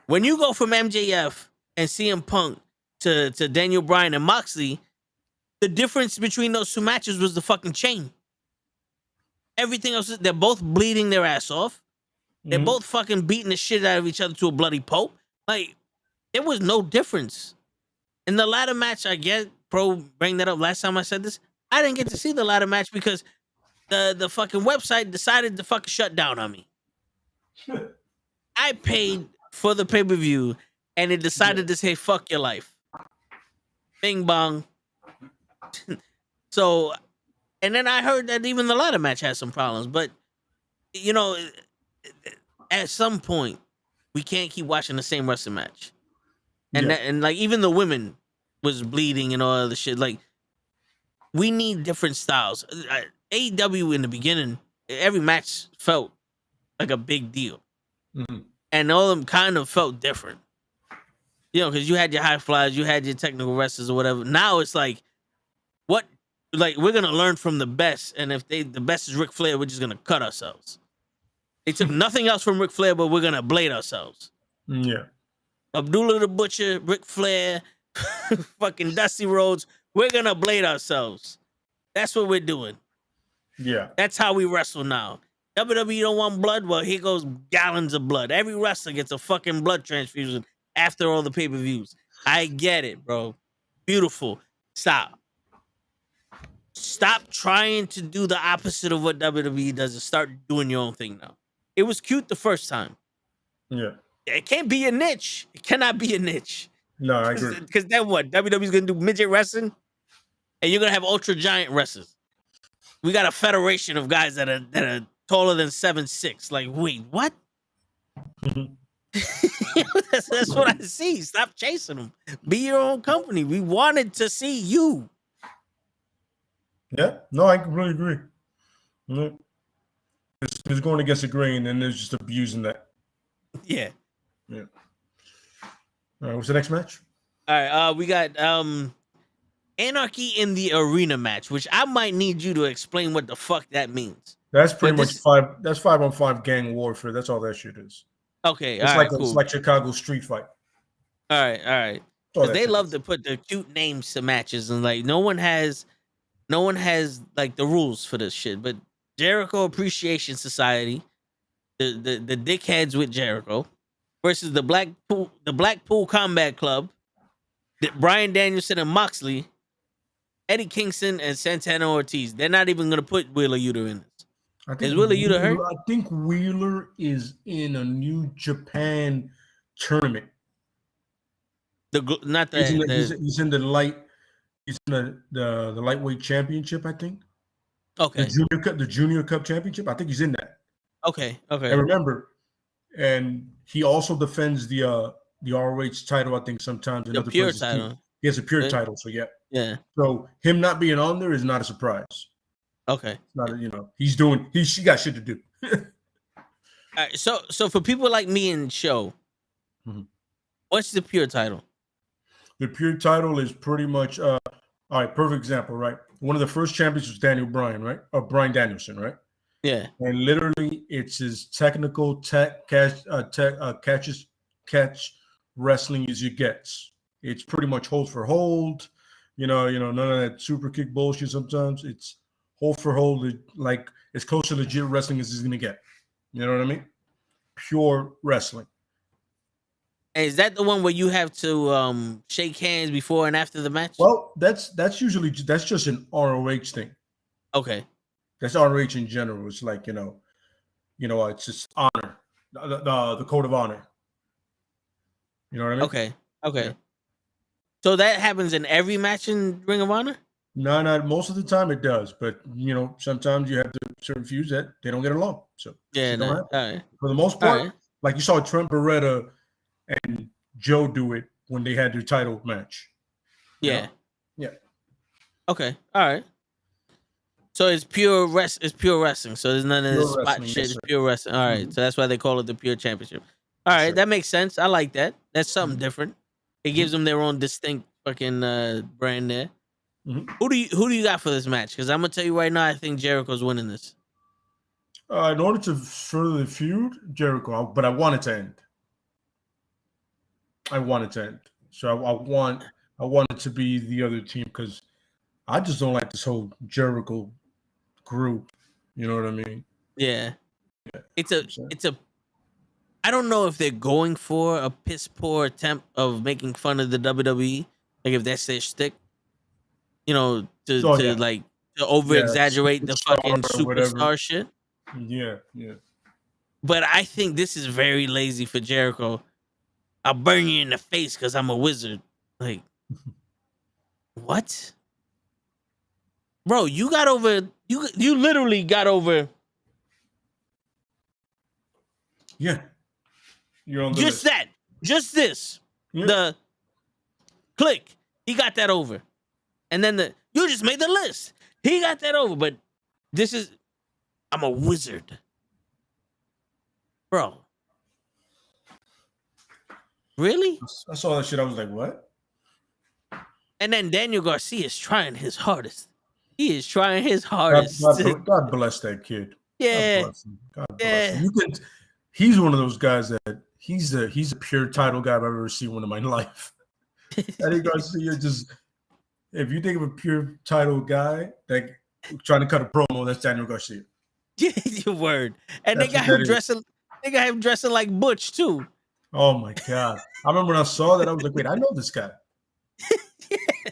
C: When you go from MJF and CM Punk to Daniel Bryan and Moxley, the difference between those two matches was the fucking chain. Everything else, they're both bleeding their ass off. They're both fucking beating the shit out of each other to a bloody pulp. Like, there was no difference. In the ladder match, I get Pro bring that up last time I said this. I didn't get to see the ladder match because the fucking website decided to fucking shut down on me. I paid for the pay-per-view and it decided to say, fuck your life. Bing bong. So, and then I heard that even the ladder match has some problems, but you know, at some point, we can't keep watching the same wrestling match. And and like even the women was bleeding and all the shit. Like, we need different styles. AEW in the beginning, every match felt like a big deal. And all of them kind of felt different. You know, because you had your high flyers, you had your technical wrestlers or whatever. Now it's like, what? Like, we're going to learn from the best. And if the best is Ric Flair, we're just going to cut ourselves. They took nothing else from Ric Flair, but we're going to blade ourselves.
A: Yeah.
C: Abdullah the Butcher, Ric Flair, fucking Dusty Rhodes, we're going to blade ourselves. That's what we're doing.
A: Yeah.
C: That's how we wrestle now. WWE don't want blood? Well, here goes gallons of blood. Every wrestler gets a fucking blood transfusion after all the pay-per-views. I get it, bro. Beautiful. Stop. Stop trying to do the opposite of what WWE does and start doing your own thing now. It was cute the first time.
A: Yeah.
C: It can't be a niche. It cannot be a niche.
A: No, I agree.
C: Because then what? WWE's going to do midget wrestling? And you're going to have ultra giant wrestlers. We got a federation of guys that are taller than 7'6". Like, wait, what? That's what I see. Stop chasing them. Be your own company. We wanted to see you.
A: Yeah, no, I completely agree. No. It's going against the grain, and there's just abusing that.
C: Yeah.
A: Yeah. All right, what's the next match?
C: All right, we got Anarchy in the Arena match, which I might need you to explain what the fuck that means.
A: That's pretty much 5-on-5 gang warfare. That's all that shit is.
C: Okay,
A: it's like cool. It's like Chicago street fight.
C: All right. Because they love to put the cute names to matches, and like no one has no one has like the rules for this shit. But Jericho Appreciation Society, the dickheads with Jericho, versus the Blackpool Combat Club, Bryan Danielson and Moxley, Eddie Kingston and Santana Ortiz. They're not even gonna put Wheeler Yuta in this. Is Wheeler Yuta hurt?
A: I think Wheeler is in a New Japan tournament. He's in the lightweight championship, I think.
C: Okay.
A: The junior cup championship. I think he's in that.
C: Okay.
A: And remember, and he also defends the ROH title, I think, sometimes in
C: the
A: other
C: pure
A: places.
C: title.
A: He has a pure title, so yeah.
C: Yeah.
A: So him not being on there is not a surprise.
C: Okay.
A: It's not she got shit to do.
C: All right, so for people like me and Show, what's the pure title?
A: The pure title is pretty much all right, perfect example, right? One of the first champions was Daniel Bryan, right? Or Bryan Danielson, right?
C: Yeah.
A: And literally it's as technical catch wrestling as you gets. It's pretty much hold for hold, none of that super kick bullshit sometimes. It's hold for hold, like as close to legit wrestling as he's gonna get. You know what I mean? Pure wrestling.
C: And is that the one where you have to shake hands before and after the match?
A: Well, that's just an ROH thing.
C: Okay.
A: That's ROH in general. It's like, it's just honor. The code of honor. You know what I mean?
C: Okay. Yeah. So that happens in every match in Ring of Honor?
A: No, not most of the time it does, but sometimes you have certain feuds that they don't get along. So
C: yeah, all right.
A: For the most part, like you saw Trent Beretta and Joe do it when they had their title match.
C: Yeah.
A: Yeah.
C: Okay. All right. So it's pure wrestling. So there's none of this spot shit. It's pure wrestling. All right. So that's why they call it the pure championship. All right, that makes sense. I like that. That's something different. It gives them their own distinct fucking brand there. Who do you got for this match? Because I'm gonna tell you right now, I think Jericho's winning this.
A: In order to further the feud, Jericho, but I want it to end. So I want it to be the other team because I just don't like this whole Jericho group. You know what I mean?
C: Yeah. It's a. I don't know if they're going for a piss poor attempt of making fun of the WWE, like if that's their shtick. To over exaggerate the fucking superstar shit.
A: Yeah.
C: But I think this is very lazy for Jericho. I'll burn you in the face because I'm a wizard. Like, what? Bro, you got over. You literally got over.
A: Yeah. You're on the
C: just
A: list.
C: that. Just this.
A: Yeah.
C: The click. He got that over. And then you just made the list. He got that over. But I'm a wizard. Bro. Really?
A: I saw that shit. I was like, what?
C: And then Daniel Garcia is trying his hardest. He is trying his hardest.
A: God bless that kid.
C: Yeah.
A: God bless him. He's one of those guys that he's a pure title guy I've ever seen one in my life. Daniel Garcia if you think of a pure title guy that trying to cut a promo, that's Daniel Garcia.
C: Your word. And they got him dressing. They got him dressing like Butch too.
A: Oh my god! I remember when I saw that, I was like, "Wait, I know this guy."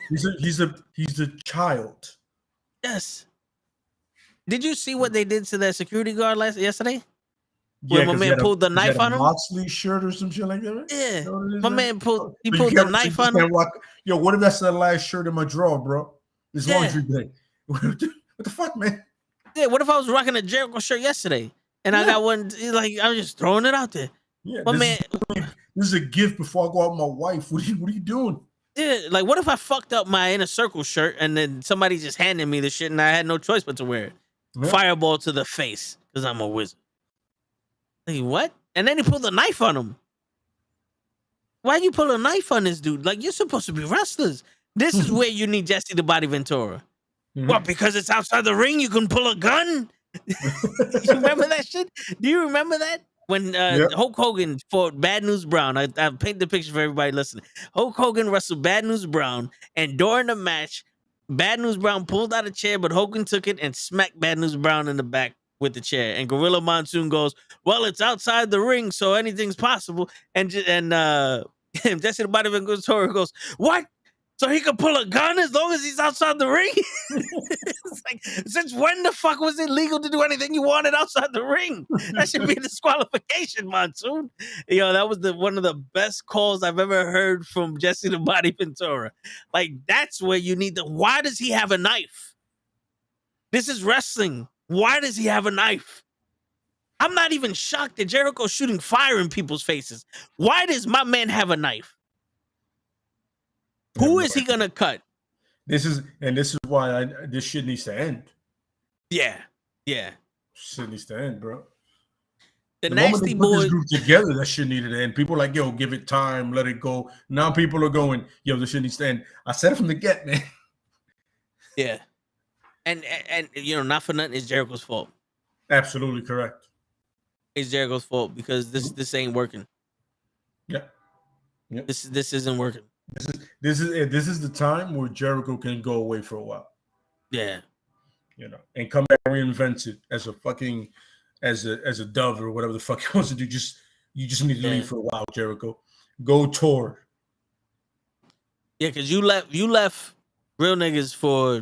A: He's a child.
C: Yes. Did you see what they did to that security guard yesterday?
A: Yeah,
C: when my man pulled the knife on him.
A: Moxley shirt or some shit like that. Right?
C: Yeah,
A: my
C: man pulled the knife on him.
A: Yo, what if that's the last shirt in my drawer, bro? This laundry day. What the fuck, man?
C: Yeah, what if I was rocking a Jericho shirt yesterday and I got one? Like I'm just throwing it out there.
A: Yeah, this is a gift before I go out with my wife. What are you doing?
C: Yeah, like what if I fucked up my Inner Circle shirt and then somebody just handed me the shit and I had no choice but to wear it? Yeah. Fireball to the face because I'm a wizard. Like what? And then he pulled a knife on him. Why you pull a knife on this dude? Like you're supposed to be wrestlers. This is where you need Jesse the Body Ventura. What? Because it's outside the ring, you can pull a gun. You remember that shit? Do you remember that? When Hulk Hogan fought Bad News Brown, I paint the picture for everybody listening. Hulk Hogan wrestled Bad News Brown, and during the match, Bad News Brown pulled out a chair, but Hogan took it and smacked Bad News Brown in the back with the chair. And Gorilla Monsoon goes, "Well, it's outside the ring, so anything's possible." And Jesse the Body Ventura goes, "What? So he could pull a gun as long as he's outside the ring?" It's like, since when the fuck was it legal to do anything you wanted outside the ring? That should be disqualification, Monsoon. That was one of the best calls I've ever heard from Jesse the Body Ventura. Like, that's where you need why does he have a knife? This is wrestling. Why does he have a knife? I'm not even shocked that Jericho's shooting fire in people's faces. Why does my man have a knife? Who is he gonna cut?
A: This is why this shit needs to end.
C: Yeah.
A: Shit needs to end, bro.
C: The
A: moment
C: Nasty
A: they put
C: Boys
A: this group together, that shit needed to end. People are like, yo, give it time, let it go. Now people are going, yo, this shit needs to end. I said it from the get, man.
C: Yeah. And not for nothing, it's Jericho's fault.
A: Absolutely correct.
C: It's Jericho's fault because this ain't working.
A: Yeah.
C: This isn't working.
A: This is the time where Jericho can go away for a while.
C: Yeah.
A: And come back and reinvent it as a fucking as a dove or whatever the fuck he wants to do. You just need to leave for a while, Jericho. Go tour.
C: Yeah, because you left real niggas for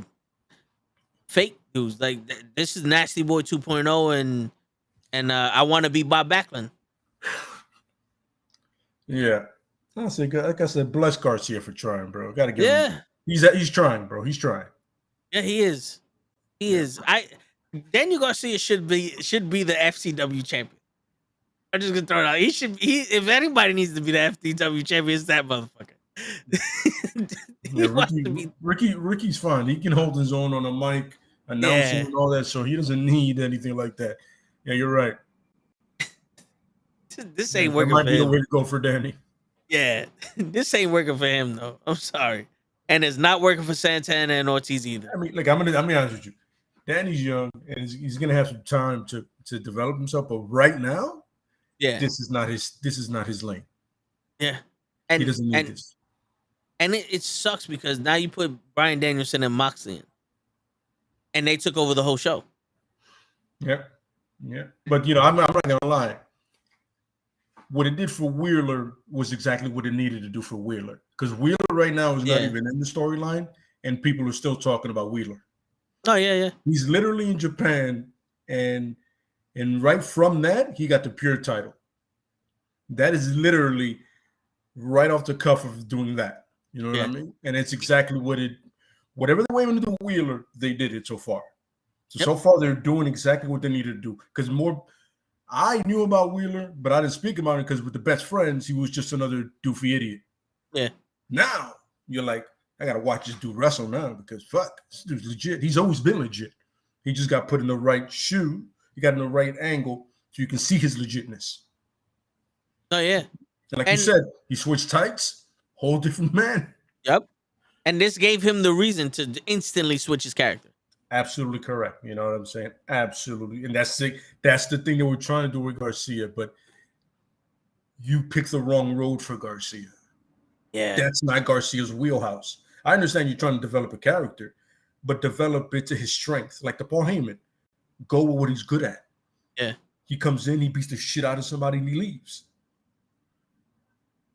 C: fake dudes. Like, this is Nasty Boy 2.0 and I want to be Bob Backlund.
A: Yeah. Like I said, bless Garcia for trying, bro. Gotta give him. He's trying, bro. He's trying.
C: Yeah, he is. He is. Daniel Garcia should be the FCW champion. I'm just gonna throw it out. If anybody needs to be the FCW champion, it's that motherfucker.
A: Ricky's fine. He can hold his own on a mic, announcing and all that, so he doesn't need anything like that. Yeah, you're right.
C: This ain't working for him.
A: Might be the way to go for Danny.
C: Yeah, this ain't working for him though. I'm sorry, and it's not working for Santana and Ortiz either.
A: I mean, I'm gonna be honest with you. Danny's young and he's gonna have some time to develop himself, but right now, this is not his lane.
C: Yeah,
A: he doesn't need this.
C: And it sucks because now you put Bryan Danielson and Moxley in, and they took over the whole show.
A: Yeah. But I'm not gonna lie. What it did for Wheeler was exactly what it needed to do for Wheeler. Because Wheeler right now is not even in the storyline, and people are still talking about Wheeler.
C: Oh, yeah.
A: He's literally in Japan, and right from that, he got the pure title. That is literally right off the cuff of doing that. You know what I mean? And it's exactly whatever they were able to do with Wheeler, they did it so far. So far, they're doing exactly what they needed to do. Because I knew about Wheeler, but I didn't speak about it because with the best friends, he was just another doofy idiot.
C: Yeah.
A: Now you're like, I gotta watch this dude wrestle now because fuck, this dude's legit. He's always been legit. He just got put in the right shoe. He got in the right angle so you can see his legitness.
C: Oh yeah.
A: And you said, he switched tights, whole different man.
C: Yep. And this gave him the reason to instantly switch his character.
A: Absolutely correct. You know what I'm saying? Absolutely. And that's the thing that we're trying to do with Garcia, but you picked the wrong road for Garcia.
C: Yeah.
A: That's not Garcia's wheelhouse. I understand you're trying to develop a character, but develop it to his strength. Like the Paul Heyman. Go with what he's good at.
C: Yeah.
A: He comes in, he beats the shit out of somebody, and he leaves.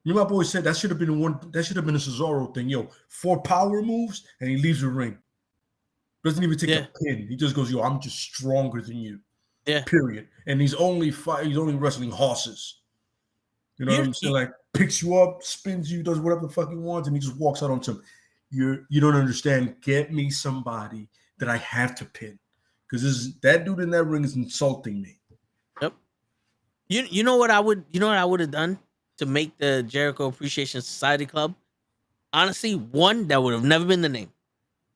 A: You know, my boy said that should have been a Cesaro thing. 4 power moves, and he leaves the ring. Doesn't even take a pin. He just goes, I'm just stronger than you.
C: Yeah.
A: Period. And he's only wrestling horses. You know what I'm saying? Like picks you up, spins you, does whatever the fuck he wants, and he just walks out onto him. You don't understand. Get me somebody that I have to pin. Because that dude in that ring is insulting me.
C: Yep. You know what I would have done to make the Jericho Appreciation Society Club? Honestly, 1, that would have never been the name.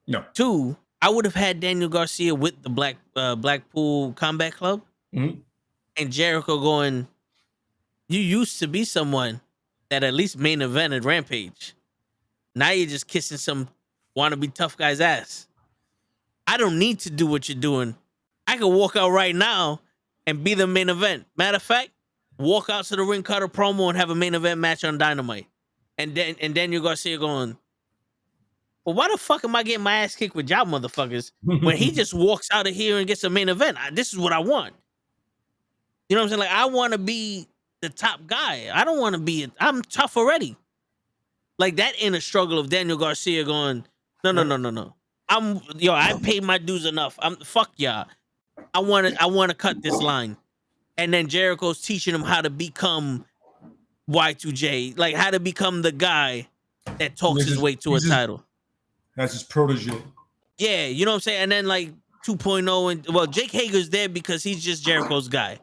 A: No.
C: 2, I would have had Daniel Garcia with the Blackpool Combat Club, and Jericho going, you used to be someone that at least main evented Rampage. Now you're just kissing some wannabe tough guy's ass. I don't need to do what you're doing. I can walk out right now and be the main event. Matter of fact, walk out to the ring, cut a promo, and have a main event match on Dynamite. And Daniel Garcia going, But why the fuck am I getting my ass kicked with y'all motherfuckers when he just walks out of here and gets a main event? This is what I want. You know what I'm saying? Like, I want to be the top guy. I don't want to be. I'm tough already. Like that inner struggle of Daniel Garcia going, no. I paid my dues enough. Fuck y'all. I want to cut this line. And then Jericho's teaching him how to become Y2J, like how to become the guy that talks his way to a title.
A: That's his protege.
C: Yeah, you know what I'm saying? And then like 2.0 and well, Jake Hager's there because he's just Jericho's guy.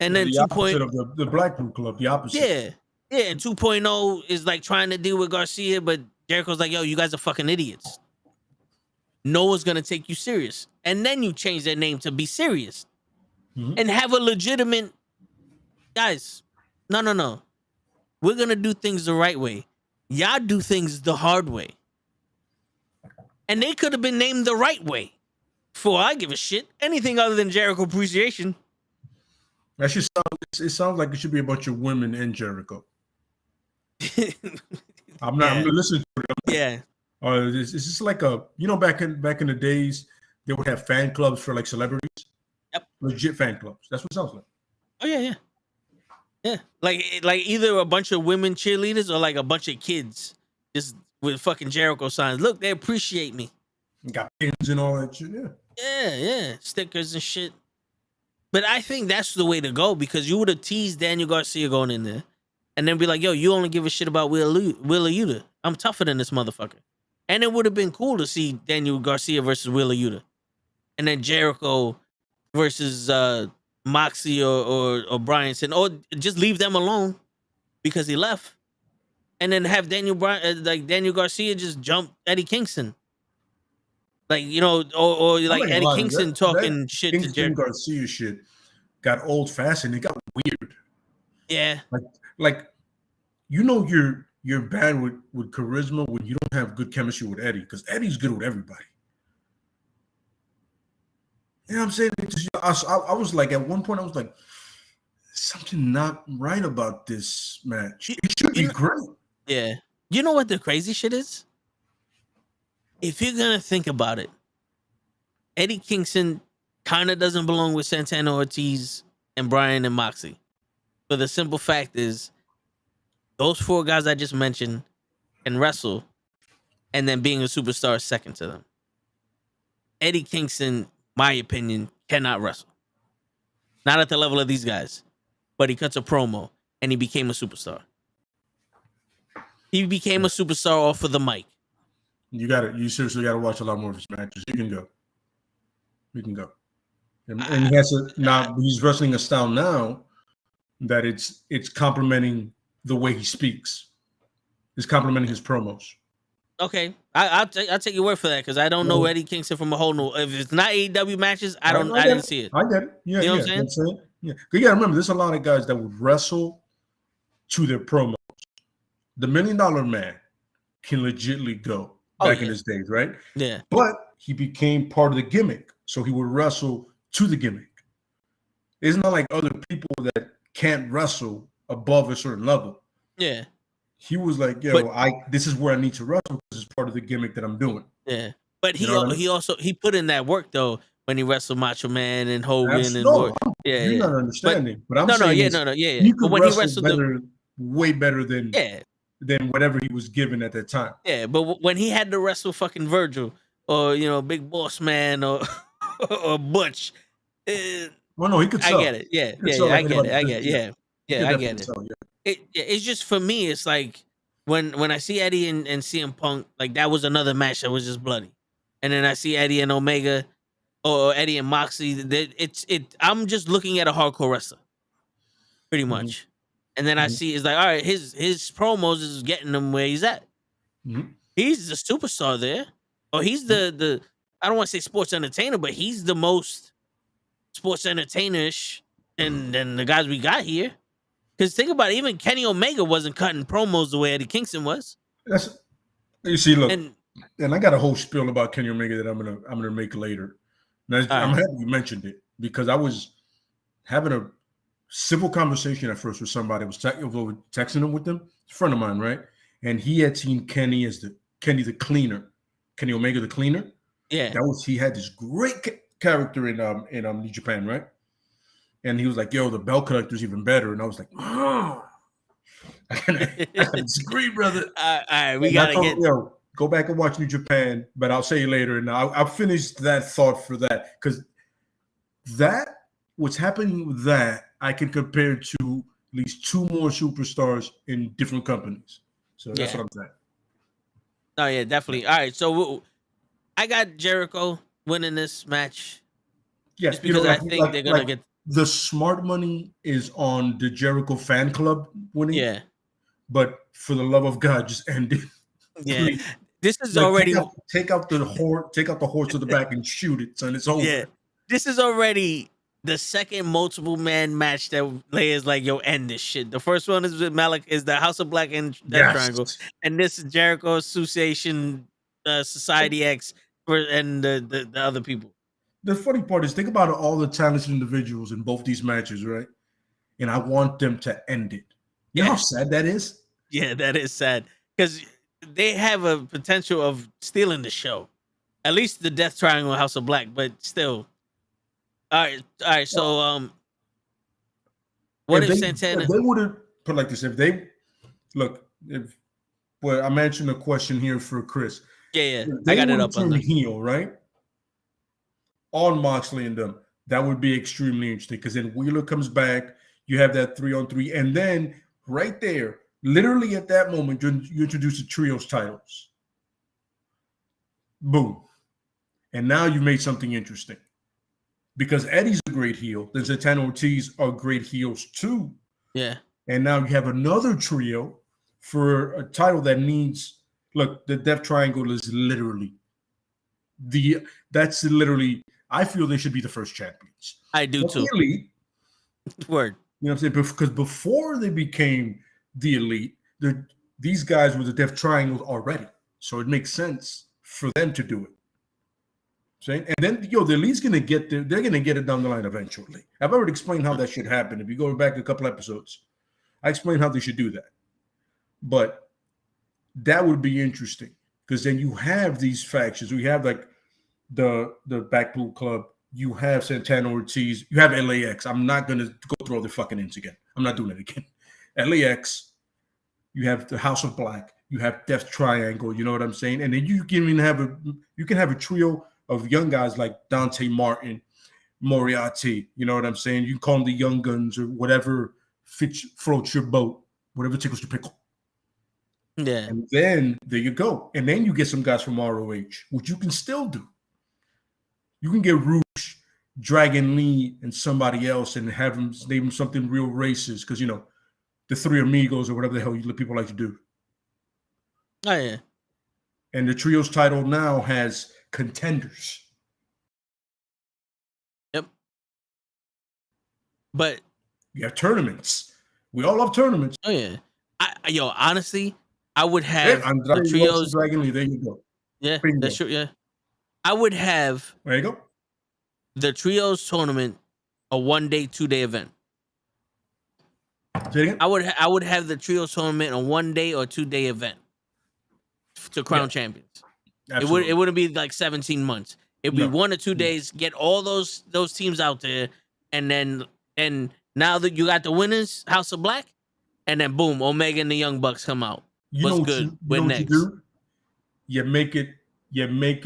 C: And then
A: the opposite of the Blackpool Club, the opposite.
C: Yeah, and 2.0 is like trying to deal with Garcia, but Jericho's like, yo, you guys are fucking idiots. No one's gonna take you serious. And then you change their name to Be Serious. And have a legitimate guys. No. We're gonna do things the right way. Y'all do things the hard way. And they could have been named the right way. For I give a shit. Anything other than Jericho Appreciation.
A: That should sounds like it should be a bunch of women in Jericho. I'm listening to it.
C: Yeah.
A: It's just like back in the days they would have fan clubs for like celebrities.
C: Yep.
A: Legit fan clubs. That's what it sounds like.
C: Oh yeah. Like either a bunch of women cheerleaders or like a bunch of kids just with fucking Jericho signs. Look, they appreciate me.
A: Got pins and all that shit.
C: Yeah. Stickers and shit. But I think that's the way to go because you would have teased Daniel Garcia going in there and then be like, yo, you only give a shit about Wheeler Yuta. I'm tougher than this motherfucker. And it would have been cool to see Daniel Garcia versus Wheeler Yuta. And then Jericho versus Moxie or Bryanson, or just leave them alone because he left. And then have Daniel Garcia just jump Eddie Kingston. Like, or like Eddie Kingston talking shit to Jericho.
A: Garcia shit got old fashioned. It got weird.
C: Yeah.
A: Like you're bad with charisma when you don't have good chemistry with Eddie, because Eddie's good with everybody. You know what I'm saying? I was like, at one point, I was like, something not right about this match. It should be great.
C: Yeah. You know what the crazy shit is? If you're going to think about it, Eddie Kingston kind of doesn't belong with Santana Ortiz and Bryan and Moxie. But the simple fact is, those four guys I just mentioned can wrestle, and then being a superstar is second to them. Eddie Kingston, my opinion, cannot wrestle. Not at the level of these guys. But he cuts a promo, and he became a superstar. He became a superstar off of the mic.
A: You seriously gotta watch a lot more of his matches. You can go. And he has he's wrestling a style now that it's complementing the way he speaks. It's complementing his promos.
C: Okay, I'll take your word for that because I don't know Eddie Kingston from a whole new. If it's not AEW matches, I didn't see it.
A: I get it. Yeah,
C: you know what I'm saying?
A: Yeah, you gotta remember, there's a lot of guys that would wrestle to their promos. The $1 Million Man can legitly go back in his days, right?
C: Yeah.
A: But he became part of the gimmick, so he would wrestle to the gimmick. It's not like other people that can't wrestle above a certain level.
C: Yeah.
A: He was like, this is where I need to wrestle because it's part of the gimmick that I'm doing.
C: Yeah. But he also put in that work though when he wrestled Macho Man and Hogan
A: You're not understanding. But I'm saying you could
C: when
A: wrestle
C: he wrestled
A: way better than whatever he was given at that time.
C: Yeah, but when he had to wrestle fucking Virgil or Big Boss Man or Butch,
A: he could sell.
C: I get it. Yeah, I get it. I get it. It's just, for me, it's like when I see Eddie and CM Punk, like that was another match that was just bloody, and then I see Eddie and Omega or Eddie and Moxley. I'm just looking at a hardcore wrestler, pretty much. And then I see it's like, all right, his promos is getting him where he's at. He's the superstar there, or he's the I don't want to say sports entertainer, but he's the most sports entertainerish than the guys we got here. Because think about it, even Kenny Omega wasn't cutting promos the way Eddie Kingston was.
A: You see, look, and I got a whole spiel about Kenny Omega that I'm gonna make later. Now, I'm happy you mentioned it because I was having a civil conversation at first with somebody. I was texting him with them. It's a friend of mine, right? And he had seen Kenny as Kenny the Cleaner Kenny Omega, the cleaner.
C: Yeah.
A: He had this great character in New Japan, right? And he was like, "Yo, the belt collector's even better." And I was like, "Oh, I disagree, brother."
C: All right, we
A: And
C: gotta
A: told
C: get.
A: him, "Yo, go back and watch New Japan," but I'll say it later. And I'll finish that thought for that, because what's happening with that, I can compare to at least 2 more superstars in different companies. So that's what I'm saying.
C: Oh yeah, definitely. All right, so I got Jericho winning this match.
A: Yeah,
C: just because I think they're gonna get
A: the smart money is on the Jericho fan club winning.
C: Yeah,
A: but for the love of God, just end it.
C: Yeah,
A: Please.
C: this is already
A: take out the horse to the back and shoot it, son. It's over.
C: Yeah, this is already the second multiple man match that Leia's like, yo, end this shit. The first one is with Malik, is the House of Black and Death Triangle, and this is Jericho Association, Society X, and the other people.
A: The funny part is, think about all the talented individuals in both these matches, right? And I want them to end it. You know how sad that is?
C: Yeah, that is sad, because they have a potential of stealing the show. At least the Death Triangle, House of Black, but still. All right. So, what if Santana?
A: If they would have put like this, well, I'm answering a question here for Chris.
C: Yeah, I got it up on the
A: heel, right? On Moxley and them, that would be extremely interesting, because then Wheeler comes back, you have that 3-on-3, and then right there, literally at that moment, you introduce the trios titles. Boom. And now you made something interesting. Because Eddie's a great heel, then Santana Ortiz are great heels too.
C: Yeah.
A: And now you have another trio for a title that needs, look, the Death Triangle is literally I feel they should be the first champions.
C: I do too.
A: The Elite,
C: word.
A: You know what I'm saying? Because before they became the Elite, these guys were the Death Triangle already. So it makes sense for them to do it. Saying, and then the Elite's gonna get there, they're gonna get it down the line eventually. I've already explained how that should happen. If you go back a couple episodes, I explained how they should do that. But that would be interesting, because then you have these factions. We have like the Blackpool Club, you have Santana Ortiz, you have LAX. I'm not gonna go through all the fucking names again. I'm not doing it again. LAX, you have the House of Black, you have Death Triangle, you know what I'm saying? And then you can even have a trio of young guys like Dante Martin, Moriarty, you know what I'm saying? You call them the Young Guns or whatever floats your boat, whatever tickles your pickle.
C: Yeah.
A: And then there you go. And then you get some guys from ROH, which you can still do. You can get Rouge, Dragon Lee, and somebody else and have them name something real racist, because, you know, the Three Amigos or whatever the hell people like to do.
C: Oh, yeah.
A: And the trios title now has contenders.
C: Yep. But
A: you have tournaments. We all love tournaments.
C: Oh yeah. Honestly, I would have the trios.
A: Dragon Lee, there you go.
C: Yeah, that's true. Yeah, I would have.
A: There you go.
C: The trios tournament, a 1-day, 2-day event.
A: Say it again?
C: I would have the trios tournament a 1-day or 2-day event to crown champions.
A: Absolutely.
C: It wouldn't be like 17 months. It'd be 1 or 2 days. Get all those teams out there, and now that you got the winners, House of Black, and then boom, Omega and the Young Bucks come out. What's good?
A: You know what you do? You make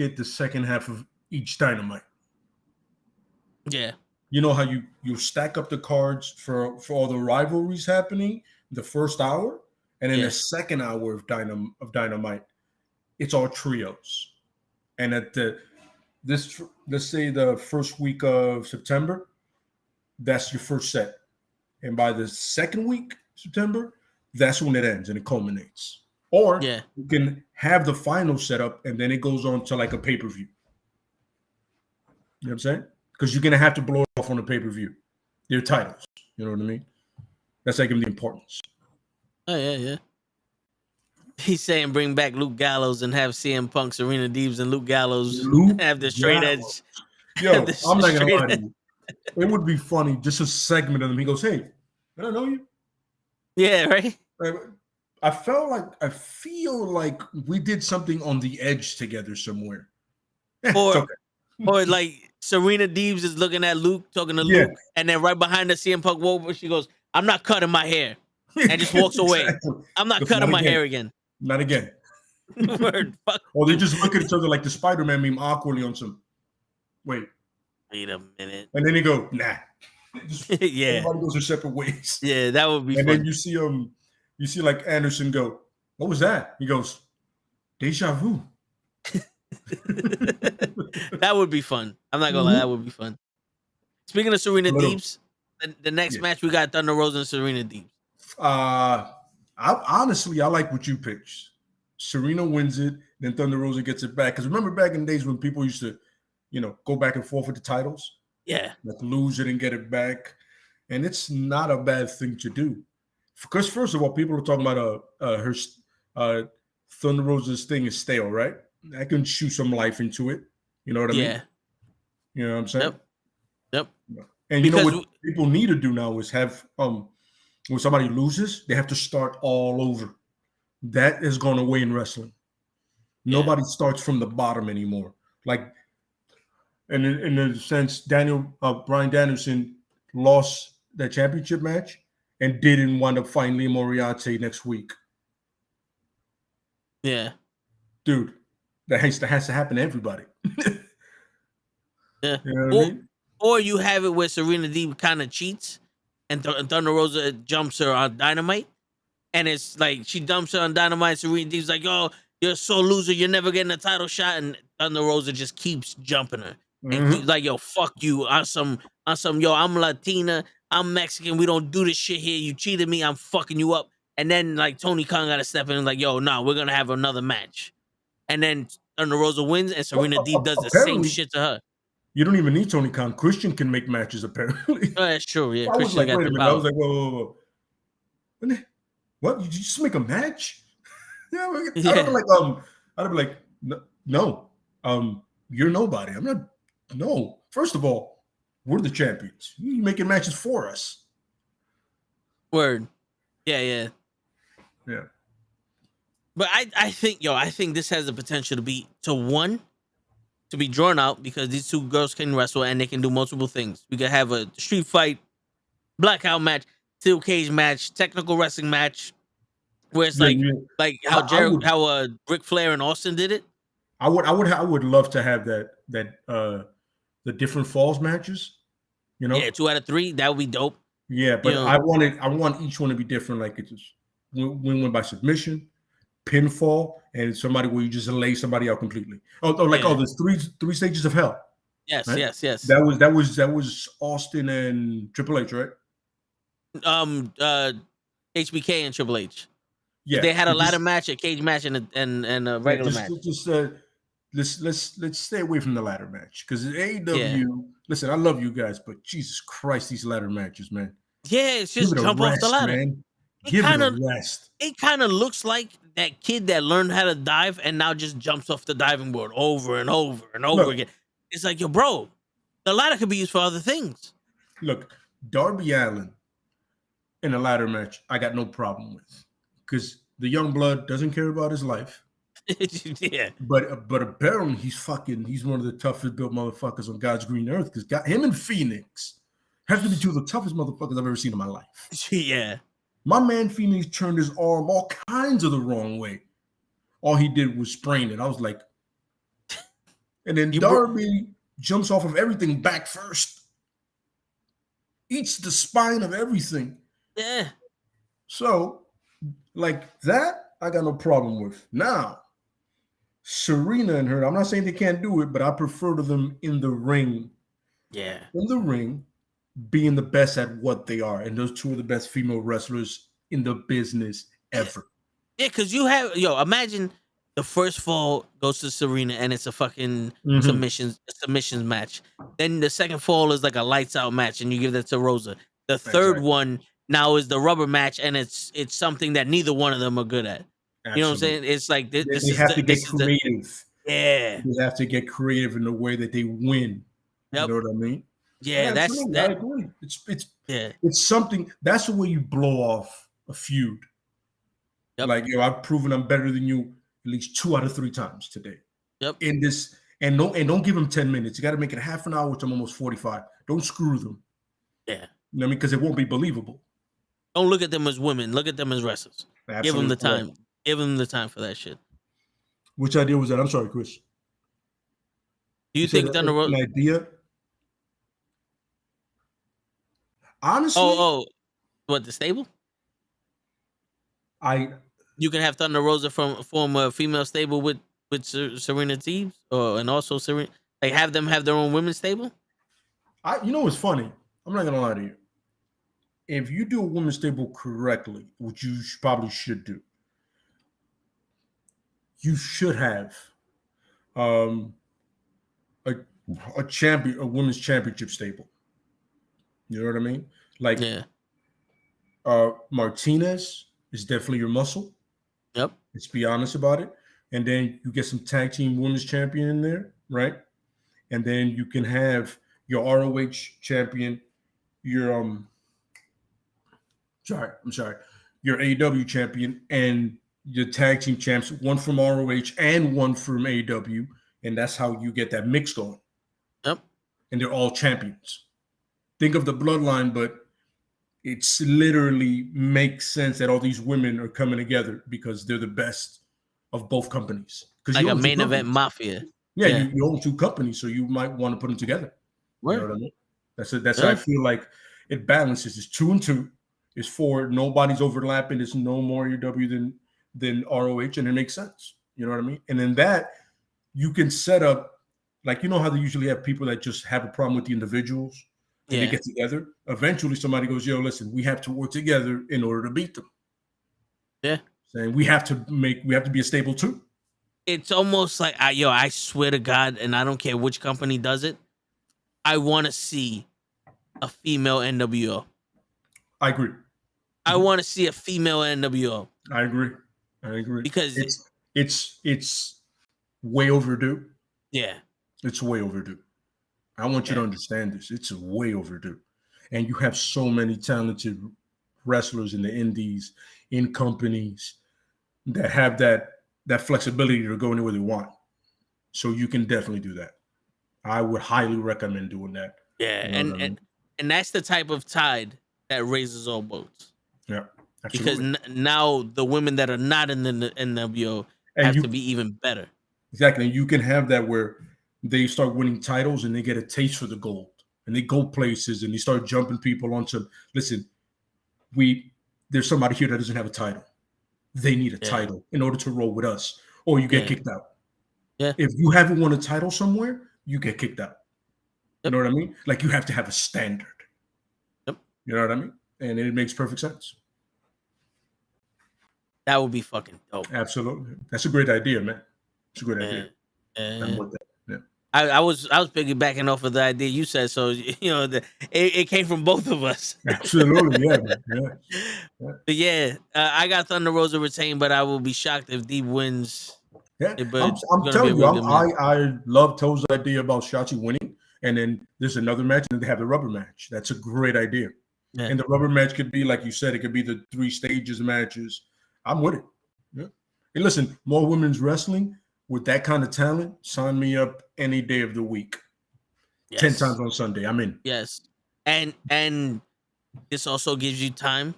A: it the second half of each Dynamite.
C: Yeah.
A: You know how you stack up the cards for all the rivalries happening the first hour, and then the second hour of Dynamite, it's all trios. And at let's say the first week of September, that's your first set. And by the second week, September, that's when it ends and it culminates. Or you can have the final setup and then it goes on to like a pay-per-view. You know what I'm saying? Because you're going to have to blow it off on a pay-per-view. Your titles. You know what I mean? That's like the importance.
C: Oh, yeah. He's saying bring back Luke Gallows and have CM Punk, Serena Deebs, and Luke Gallows have the straight edge.
A: Yo, I'm not going to lie to you. It would be funny, just a segment of them. He goes, hey, I don't know you.
C: Yeah, right?
A: I feel like we did something on the edge together somewhere. It's
C: Or
A: okay.
C: or like Serena Deebs is looking at Luke, talking to
A: Yeah.
C: Luke, and then right behind her, CM Punk over, she goes, "I'm not cutting my hair," and just walks away.
A: Exactly.
C: I'm not
A: Look,
C: cutting
A: not
C: my
A: again.
C: hair again.
A: Not again.
C: Word, fuck.
A: Or they
C: you.
A: just look at each other like the Spider-Man meme awkwardly on some. Wait.
C: Wait a minute.
A: And then they go, nah. Just,
C: Yeah,
A: everybody goes their separate ways.
C: yeah, that would be
A: And
C: fun.
A: then you see like Anderson go, what was that? He goes, deja vu.
C: That would be fun. I'm not gonna lie, that would be fun. Speaking of Serena
A: A little.
C: Deebs, the next match we got Thunder Rosa and Serena Deebs.
A: I like what you pitched. Serena wins it, then Thunder Rosa gets it back. Because remember back in the days when people used to, go back and forth with the titles?
C: Yeah.
A: Like lose it and get it back. And it's not a bad thing to do. Because first of all, people are talking about her Thunder Rosa's thing is stale, right? I can shoot some life into it. You know what I mean?
C: Yeah.
A: You know what I'm saying?
C: Yep.
A: And
C: Because
A: what people need to do now is have when somebody loses, they have to start all over. That has gone away in wrestling. Nobody starts from the bottom anymore. Like, and in a sense, Bryan Danielson lost that championship match and didn't wind up fighting Lee Moriarty next week.
C: Yeah.
A: Dude, that has to happen to everybody.
C: Yeah.
A: You know what I mean?
C: Or you have it where Serena Deeb kind of cheats and Thunder Rosa jumps her on Dynamite. And it's like she dumps her on Dynamite. Serena Deeb's like, "Oh, you're so loser. You're never getting a title shot." And Thunder Rosa just keeps jumping her. And keeps like, "Yo, fuck you. On some, yo, I'm Latina. I'm Mexican. We don't do this shit here. You cheated me. I'm fucking you up." And then like Tony Khan got to step in and like, "Yo, no, we're gonna have another match." And then Thunder Rosa wins, and Serena Deeb does the same shit to her.
A: You don't even need Tony Khan. Christian can make matches, apparently.
C: Oh, that's true. Yeah,
A: I was
C: Christian
A: like,
C: got
A: wait a
C: the
A: minute. I
C: power.
A: was like, whoa. What? You just make a match? Yeah, I'd be like, no, you're nobody. I'm not. No. First of all, we're the champions. You're making matches for us.
C: Word. Yeah. But I think this has the potential to be drawn out because these two girls can wrestle and they can do multiple things. We could have a street fight, blackout match, steel cage match, technical wrestling match, where it's like how Ric Flair and Austin did it.
A: I would love to have that the different falls matches.
C: Yeah, 2 out of 3. That would be dope.
A: Yeah, but I want each one to be different. Like it's just win by submission, pinfall, and somebody where you just lay somebody out completely. There's three stages of hell.
C: Yes,
A: right?
C: yes.
A: That was Austin and Triple H, right?
C: HBK and Triple H.
A: Yeah,
C: they had a ladder match, a cage match, and a regular match.
A: Let's stay away from the ladder match because AEW. Yeah. Listen, I love you guys, but Jesus Christ, these ladder matches, man.
C: Yeah, it's just jump off the ladder.
A: Man. Give it a rest.
C: It kind of looks like that kid that learned how to dive and now just jumps off the diving board over and over and over again. It's like, yo, bro, the ladder could be used for other things.
A: Look, Darby Allin in a ladder match, I got no problem with because the young blood doesn't care about his life.
C: Yeah,
A: but apparently he's one of the toughest built motherfuckers on God's green earth because him and Phoenix have to be two of the toughest motherfuckers I've ever seen in my life.
C: Yeah.
A: My man Phoenix turned his arm all kinds of the wrong way. All he did was sprain it. I was like, and then Darby jumps off of everything back first. Eats the spine of everything.
C: Yeah.
A: So, like that, I got no problem with. Now, Serena and her, I'm not saying they can't do it, but I prefer to them in the ring.
C: Yeah.
A: In the ring, being the best at what they are. And those two are the best female wrestlers in the business ever.
C: Yeah, because imagine the first fall goes to Serena and it's a fucking submissions match. Then the second fall is like a lights out match and you give that to Rosa. The third one now is the rubber match and it's something that neither one of them are good at. Absolutely. You know what I'm saying? It's like they have to get
A: creative.
C: They
A: have to get creative in the way that they win.
C: Yep.
A: You know what I mean?
C: Yeah,
A: I agree. It's something. That's the way you blow off a feud.
C: Yep.
A: Like, I've proven I'm better than you at least 2 out of 3 times today.
C: Yep.
A: In this, and don't give them 10 minutes. You got to make it half an hour, which I'm almost 45. Don't screw them.
C: Yeah.
A: You know what I mean? Because it won't be believable.
C: Don't look at them as women. Look at them as wrestlers.
A: Absolutely
C: Give them the
A: correct.
C: time. Give them the time for that shit.
A: Which idea was that? I'm sorry, Chris.
C: Do you think Thunder Rosa?
A: An idea? Honestly,
C: What, the stable?
A: I
C: You can have Thunder Rosa form a female stable with Serena Deebs, and also Serena, like have them have their own women's stable.
A: you know what's funny? I'm not gonna lie to you. If you do a women's stable correctly, which you probably should do, you should have a women's championship stable. You know what I mean? Like,
C: Yeah.
A: Martinez is definitely your muscle.
C: Yep.
A: Let's be honest about it. And then you get some tag team women's champion in there, right? And then you can have your ROH champion, your your AEW champion, and your tag team champs, one from ROH and one from AEW, and that's how you get that mix going.
C: Yep.
A: And they're all champions. Think of the bloodline, but it's literally makes sense that all these women are coming together because they're the best of both companies.
C: Like a main event mafia.
A: Yeah, you own 2 companies, so you might want to put them together.
C: Right.
A: You know what I mean? That's how I feel like it balances. It's 2 and 2. It's 4. Nobody's overlapping. There's no more AEW than ROH, and it makes sense. You know what I mean? And in that, you can set up, like, you know how they usually have people that just have a problem with the individuals and they get together. Eventually, somebody goes, "Yo, listen, we have to work together in order to beat them."
C: Yeah.
A: Saying we have to be a stable too.
C: It's almost like I swear to God, and I don't care which company does it, I want to see a female NWO.
A: I agree.
C: I want to see a female NWO.
A: I agree.
C: Because
A: it's way overdue.
C: Yeah.
A: It's way overdue. I want you to understand this. It's way overdue. And you have so many talented wrestlers in the indies, in companies that have that flexibility to go anywhere they want. So you can definitely do that. I would highly recommend doing that.
C: Yeah,
A: You know what I mean?
C: and that's the type of tide that raises all boats.
A: Yeah, absolutely.
C: Because now the women that are not in the NWO have to be even better.
A: Exactly. And you can have that where they start winning titles and they get a taste for the gold and they go places and they start jumping people onto, listen, there's somebody here that doesn't have a title. They need a title in order to roll with us, or you get kicked out.
C: Yeah.
A: If you haven't won a title somewhere, you get kicked out. You know what I mean? Like, you have to have a standard.
C: Yep.
A: You know what I mean? And it makes perfect sense.
C: That would be fucking dope.
A: Absolutely. That's a great idea, man. It's a great idea. I'm with that. Yeah.
C: I was piggybacking off of the idea you said, so it came from both of us.
A: Absolutely, yeah, man. Yeah.
C: But yeah, I got Thunder Rosa retained, but I will be shocked if Deeb wins.
A: Yeah,
C: But
A: I'm telling you, I love Toe's idea about Shotzi winning, and then there's another match, and then they have the rubber match. That's a great idea.
C: Yeah.
A: And the rubber match could be, like you said, it could be the 3 stages matches. I'm with it. Yeah. And listen, more women's wrestling with that kind of talent, sign me up any day of the week.
C: Yes.
A: 10 times on Sunday. I'm in.
C: Yes. And this also gives you time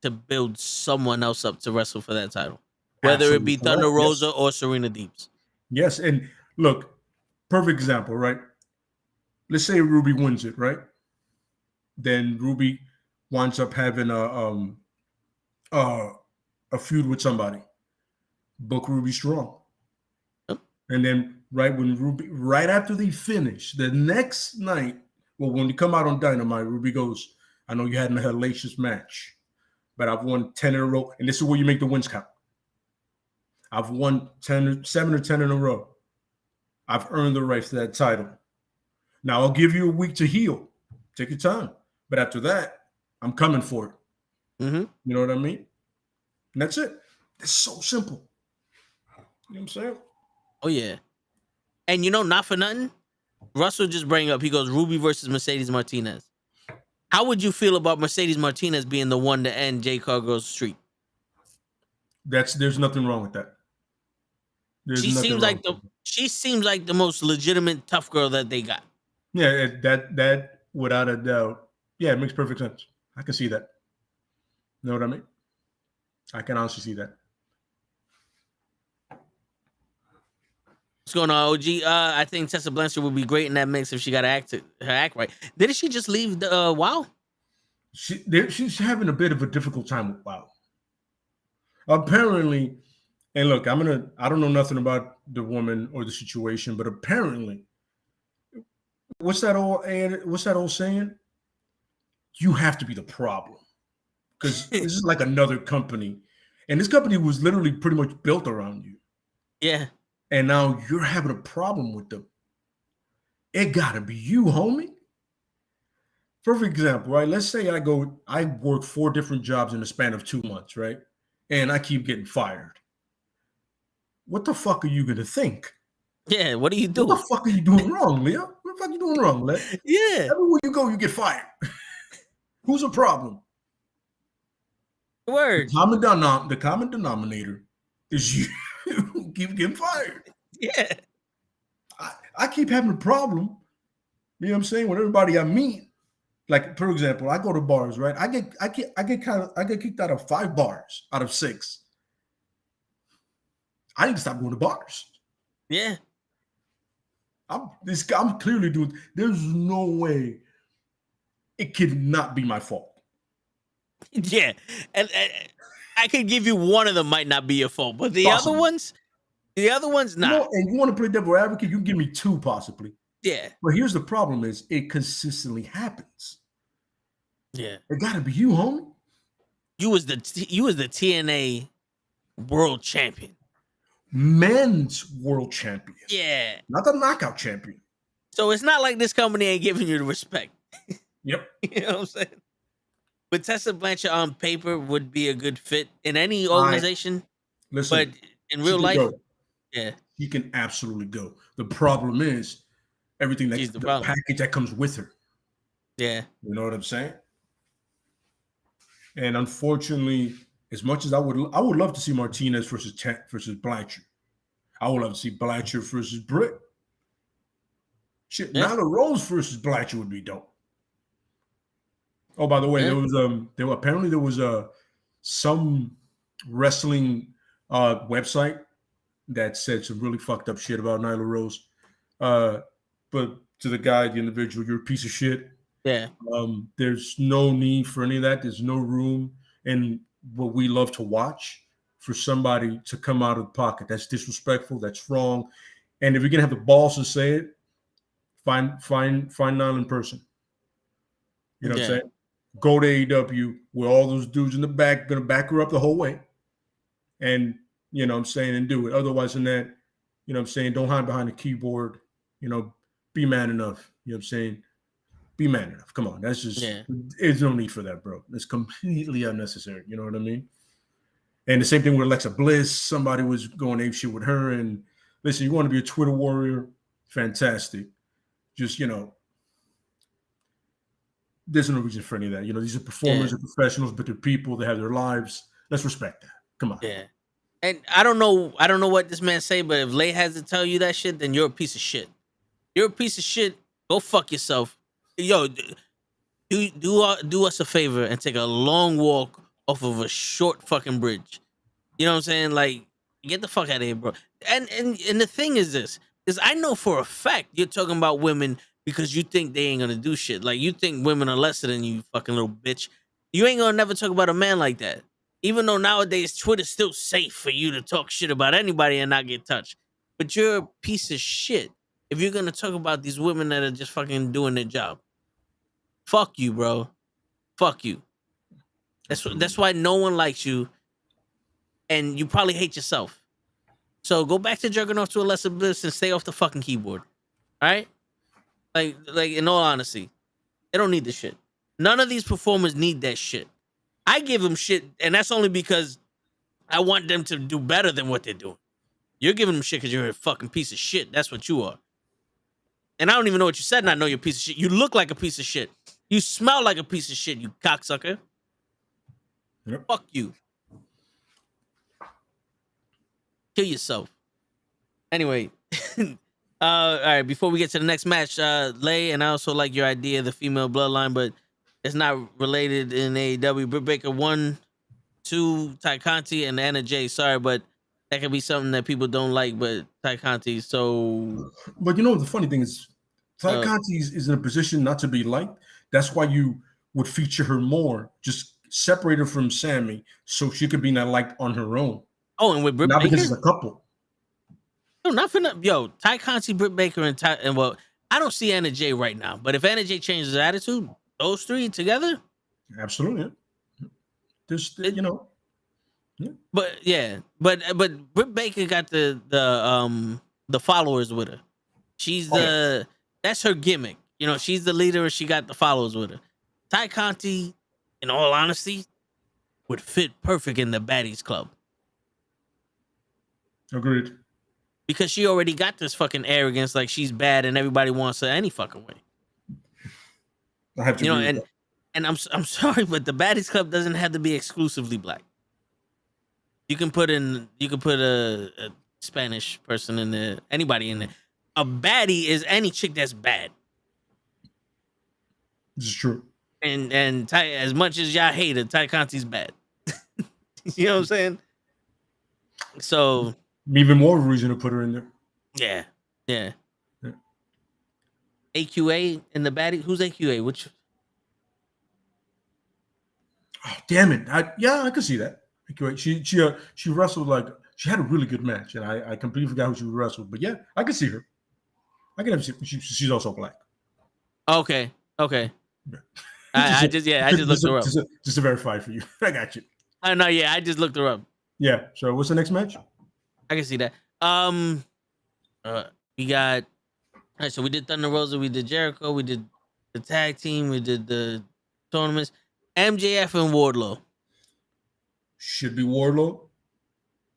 C: to build someone else up to wrestle for that title. Whether it be Thunder Rosa or Serena Deebs.
A: Yes, and look, perfect example, right? Let's say Ruby wins it, right? Then Ruby winds up having a feud with somebody. Book Ruby strong.
C: Yep.
A: And then right after they finish, the next night, well, when they come out on Dynamite, Ruby goes, "I know you had a hellacious match, but I've won 10 in a row." And this is where you make the wins count. I've won 7 or 10 in a row. I've earned the right to that title. Now, I'll give you a week to heal. Take your time. But after that, I'm coming for it.
C: Mm-hmm.
A: You know what I mean? And that's it. It's so simple. You know what I'm saying?
C: Oh, yeah. And not for nothing, Russell just bring up, he goes, Ruby versus Mercedes Martinez. How would you feel about Mercedes Martinez being the one to end Jade Cargill's streak?
A: There's nothing wrong with that. There's
C: She
A: nothing
C: seems
A: wrong
C: like
A: with that.
C: she seems like the most legitimate tough girl that they got.
A: Yeah, that without a doubt. Yeah, it makes perfect sense. I can see that. Know what I mean? I can honestly see that.
C: What's going on, OG? I think Tessa Blanchard would be great in that mix if she got her act right. Didn't she just leave the WoW?
A: She's having a bit of a difficult time with WoW. Apparently, and look, I don't know nothing about the woman or the situation, but apparently, what's that old saying? You have to be the problem. Because this is like another company. And this company was literally pretty much built around you.
C: Yeah.
A: And now you're having a problem with them. It gotta be you, homie. For example, right? Let's say I work 4 different jobs in the span of 2 months, right? And I keep getting fired. What the fuck are you gonna think?
C: Yeah, what are you doing?
A: What the fuck are you doing wrong, Leah? What the fuck are you doing wrong, Leah?
C: Yeah.
A: Everywhere you go, you get fired. Who's a problem?
C: Word.
A: The common denominator is you keep getting fired.
C: Yeah.
A: I keep having a problem. You know what I'm saying? With everybody I meet, like for example, I go to bars, right? I get kicked out of 5 bars out of 6. I need to stop going to bars.
C: Yeah.
A: I'm clearly doing. There's no way it could not be my fault.
C: Yeah, and I could give you one of them might not be your fault, but the other ones, not.
A: And you want to play devil advocate? You can give me 2 possibly.
C: Yeah,
A: but here's the problem: is it consistently happens?
C: Yeah,
A: it got to be you, homie.
C: You was the TNA world champion,
A: men's world champion.
C: Yeah,
A: not the knockout champion.
C: So it's not like this company ain't giving you the respect.
A: Yep.
C: You know what I'm saying? But Tessa Blanchard on paper would be a good fit in any organization.
A: Listen,
C: but in real life, yeah,
A: she can absolutely go. The problem is everything that the package that comes with her.
C: Yeah,
A: you know what I'm saying. And unfortunately, as much as I would love to see Martinez versus Blanchard. I would love to see Blanchard versus Britt. Shit, Nyla Rose versus Blanchard would be dope. Oh, by the way, there was some wrestling website that said some really fucked up shit about Nyla Rose. But to the guy, the individual, you're a piece of shit.
C: Yeah.
A: There's no need for any of that. There's no room in what we love to watch for somebody to come out of the pocket. That's disrespectful. That's wrong. And if you're gonna have the balls to say it, find Nyla in person. You know what I'm saying? Go to AEW where all those dudes in the back gonna back her up the whole way. And you know what I'm saying, and do it. Otherwise than that, you know what I'm saying, don't hide behind the keyboard. You know, be man enough. You know what I'm saying? Be man enough. Come on. That's just there's no need for that, bro. It's completely unnecessary. You know what I mean? And the same thing with Alexa Bliss. Somebody was going ape shit with her. And listen, you want to be a Twitter warrior? Fantastic. Just, you know, there's no reason for any of that. You know, these are performers, they're professionals, but they're people. They have their lives. Let's respect that. Come on.
C: Yeah. And I don't know what this man say, but if Lay has to tell you that shit, then you're a piece of shit. You're a piece of shit. Go fuck yourself. Yo, do us a favor and take a long walk off of a short fucking bridge. You know what I'm saying? Like, get the fuck out of here, bro. And the thing is this, is I know for a fact you're talking about women because you think they ain't gonna do shit. Like, you think women are lesser than you, fucking little bitch. You ain't gonna never talk about a man like that. Even though nowadays Twitter's still safe for you to talk shit about anybody and not get touched. But you're a piece of shit if you're gonna talk about these women that are just fucking doing their job. Fuck you, bro. Fuck you. That's why no one likes you, and you probably hate yourself. So go back to jerking off to a lesser bliss and stay off the fucking keyboard. All right? Like in all honesty, they don't need this shit. None of these performers need that shit. I give them shit, and that's only because I want them to do better than what they're doing. You're giving them shit because you're a fucking piece of shit. That's what you are. And I don't even know what you said, and I know you're a piece of shit. You look like a piece of shit. You smell like a piece of shit, you cocksucker. Yep. Fuck you. Kill yourself. Anyway, all right. Before we get to the next match, Lay, and I also like your idea of the female bloodline, but it's not related in AEW. Britt Baker 1, 2, Ty Conti, and Anna Jay. Sorry, but that could be something that people don't like. But Ty Conti, so.
A: But you know the funny thing is, Ty Conti is in a position not to be liked. That's why you would feature her more. Just separate her from Sammy so she could be not liked on her own.
C: Oh, and with Britt
A: Not
C: Baker?
A: because it's a couple.
C: No, not for nothing. Yo, Ty Conti, Britt Baker, and well, I don't see Anna Jay right now. But if Anna Jay changes her attitude, those three together,
A: absolutely. Just you know, yeah.
C: but Britt Baker got the followers with her. She's that's her gimmick. You know, she's the leader and she got the followers with her. Ty Conti, in all honesty, would fit perfect in the Baddies Club.
A: Agreed.
C: Because she already got this fucking arrogance, like she's bad and everybody wants her any fucking way.
A: I have to,
C: you know, and I'm sorry, but the Baddies Club doesn't have to be exclusively black. You can put a Spanish person in there, anybody in there. A baddie is any chick that's bad.
A: This is true.
C: And Ty, as much as y'all hate it, Ty Conti's bad. You know what I'm saying? So
A: even more reason to put her in there.
C: Yeah. AQA in the baddie. Who's AQA? Which?
A: Oh, damn it! I could see that. AQA. She wrestled like she had a really good match, and I completely forgot who she wrestled. But yeah, I could see her. I can have she's also black.
C: Okay. Yeah. I just looked her up.
A: Just to verify for you. I got you.
C: I know, yeah, I just looked her up.
A: Yeah. So what's the next match?
C: I can see that. We got. All right, so we did Thunder Rosa, we did Jericho, we did the tag team, we did the tournaments. MJF and Wardlow.
A: Should be Wardlow,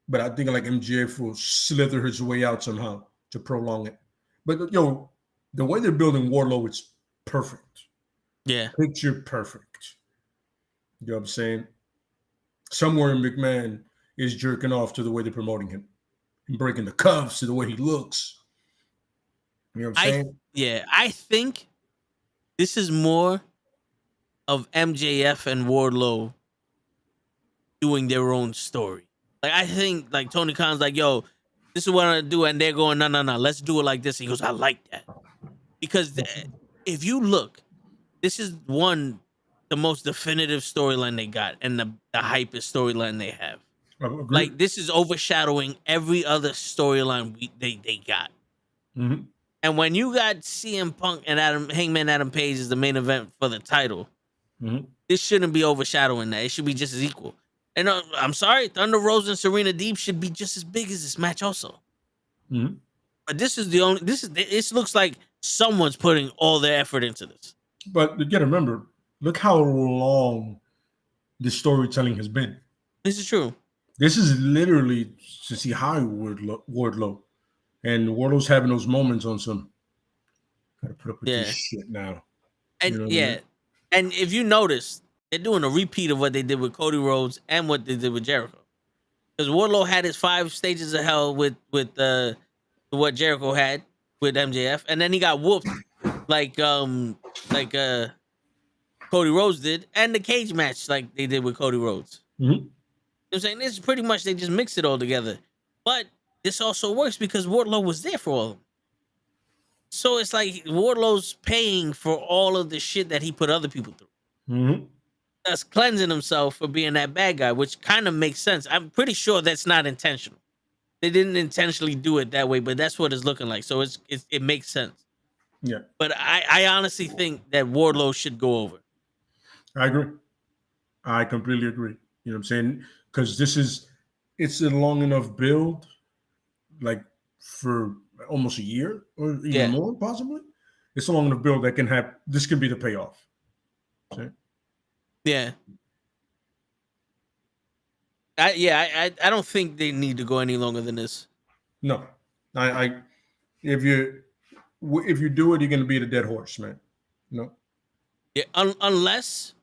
A: but I think like MJF will slither his way out somehow to prolong it. But yo, the way they're building Wardlow, it's perfect.
C: Yeah.
A: Picture perfect. You know what I'm saying? Somewhere in McMahon is jerking off to the way they're promoting him and breaking the cuffs to the way he looks. You know what I'm saying?
C: I think this is more of MJF and Wardlow doing their own story. Like, I think like Tony Khan's like, yo, this is what I'm gonna do, and they're going, no, let's do it like this. He goes, I like that. Because if you look, this is the most definitive storyline they got, and the hypest storyline they have. Like, this is overshadowing every other storyline they got.
A: Mm-hmm.
C: And when you got CM Punk and Hangman Adam Page as the main event for the title, this shouldn't be overshadowing that. It should be just as equal. And I'm sorry, Thunder Rosa and Serena Deeb should be just as big as this match also.
A: Mm-hmm.
C: But this looks like someone's putting all their effort into this.
A: But you gotta remember, look how long the storytelling has been.
C: This is true.
A: This is literally to see high Wardlow. And Wardlow's having those moments on some, gotta put up with this shit now.
C: And I mean? And if you notice, they're doing a repeat of what they did with Cody Rhodes and what they did with Jericho. Because Wardlow had his 5 stages of hell with what Jericho had with MJF, and then he got whooped like Cody Rhodes did, and the cage match like they did with Cody Rhodes.
A: Mm-hmm.
C: You know what I'm saying? This is pretty much they just mixed it all together. But this also works because Wardlow was there for all of them. So it's like Wardlow's paying for all of the shit that he put other people through.
A: Mm-hmm.
C: That's cleansing himself for being that bad guy, which kind of makes sense. I'm pretty sure that's not intentional. They didn't intentionally do it that way, but that's what it's looking like. So it makes sense.
A: Yeah.
C: But I honestly think that Wardlow should go over.
A: I agree. I completely agree. You know what I'm saying? Because it's a long enough build, like for almost a year or even more, possibly. It's a long enough build that this can be the payoff. See?
C: Yeah. I don't think they need to go any longer than this.
A: No. If you do it, you're gonna beat a dead horse, man. No.
C: Yeah, unless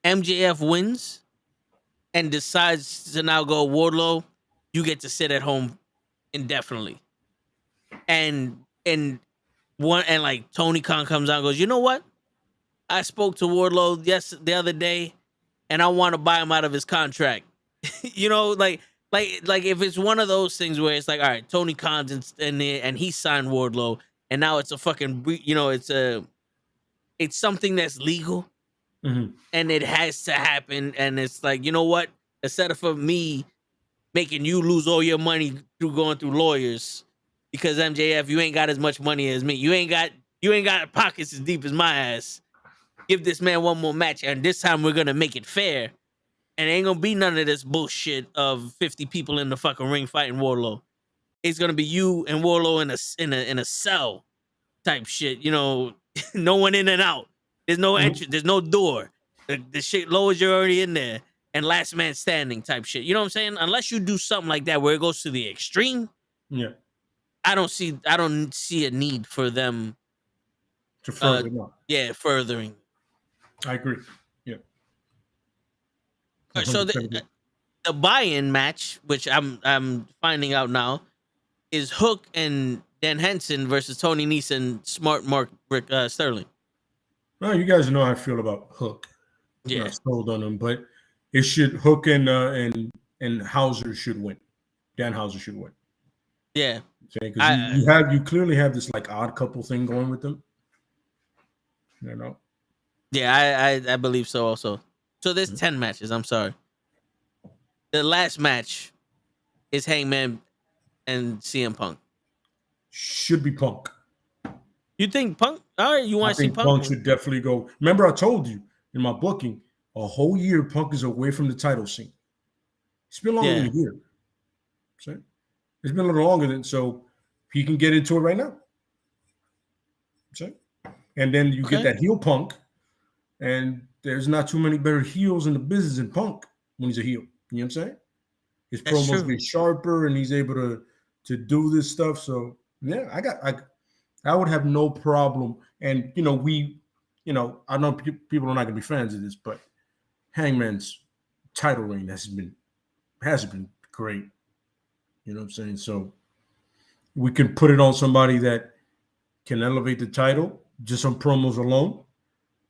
C: MJF wins and decides to now go Wardlow you get to sit at home indefinitely. And like Tony Khan comes out and goes, you know what? I spoke to Wardlow the other day, and I want to buy him out of his contract. You know, like if it's one of those things where it's like, all right, Tony Khan's in there and he signed Wardlow, and now it's a fucking, you know, it's something that's legal, and it has to happen. And it's like, you know what? Instead of for me making you lose all your money through going through lawyers, because MJF, you ain't got as much money as me. You ain't got pockets as deep as my ass. Give this man one more match, and this time we're gonna make it fair. And ain't gonna be none of this bullshit of 50 people in the fucking ring fighting Wardlow. It's gonna be you and Wardlow in a cell type shit. You know, no one in and out. There's no entry. There's no door. The shit low as you're already in there, and last man standing type shit. You know what I'm saying? Unless you do something like that where it goes to the extreme.
A: Yeah.
C: I don't see a need for them
A: to further
C: furthering.
A: I agree. Yeah.
C: So the buy-in match, which I'm finding out now, is Hook and Dan Henson versus Tony Nese and Smart Mark Sterling.
A: Well, you guys know how I feel about Hook.
C: Yeah,
A: I'm not sold on him, but it should Hook and Hauser should win. Dan Hauser should win.
C: Yeah,
A: because you clearly have this like odd couple thing going with them. You know.
C: Yeah, I believe so also. So there's 10 matches. I'm sorry. The last match is Hangman and CM Punk.
A: Should be Punk.
C: You think Punk? All right, you want to see Punk?
A: Punk should definitely go. Remember, I told you in my booking, a whole year Punk is away from the title scene. It's been longer than a year. See? It's been a little longer than so he can get into it right now. See? And then you get that heel Punk. And there's not too many better heels in the business than Punk when he's a heel. You know what I'm saying? His promos get sharper and he's able to do this stuff. So yeah, I would have no problem. And I know people are not gonna be fans of this, but Hangman's title reign hasn't been great. You know what I'm saying? So we can put it on somebody that can elevate the title just on promos alone.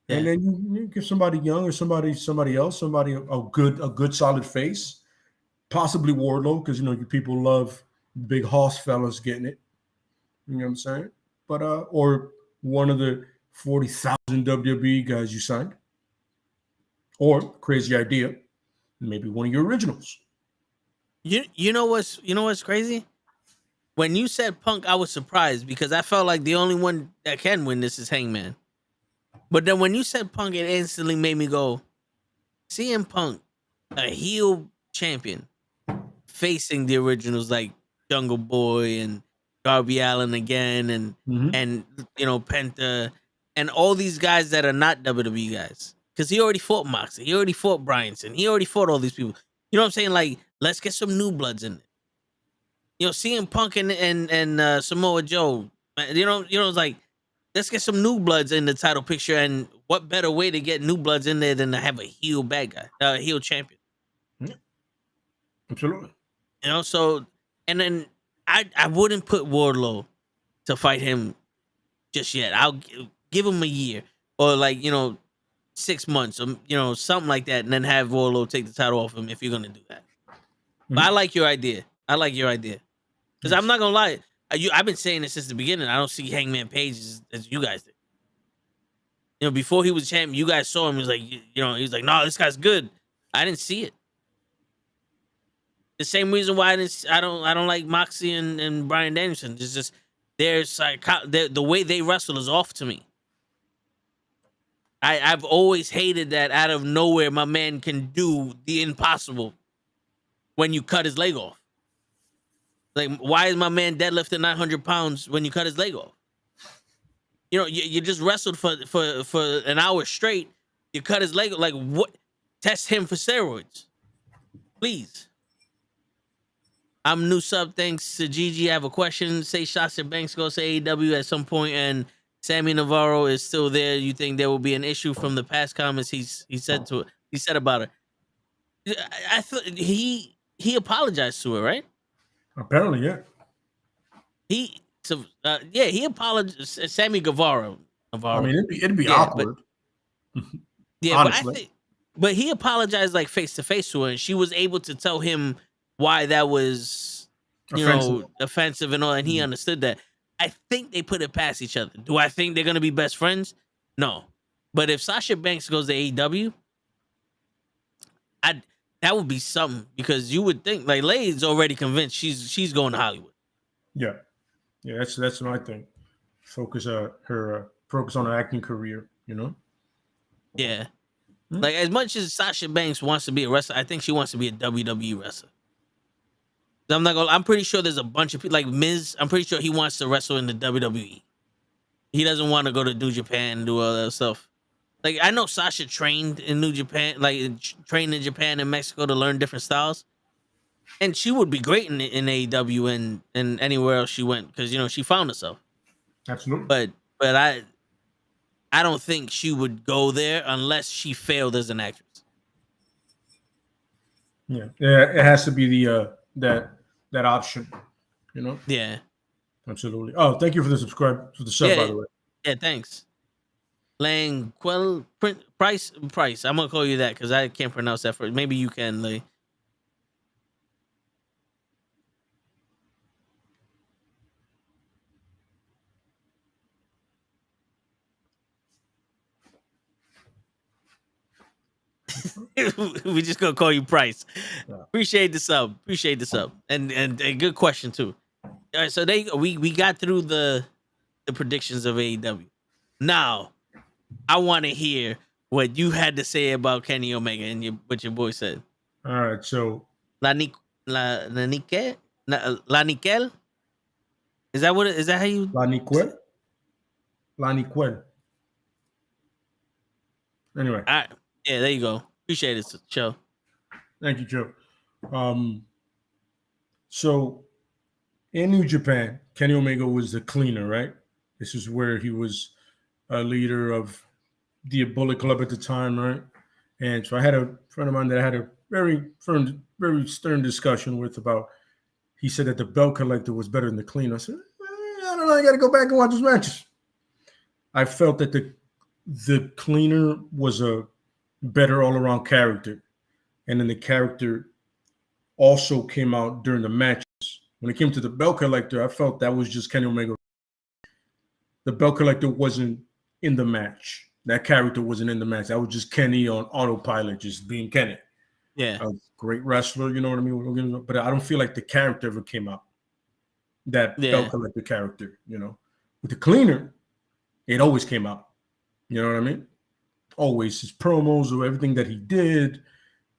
A: Yeah. And then you give somebody young or somebody else, a good solid face, possibly Wardlow, because you people love big hoss fellas getting it. You know what I'm saying? But or one of the 40,000 WWE guys you signed, or crazy idea, maybe one of your originals.
C: You know what's crazy? When you said Punk, I was surprised because I felt like the only one that can win this is Hangman. But then when you said Punk, it instantly made me go, CM Punk, a heel champion, facing the originals like Jungle Boy and Darby Allin again, and Penta, and all these guys that are not WWE guys. Because he already fought Moxley, he already fought Bryanson, he already fought all these people. You know what I'm saying? Like, let's get some new bloods in there. CM Punk and Samoa Joe. It's like, let's get some new bloods in the title picture, and what better way to get new bloods in there than to have a heel bad guy, heel champion?
A: Yeah. Absolutely.
C: So, and then I wouldn't put Wardlow to fight him just yet. I'll give him a year or 6 months, or something like that, and then have Wardlow take the title off him if you're gonna do that. Mm-hmm. But I like your idea. Because I'm not gonna lie. I've been saying this since the beginning. I don't see Hangman Page as you guys did. Before he was champion, you guys saw him. He was like, he was like, no, this guy's good. I didn't see it. The same reason why I don't like Moxie and Bryan Danielson. It's just the way they wrestle is off to me. I've always hated that out of nowhere my man can do the impossible when you cut his leg off. Like, why is my man deadlifting 900 pounds when you cut his leg off? You just wrestled for an hour straight. You cut his leg. Like, what? Test him for steroids, please. I'm new sub. Thanks to Gigi. I have a question. Say Sasha Banks goes to AEW at some point, and Sammy Navarro is still there. You think there will be an issue from the past comments he said about her? I thought he apologized to her, right?
A: Apparently, yeah.
C: He apologized. Sammy Guevara.
A: I mean, it'd be
C: Yeah,
A: awkward.
C: Yeah,
A: honestly.
C: but he apologized like face to face to her, and she was able to tell him why that was, offensive and all, and he understood that. I think they put it past each other. Do I think they're gonna be best friends? No, but if Sasha Banks goes to AEW, that would be something, because you would think like Lay's already convinced she's going to Hollywood.
A: Yeah, that's my thing. Focus focus on her acting career.
C: Yeah. Like, as much as Sasha Banks wants to be a wrestler, I think she wants to be a WWE wrestler. I'm pretty sure there's a bunch of people like Miz. I'm pretty sure he wants to wrestle in the WWE. He doesn't want to go to New Japan and do all that stuff. Like, I know Sasha trained in New Japan, trained in Japan and Mexico to learn different styles. And she would be great in AEW and anywhere else she went, because, she found herself.
A: Absolutely.
C: But I don't think she would go there unless she failed as an actress.
A: Yeah, it has to be the that option,
C: Yeah,
A: absolutely. Oh, thank you for the subscribe for the sub, by the way.
C: Yeah, thanks. Lanquel Price. I'm gonna call you that because I can't pronounce that first. Maybe you can, Lay. We just gonna call you Price. Yeah. Appreciate the sub. And a good question too. All right, so we got through the predictions of AEW. Now, I want to hear what you had to say about Kenny Omega and what your boy said.
A: All right, so
C: La Nickel? Is that how you?
A: La Nickel. Anyway.
C: All right. Yeah, there you go. Appreciate it, Joe.
A: Thank you, Joe. So in New Japan, Kenny Omega was the cleaner, right? This is where he was a leader of the Bullet Club at the time, right? And so I had a friend of mine that I had a very stern discussion with about. He said that the belt collector was better than the cleaner. I said, I don't know. I got to go back and watch those matches. I felt that the cleaner was a better all-around character, and then the character also came out during the matches. When it came to the belt collector, I felt that was just Kenny Omega. The belt collector wasn't in the match. That character wasn't in the match. That was just Kenny on autopilot, just being Kenny.
C: Yeah,
A: a great wrestler, you know what I mean? But I don't feel like the character ever came out. That belt collector character, with the cleaner, it always came out. You know what I mean? Always his promos or everything that he did,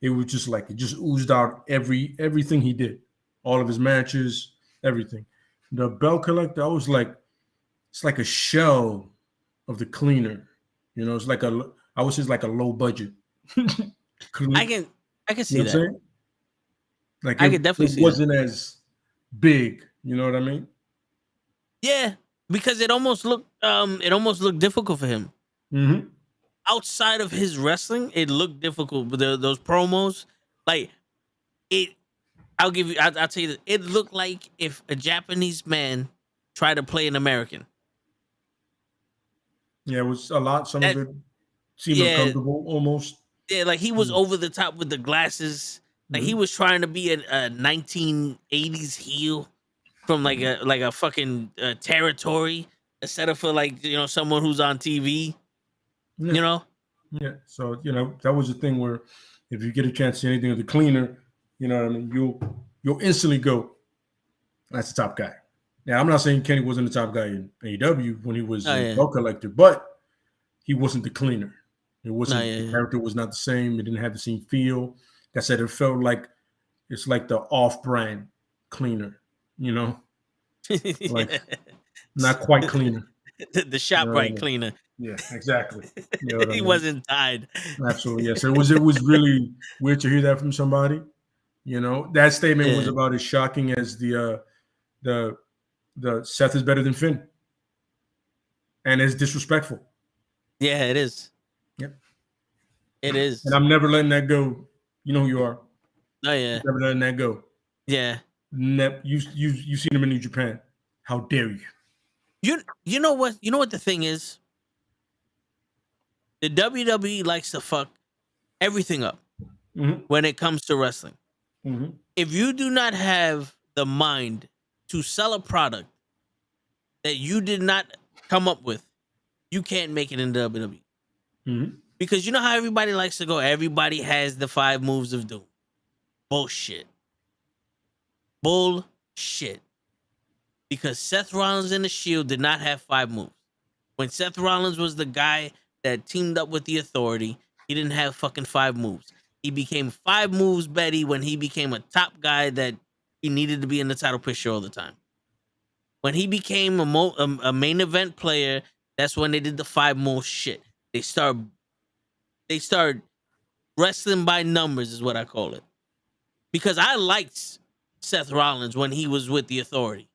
A: it was just like it just oozed out everything he did, all of his matches, everything. The belt collector, I was like, it's like a shell of the cleaner. It's like I was just like a low budget.
C: I can see that.
A: Like
C: I could definitely see
A: it wasn't as big. You know what I mean?
C: Yeah, because it almost looked difficult for him.
A: Mm-hmm.
C: Outside of his wrestling, it looked difficult. But those promos, like it, I'll tell you that it looked like if a Japanese man tried to play an American.
A: Yeah, it was a lot. Some of it seemed uncomfortable, almost.
C: Yeah, like he was over the top with the glasses. Like he was trying to be a 1980s heel from like a fucking territory instead of for someone who's on TV.
A: Yeah. Yeah. So that was the thing where if you get a chance to see anything of the cleaner, you know what I mean, you'll instantly go, that's the top guy. Now I'm not saying Kenny wasn't the top guy in AEW when he was a belt collector, but he wasn't the cleaner. It wasn't the character was not the same. It didn't have the same feel. Like I said, it felt like it's like the off-brand cleaner, like not quite cleaner.
C: The ShopRite cleaner.
A: Yeah, exactly.
C: He wasn't tied.
A: Absolutely, yes. It was really weird to hear that from somebody. That statement was about as shocking as the Seth is better than Finn, and as disrespectful.
C: Yeah, it is.
A: Yep,
C: it is.
A: And I'm never letting that go. You know who you are.
C: Oh yeah,
A: never letting that go.
C: Yeah,
A: You've seen him in New Japan. How dare you?
C: You know what the thing is? The WWE likes to fuck everything up when it comes to wrestling. If you do not have the mind to sell a product that you did not come up with, you can't make it in WWE. Because you know how everybody likes to go, everybody has the 5 moves of doom. Bullshit. Because Seth Rollins and the Shield did not have 5 moves. When Seth Rollins was the guy that teamed up with the Authority, he didn't have fucking 5 moves. He became 5 moves Betty when he became a top guy that he needed to be in the title picture all the time. When he became a main event player, that's when they did the 5 moves shit. They start wrestling by numbers is what I call it. Because I liked Seth Rollins when he was with the Authority.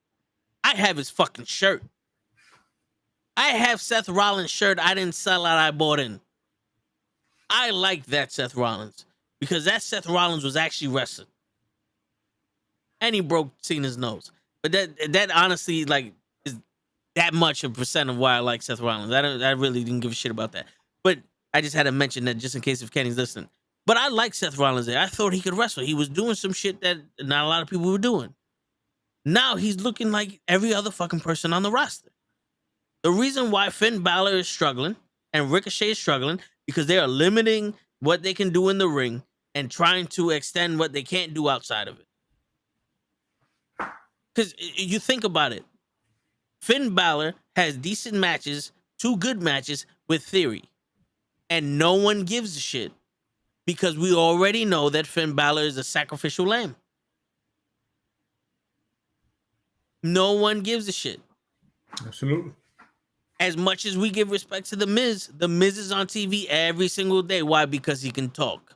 C: I have his fucking shirt. I have Seth Rollins' shirt I didn't sell out, I bought in. I like that Seth Rollins because that Seth Rollins was actually wrestling. And he broke Cena's nose. But that honestly like is that much a percent of why I like Seth Rollins. I really didn't give a shit about that. But I just had to mention that just in case if Kenny's listening. But I like Seth Rollins there. I thought he could wrestle. He was doing some shit that not a lot of people were doing. Now he's looking like every other fucking person on the roster. The reason why Finn Balor is struggling and Ricochet is struggling because they are limiting what they can do in the ring and trying to extend what they can't do outside of it. Because you think about it. Finn Balor has decent matches, 2 good matches with Theory. And no one gives a shit because we already know that Finn Balor is a sacrificial lamb. No one gives a shit.
A: Absolutely.
C: As much as we give respect to The Miz is on TV every single day. Why? Because he can talk.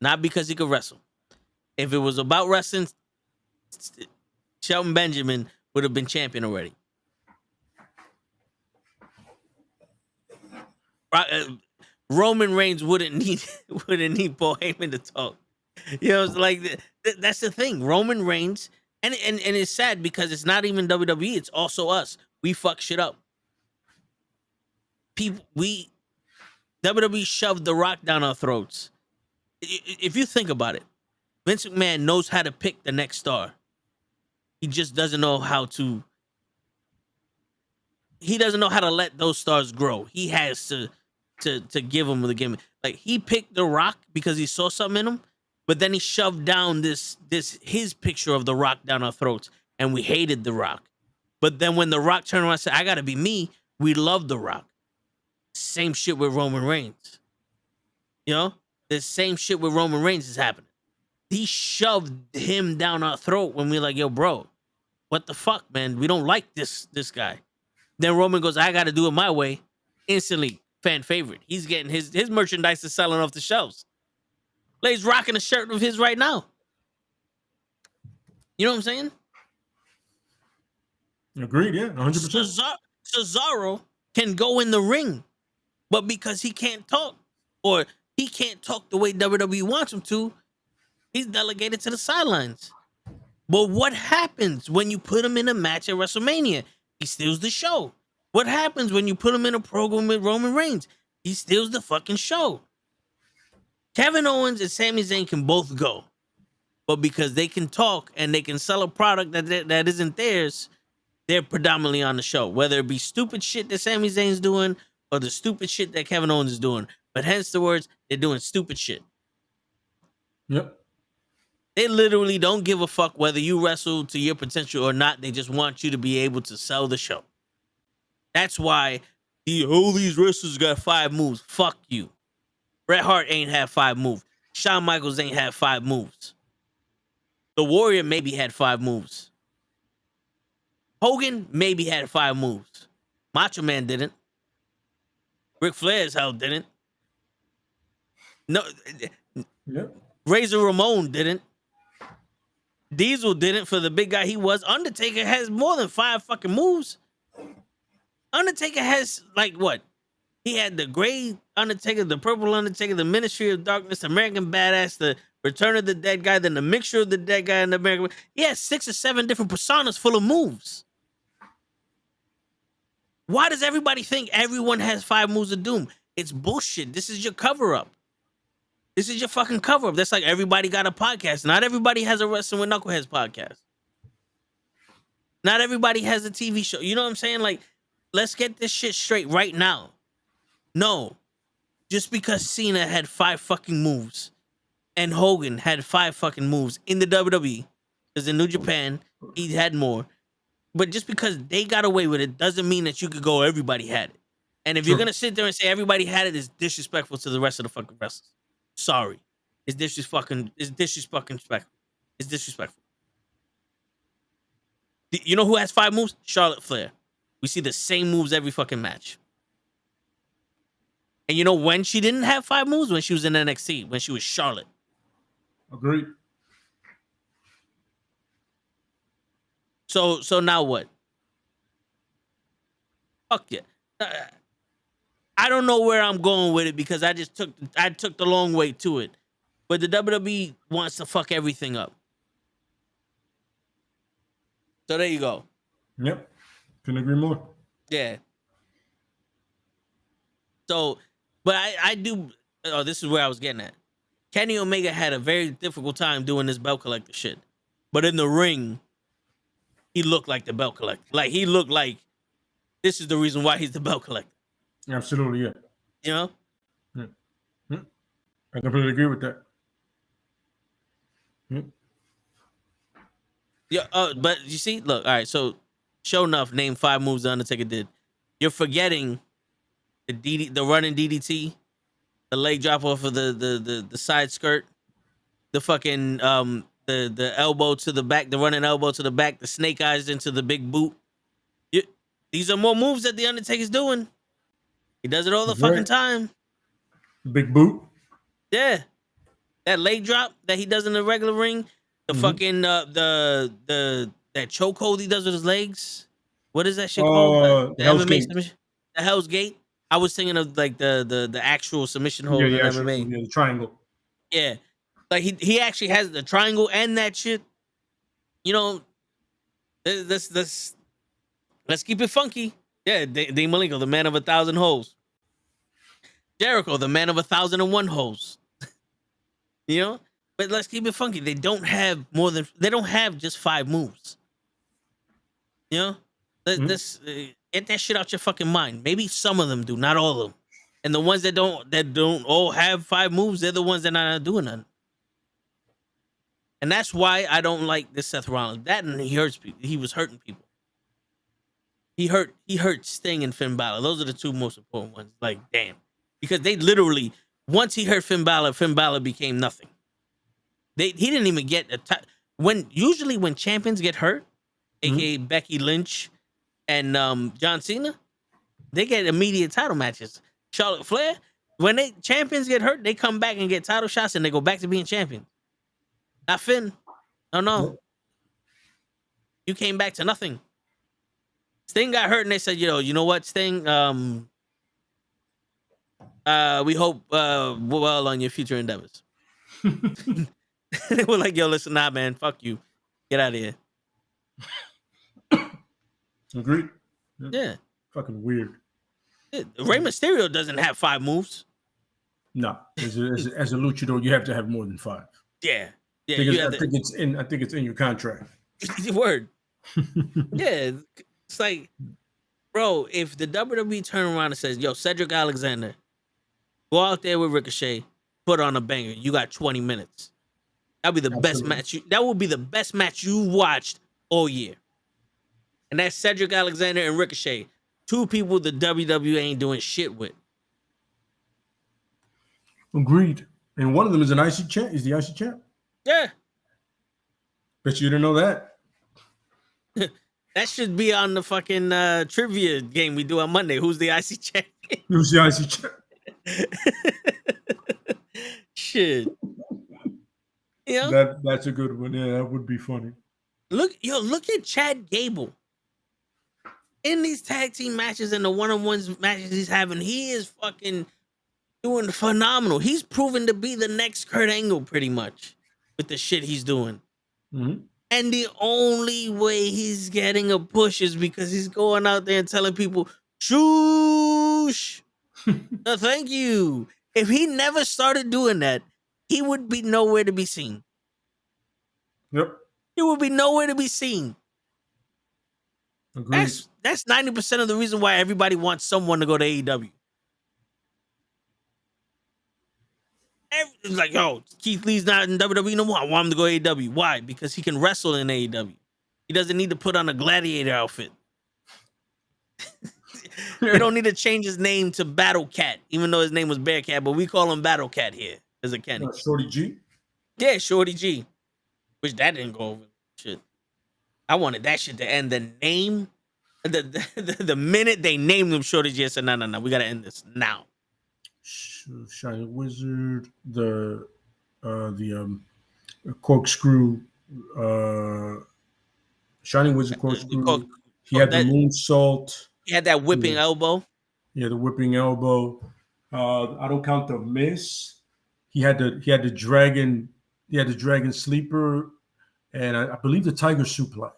C: Not because he could wrestle. If it was about wrestling, Shelton Benjamin would have been champion already. Roman Reigns wouldn't need Paul Heyman to talk. You know, it's like that's the thing. Roman Reigns, and it's sad because it's not even WWE. It's also us. We fuck shit up. WWE shoved The Rock down our throats. If you think about it, Vince McMahon knows how to pick the next star. He just doesn't know how to. He doesn't know how to let those stars grow. He has to give them the gimmick. Like he picked The Rock because he saw something in him, but then he shoved down his picture of The Rock down our throats, and we hated The Rock. But then when The Rock turned around and said, "I gotta be me," we loved The Rock. Same shit with Roman Reigns. You know, the same shit with Roman Reigns is happening. He shoved him down our throat when we were like, "Yo, bro, what the fuck, man? We don't like this guy." Then Roman goes, "I got to do it my way." Instantly, fan favorite. He's getting his merchandise is selling off the shelves. Like he's rocking a shirt of his right now. You know what I'm saying?
A: Agreed, yeah, 100%.
C: Cesaro can go in the ring, but because he can't talk, or he can't talk the way WWE wants him to, he's delegated to the sidelines. But what happens when you put him in a match at WrestleMania? He steals the show. What happens when you put him in a program with Roman Reigns? He steals the fucking show. Kevin Owens and Sami Zayn can both go. But because they can talk and they can sell a product that isn't theirs, they're predominantly on the show. Whether it be stupid shit that Sami Zayn's doing or the stupid shit that Kevin Owens is doing. But hence the words, they're doing stupid shit.
A: Yep.
C: They literally don't give a fuck whether you wrestle to your potential or not. They just want you to be able to sell the show. That's why all these wrestlers got 5 moves. Fuck you. Bret Hart ain't had 5 moves. Shawn Michaels ain't had 5 moves. The Warrior maybe had 5 moves. Hogan maybe had 5 moves. Macho Man didn't. Ric Flair's hell didn't. No.
A: Yep.
C: Razor Ramon didn't. Diesel didn't for the big guy he was. Undertaker has more than 5 fucking moves. Undertaker has like what? He had the gray Undertaker, the purple Undertaker, the Ministry of Darkness, American Badass, the Return of the Dead guy, then the mixture of the Dead guy and the American. He has 6 or 7 different personas full of moves. Why does everybody think everyone has 5 moves of doom? It's bullshit. This is your cover up. This is your fucking cover up. That's like everybody got a podcast. Not everybody has a Wrestling with Knuckleheads podcast. Not everybody has a TV show. You know what I'm saying? Like, let's get this shit straight right now. No. Just because Cena had 5 fucking moves and Hogan had 5 fucking moves in the WWE, because in New Japan, he had more. But just because they got away with it doesn't mean that you could go, everybody had it. And if you're going to sit there and say everybody had it, it's disrespectful to the rest of the fucking wrestlers. Sorry. It's disrespectful. It's disrespectful. You know who has 5 moves? Charlotte Flair. We see the same moves every fucking match. And you know when she didn't have 5 moves? When she was in NXT, when she was Charlotte.
A: Agreed.
C: So now what? Fuck yeah. I don't know where I'm going with it because I took the long way to it. But the WWE wants to fuck everything up. So there you go.
A: Yep. Couldn't agree more.
C: Yeah. So, but I do. Oh, this is where I was getting at. Kenny Omega had a very difficult time doing this belt collector shit. But in the ring, he looked like the belt collector. Like, he looked like this is the reason why he's the belt collector.
A: Absolutely, yeah.
C: You know?
A: Yeah. I completely agree with that.
C: Yeah, but you see, look, all right, so sure enough, name 5 moves the Undertaker did. You're forgetting the running DDT, the leg drop off of the side skirt, the fucking the elbow to the back, the running elbow to the back, the snake eyes into the big boot. These are more moves that the Undertaker's doing. He does it all the fucking time.
A: The big boot.
C: Yeah. That leg drop that he does in the regular ring. The fucking the that chokehold he does with his legs. What is that shit called? The
A: Hell's
C: MMA
A: Gate.
C: submission. The Hell's Gate. I was thinking of like the actual submission hold in MMA.
A: Yeah, the triangle.
C: Yeah. Like he actually has the triangle and that shit. You know, let's keep it funky. Yeah, Dean Malenko, the man of 1,000 holes. Jericho, the man of 1,001 holes. You know? But let's keep it funky. They don't have just 5 moves. You know? Let's get that shit out your fucking mind. Maybe some of them do, not all of them. And the ones that don't all have 5 moves, they're the ones that are not doing nothing. And that's why I don't like this Seth Rollins. That and he hurts people. He was hurting people. He hurt Sting and Finn Balor. Those are the 2 most important ones. Like, damn. Because they literally, once he hurt Finn Balor became nothing. He didn't even get usually when champions get hurt, aka Becky Lynch and John Cena, they get immediate title matches. Charlotte Flair, when champions get hurt, they come back and get title shots and they go back to being champions. Not Finn. No. You came back to nothing. Sting got hurt and they said, you know what, Sting? We hope well on your future endeavors. They were like, yo, listen, nah, man, fuck you. Get out of here.
A: Agreed.
C: Yeah.
A: Fucking weird.
C: Rey Mysterio doesn't have 5 moves.
A: No. As a luchador, you have to have more than 5.
C: Yeah. Yeah.
A: I think it's in your contract.
C: Word. Yeah. It's like, bro, if the WWE turn around and says, yo, Cedric Alexander, go out there with Ricochet, put on a banger. You got 20 minutes. That'd be the best match. That would be the best match you watched all year. And that's Cedric Alexander and Ricochet. 2 people the WWE ain't doing shit with.
A: Agreed. And one of them is an IC champ. Is the IC champ?
C: Yeah.
A: Bet you didn't know that.
C: That should be on the fucking trivia game we do on Monday. Who's the IC champion?
A: Who's the IC champ?
C: Shit. You know?
A: That's a good one. Yeah, that would be funny.
C: Look at Chad Gable. In these tag team matches and the one-on-ones matches he's having, he is fucking doing phenomenal. He's proven to be the next Kurt Angle pretty much with the shit he's doing.
A: Mhm.
C: And the only way he's getting a push is because he's going out there and telling people, "Shoosh, no, thank you." If he never started doing that, he would be nowhere to be seen.
A: Yep.
C: He would be nowhere to be seen.
A: Agreed.
C: That's 90% of the reason why everybody wants someone to go to AEW. It's like, yo, Keith Lee's not in WWE no more. I want him to go AEW. Why? Because he can wrestle in AEW. He doesn't need to put on a gladiator outfit. He don't need to change his name to Battle Cat, even though his name was Bearcat, but we call him Battle Cat here as a Kenny.
A: Shorty G.
C: Yeah, Shorty G. Which that didn't go over. Shit. I wanted that shit to end. The name, the minute they named him Shorty G, I said, no, we gotta end this now.
A: Shiny Wizard, the corkscrew, Shiny Wizard corkscrew. He had the moonsault.
C: He had that whipping elbow.
A: Yeah, the whipping elbow. I don't count the miss. He had the dragon. He had the dragon sleeper, and I believe the tiger suplex.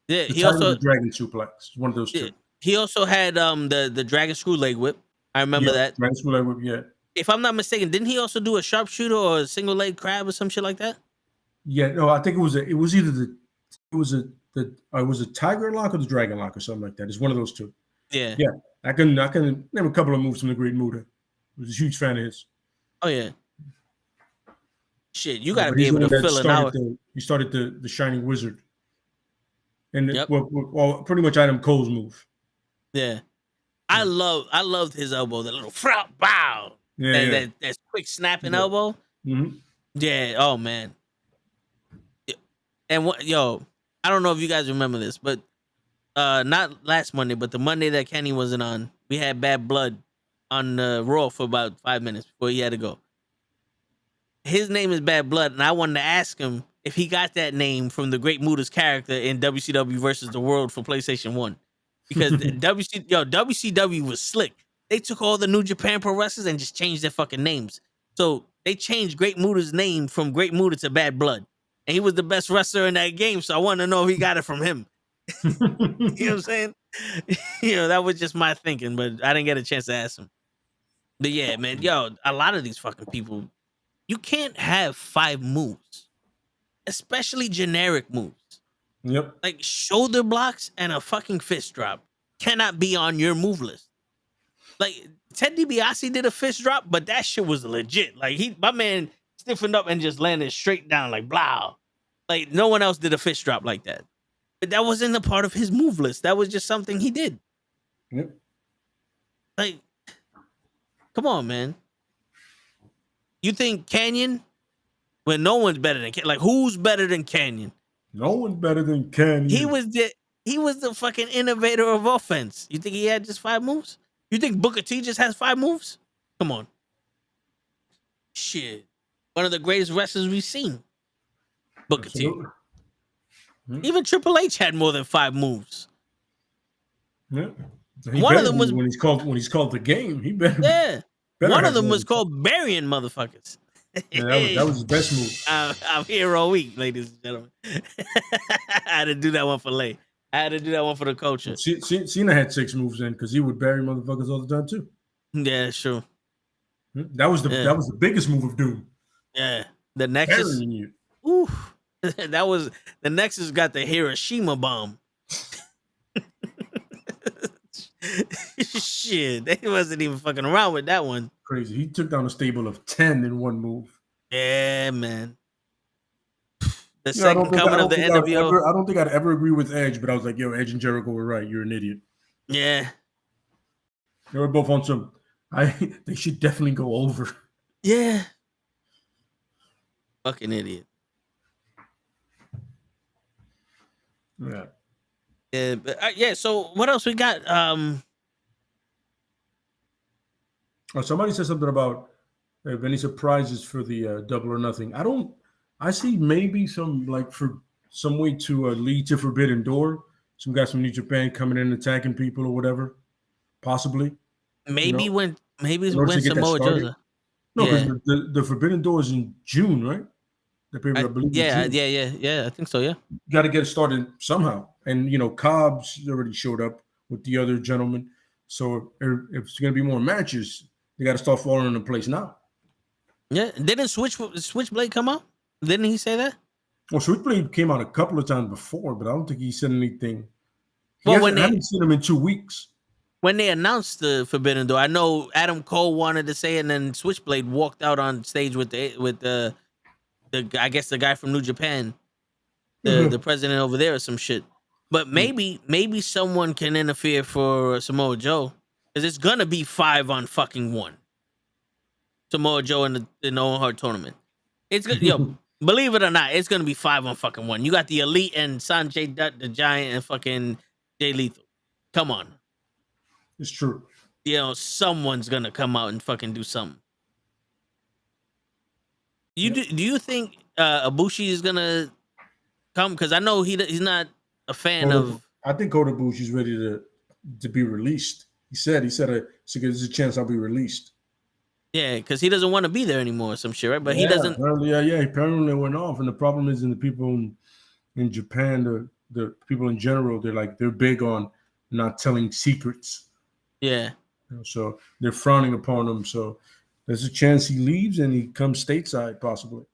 C: Yeah,
A: he
C: also
A: the dragon suplex. One of those two.
C: He also had the dragon screw leg whip. I remember that.
A: Dragon screw leg whip. Yeah.
C: If I'm not mistaken, didn't he also do a sharpshooter or a single leg crab or some shit like that?
A: Yeah, no, I think it was a tiger lock or the dragon lock or something like that. It's one of those two.
C: Yeah.
A: Yeah. I can name a couple of moves from the Great Muta. I was a huge fan of his.
C: Oh yeah. Shit, you gotta be able to fill it out.
A: He started the Shining Wizard. And well, pretty much Adam Cole's move.
C: Yeah. I loved his elbow, the little front bow.
A: Yeah,
C: that quick snapping elbow.
A: Mm-hmm.
C: Yeah. Oh man. And what, yo, I don't know if you guys remember this, but not last Monday, but the Monday that Kenny wasn't on, we had Bad Blood on Raw for about 5 minutes before he had to go. His name is Bad Blood, and I wanted to ask him if he got that name from the Great Muta's character in WCW versus the World for PlayStation 1. Because WCW was slick. They took all the New Japan Pro wrestlers and just changed their fucking names. So they changed Great Muta's name from Great Muta to Bad Blood. And he was the best wrestler in that game, so I wanted to know if he got it from him. You know what I'm saying? That was just my thinking, but I didn't get a chance to ask him. But yeah, man, a lot of these fucking people, you can't have 5 moves, especially generic moves.
A: Yep.
C: Like shoulder blocks and a fucking fist drop cannot be on your move list. Like Ted DiBiase did a fist drop, but that shit was legit. Like my man stiffened up and just landed straight down like blah. Like no one else did a fist drop like that. But that wasn't a part of his move list. That was just something he did.
A: Yep.
C: Like, come on, man. You think Canyon? Well, no one's better than Canyon. Like, who's better than Canyon?
A: No one's better than Canyon.
C: He was the fucking innovator of offense. You think he had just 5 moves? You think Booker T just has 5 moves? Come on. Shit. One of the greatest wrestlers we've seen. Booker
A: Absolutely.
C: T. Even Triple H had more than 5 moves.
A: Yeah.
C: One of them was
A: when he's called the game. He better.
C: Yeah.
A: Better
C: One of them was called burying motherfuckers.
A: Yeah, that was the best move.
C: I'm here all week, ladies and gentlemen. I had to do that one for Lay. I had to do that one for the culture.
A: Cena had 6 moves in because he would bury motherfuckers all the time too.
C: Yeah, sure.
A: That was the biggest move of Doom.
C: Yeah, the Nexus.
A: Burying you.
C: Ooh, that was the Nexus got the Hiroshima bomb. Shit, they wasn't even fucking around with that one.
A: Crazy. He took down a stable of 10 in one move.
C: Yeah, man. The second coming of the NWO.
A: I don't think I'd ever agree with Edge, but I was like, yo, Edge and Jericho were right. You're an idiot.
C: Yeah.
A: They were both on some. They should definitely go over.
C: Yeah. Fucking idiot.
A: Yeah.
C: Yeah, but so what else we got?
A: Somebody said something about if any surprises for the Double or Nothing. I see maybe some for some way to lead to Forbidden Door. Some guys from New Japan coming in attacking people or whatever. Possibly.
C: Maybe when Samoa Joe's
A: No, because
C: Yeah.
A: the Forbidden Door is in June, right? The paper, I believe.
C: Yeah,
A: June.
C: yeah. I think so. Yeah.
A: Got to get it started somehow. And Cobb's already showed up with the other gentleman. So if it's going to be more matches, they got to start falling into place now.
C: Yeah. Didn't Switchblade come out? Didn't he say that?
A: Well, Switchblade came out a couple of times before, but I don't think he said anything. I
C: Well,
A: haven't seen him in 2 weeks.
C: when they announced the Forbidden Door, I know Adam Cole wanted to say it, and then Switchblade walked out on stage with the I guess the guy from New Japan, the president over there or some shit. But maybe someone can interfere for Samoa Joe, because it's gonna be 5-on-1. Samoa Joe in the Owen Hart tournament. It's good, yo. Believe it or not, it's gonna be 5-on-1. You got the Elite and Sanjay Dutt, the Giant, and fucking Jay Lethal. Come on.
A: It's true.
C: Someone's gonna come out and fucking do something. Do you think Ibushi is gonna come? Because I know he's not a fan of.
A: I think Kota Ibushi's ready to be released. He said there's a chance I'll be released.
C: Yeah, because he doesn't want to be there anymore, or some shit, right? But he doesn't.
A: Apparently, apparently it went off, and the problem is in the people in Japan, the people in general, they're big on not telling secrets.
C: Yeah.
A: So they're frowning upon him. So there's a chance he leaves and he comes stateside, possibly.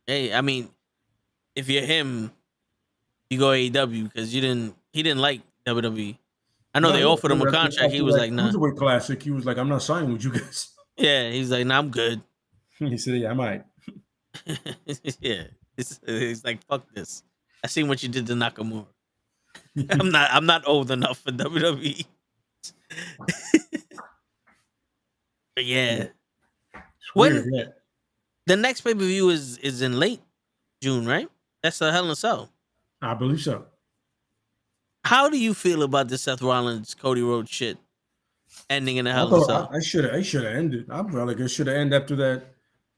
C: Hey, I mean, if you're him, you go AEW, because he didn't like WWE. I know they offered him a contract. He was like, "Nah."
A: Cruiserweight Classic. He was like, "I'm not signing with you guys."
C: Yeah, he's like, "Nah, I'm good."
A: He said, "Yeah, I might."
C: Yeah, it's like, fuck this. I seen what you did to Nakamura. I'm not old enough for WWE. But yeah.
A: Weird,
C: The next pay-per-view is in late June, right? That's a Hell in a Cell.
A: I believe so.
C: How do you feel about the Seth Rollins Cody Rhodes shit ending in a Hell in a Cell?
A: I should have ended. I felt like it should have ended after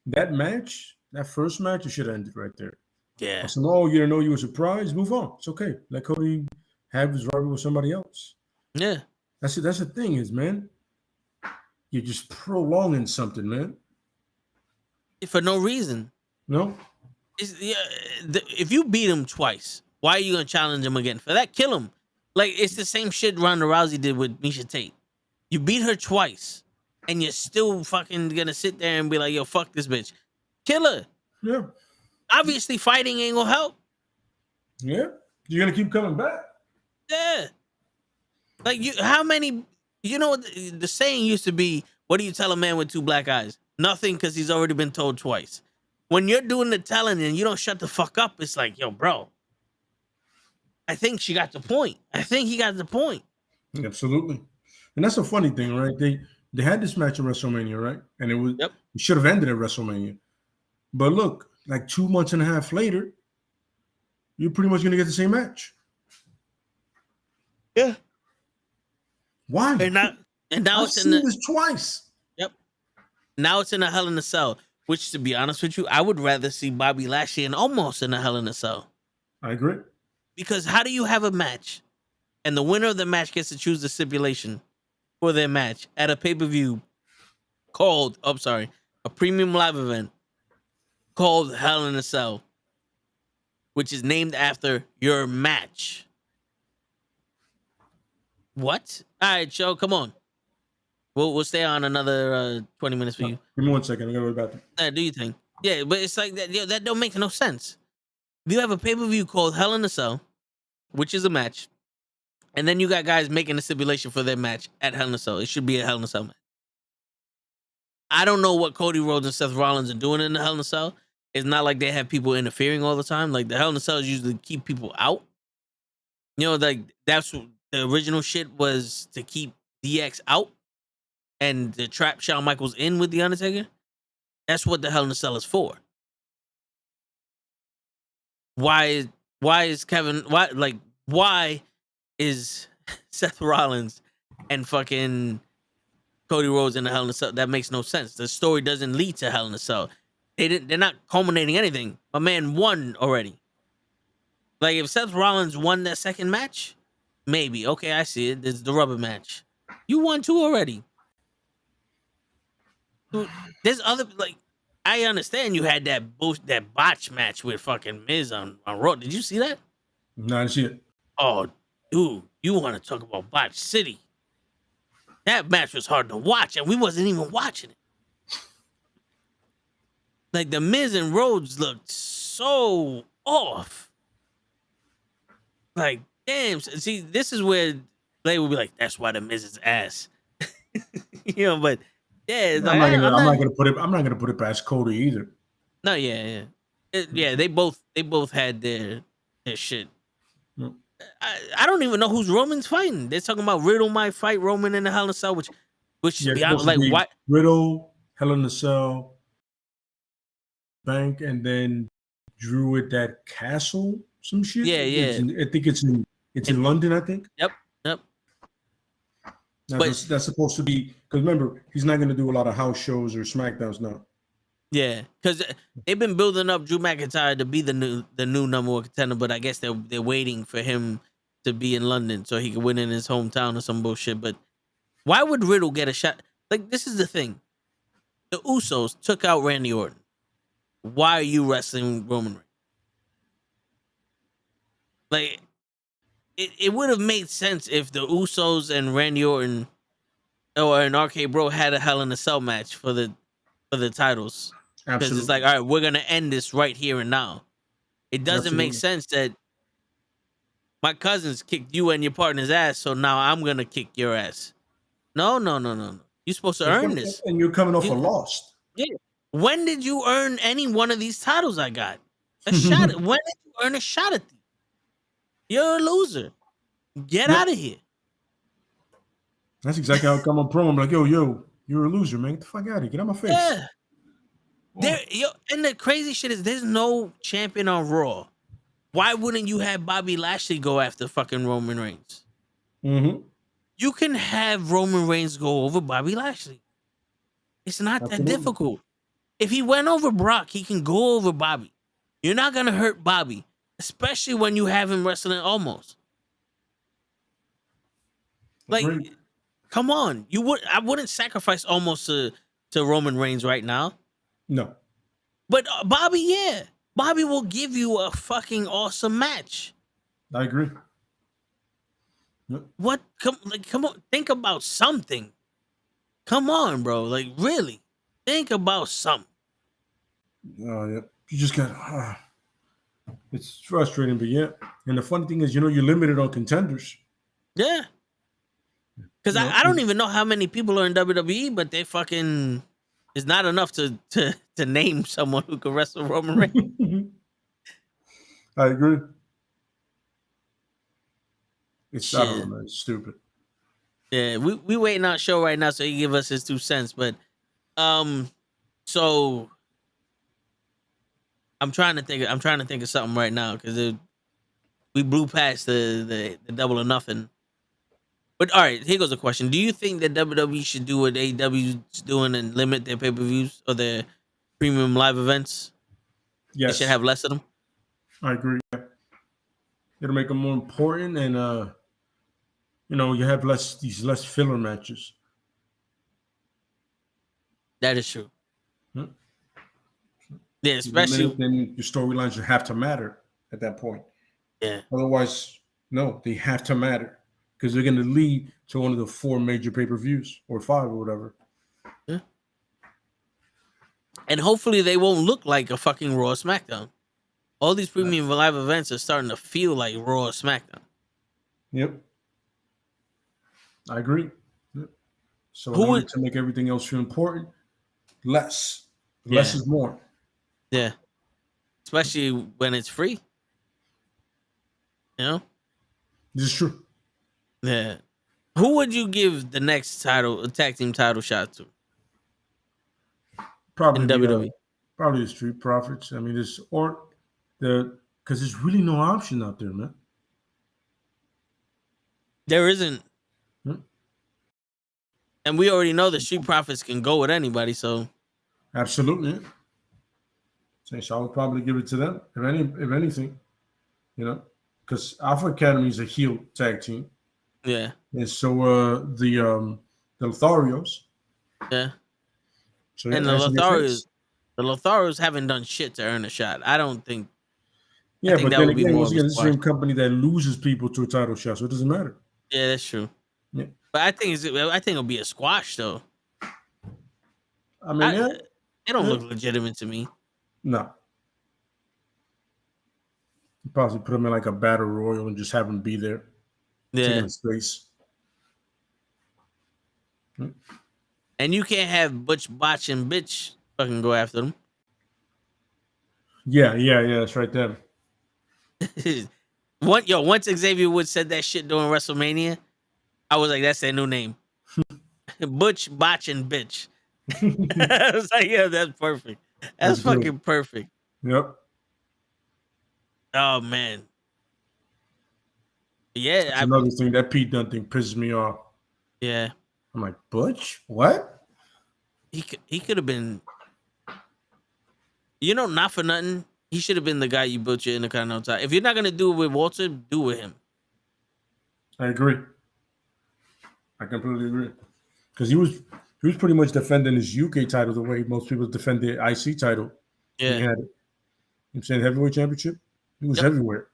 A: that match, that first match. It should have ended right there.
C: Yeah.
A: I said, "No, you didn't know you were surprised. Move on. It's okay. Let Cody have his rivalry with somebody else."
C: Yeah.
A: That's it. That's the thing is, man. You're just prolonging something, man.
C: For no reason.
A: No.
C: If you beat him twice, why are you gonna challenge him again? For that, kill him. Like, it's the same shit Ronda Rousey did with Misha Tate. You beat her twice, and you're still fucking gonna sit there and be like, "Yo, fuck this bitch." Kill her.
A: Yeah.
C: Obviously, fighting ain't gonna help.
A: Yeah. You're gonna keep coming back.
C: Yeah. Like, how many? The saying used to be, "What do you tell a man with 2 black eyes?" Nothing, because he's already been told twice. When you're doing the telling and you don't shut the fuck up, it's like, yo, bro. I think she got the point. I think he got the point.
A: Absolutely. And that's a funny thing, right? They had this match at WrestleMania, right? And it should have ended at WrestleMania. But look, like 2 months and a half later, you're pretty much gonna get the same match.
C: Yeah.
A: Why?
C: And now
A: I've
C: it's
A: seen this twice.
C: Yep. Now it's in a Hell in a Cell, which, to be honest with you, I would rather see Bobby Lashley and Omos in a Hell in a Cell.
A: I agree.
C: Because how do you have a match and the winner of the match gets to choose the stipulation for their match at a pay-per-view called, a premium live event called Hell in a Cell, which is named after your match? What? All right, Joe, come on. We'll stay on another 20 minutes for you.
A: Give me 1 second. I gotta go to the bathroom.
C: Do you think? Yeah, but it's like that. That don't make no sense. You have a pay-per-view called Hell in a Cell, which is a match, and then you got guys making a stipulation for their match at Hell in a Cell. It should be a Hell in a Cell match. I don't know what Cody Rhodes and Seth Rollins are doing in the Hell in a Cell. It's not like they have people interfering all the time. Like, the Hell in a Cell is usually keep people out. Like, that's what the original shit was, to keep DX out and to trap Shawn Michaels in with The Undertaker. That's what the Hell in a Cell is for. Why is Seth Rollins and fucking Cody Rhodes in the Hell in a Cell? That makes no sense. The story doesn't lead to Hell in a Cell. They're not culminating anything. My man won already. Like, if Seth Rollins won that second match, maybe. Okay, I see it. It's the rubber match. You won 2 already. Dude, there's other like I understand you had that botch match with fucking Miz on Raw. Did you see that?
A: No, I didn't see it.
C: Oh, dude, you want to talk about Botch City? That match was hard to watch, and we wasn't even watching it. Like the Miz and Rhodes looked so off. Like, damn. See, this is where they would be like, "That's why the Miz is ass." You know, but yeah,
A: I'm not gonna put it past Cody either.
C: No, yeah. Yeah, they both had their shit.
A: Mm.
C: I don't even know who's Roman's fighting. They're talking about Riddle might fight Roman in the Hell in a Cell, which
A: Yeah,
C: be like why
A: Riddle, Hell in a Cell, Bank, and then Drew at that castle, some shit.
C: Yeah.
A: I think it's in London. I think.
C: Yep.
A: Now,
C: But-
A: that's supposed to be because remember he's not going to do a lot of house shows or SmackDowns now.
C: Yeah, because they've been building up Drew McIntyre to be the new number one contender, but I guess they're waiting for him to be in London so he can win in his hometown or some bullshit. But why would Riddle get a shot? Like, this is the thing. The Usos took out Randy Orton. Why are you wrestling Roman Reigns? Like, it would have made sense if the Usos and Randy Orton or an RK Bro had a Hell in a Cell match for the titles. Because
A: Absolutely.
C: it's like, all right, we're gonna end this right here and now. It doesn't make sense that my cousins kicked you and your partner's ass, so now I'm gonna kick your ass. No. You're supposed to earn this.
A: And you're coming off a loss.
C: Yeah. When did you earn any one of these titles I got? A shot. When did you earn a shot at these? You're a loser. Get out of here.
A: That's exactly how I come on promo. I'm like, yo, you're a loser, man. Get the fuck out of here. Get out of my face.
C: Yeah. And the crazy shit is there's no champion on Raw. Why wouldn't you have Bobby Lashley go after fucking Roman Reigns?
A: Mm-hmm.
C: You can have Roman Reigns go over Bobby Lashley. It's not that difficult. If he went over Brock, he can go over Bobby. You're not gonna hurt Bobby, especially when you have him wrestling almost. Like,
A: Agreed.
C: come on. I wouldn't sacrifice almost to Roman Reigns right now.
A: No.
C: But Bobby, yeah. Bobby will give you a fucking awesome match.
A: I agree.
C: What? Come on. Think about something. Come on, bro. Like, really. Think about something.
A: Oh, yeah. You just got... it's frustrating, but yeah. And the funny thing is, you're limited on contenders.
C: Yeah. Because I don't even know how many people are in WWE, but they fucking... It's not enough to name someone who could wrestle Roman Reigns.
A: I agree. It's I don't know, man. It's stupid.
C: Yeah, we waiting on show right now so he give us his 2 cents. But so I'm trying to think of something right now because we blew past the double or nothing. But all right, here goes a question. Do you think that WWE should do what AEW is doing and limit their pay-per-views or their premium live events?
A: Yes.
C: They should have less of them?
A: I agree. It'll make them more important and you have less filler matches.
C: That is true.
A: Hmm.
C: Yeah, especially
A: then your storylines should have to matter at that point.
C: Yeah.
A: Otherwise, no, they have to matter because they're going to lead to one of the 4 major pay-per-views or 5 or whatever.
C: Yeah. And hopefully they won't look like a fucking Raw or SmackDown. All these premium live events are starting to feel like Raw or SmackDown.
A: Yep. I agree. Yep. So
C: Who
A: in order
C: would-
A: to make everything else feel important, less. Less is more.
C: Yeah. Especially when it's free. You know?
A: This is true.
C: Yeah. Who would you give the next tag team title shot to?
A: Probably
C: In WWE.
A: Probably the Street Profits. I mean, because there's really no option out there, man.
C: There isn't.
A: Hmm.
C: And we already know the Street Profits can go with anybody, so
A: Absolutely. So I would probably give it to them, if anything, because Alpha Academy is a heel tag team,
C: yeah.
A: and so the Lotharios,
C: Yeah.
A: So
C: And
A: that's in your face.
C: the Lotharos haven't done shit to earn a shot. I don't think.
A: Yeah,
C: think
A: but
C: that
A: then
C: would be
A: again,
C: more
A: once
C: of a
A: again, this is the
C: squash.
A: same company that loses people to a title shot, so it doesn't matter.
C: Yeah, that's true.
A: Yeah.
C: But I think it'll be a squash though.
A: I mean,
C: They don't look legitimate to me.
A: no. You possibly put him in like a battle royal and just have him be there, taking
C: Yeah.
A: his space.
C: And you can't have Butch, Botch, and Bitch fucking go after them.
A: Yeah, that's right there.
C: Once Xavier Woods said that shit during WrestleMania, I was like, that's their new name. Butch, Botch, and Bitch. I was like, yeah, that's perfect. That's fucking
A: good.
C: perfect.
A: Yep.
C: Oh man. Yeah.
A: That's another thing, that Pete Dunne thing pisses me off.
C: Yeah.
A: I'm like, Butch? What?
C: He could have been, not for nothing. He should have been the guy you built your Intercontinental title. If you're not gonna do it with Walter, do it with him.
A: I agree. I completely agree. Because he was pretty much defending his UK title the way most people defend their IC title.
C: Yeah.
A: He had it. I'm saying heavyweight championship. He was everywhere.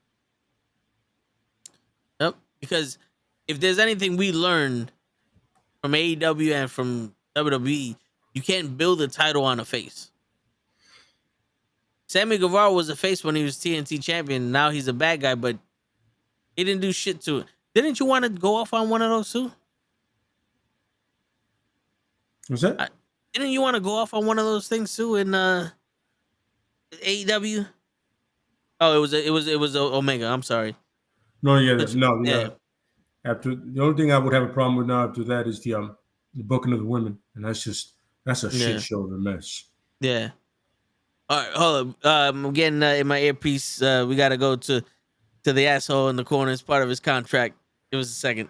C: Yep. Because if there's anything we learned from AEW and from WWE, you can't build a title on a face. Sammy Guevara was a face when he was TNT champion. Now he's a bad guy, but he didn't do shit to it. Didn't you want to go off on one of those too?
A: What's that?
C: Didn't you want to go off on one of those things too in AEW? Oh, it was Omega. I'm sorry.
A: No, yeah. After the only thing I would have a problem with now after that is the booking of the women, and that's a shit show of a mess.
C: Yeah. All right, hold up. I'm getting in my earpiece. We got to go to the asshole in the corner as part of his contract. Give us a second.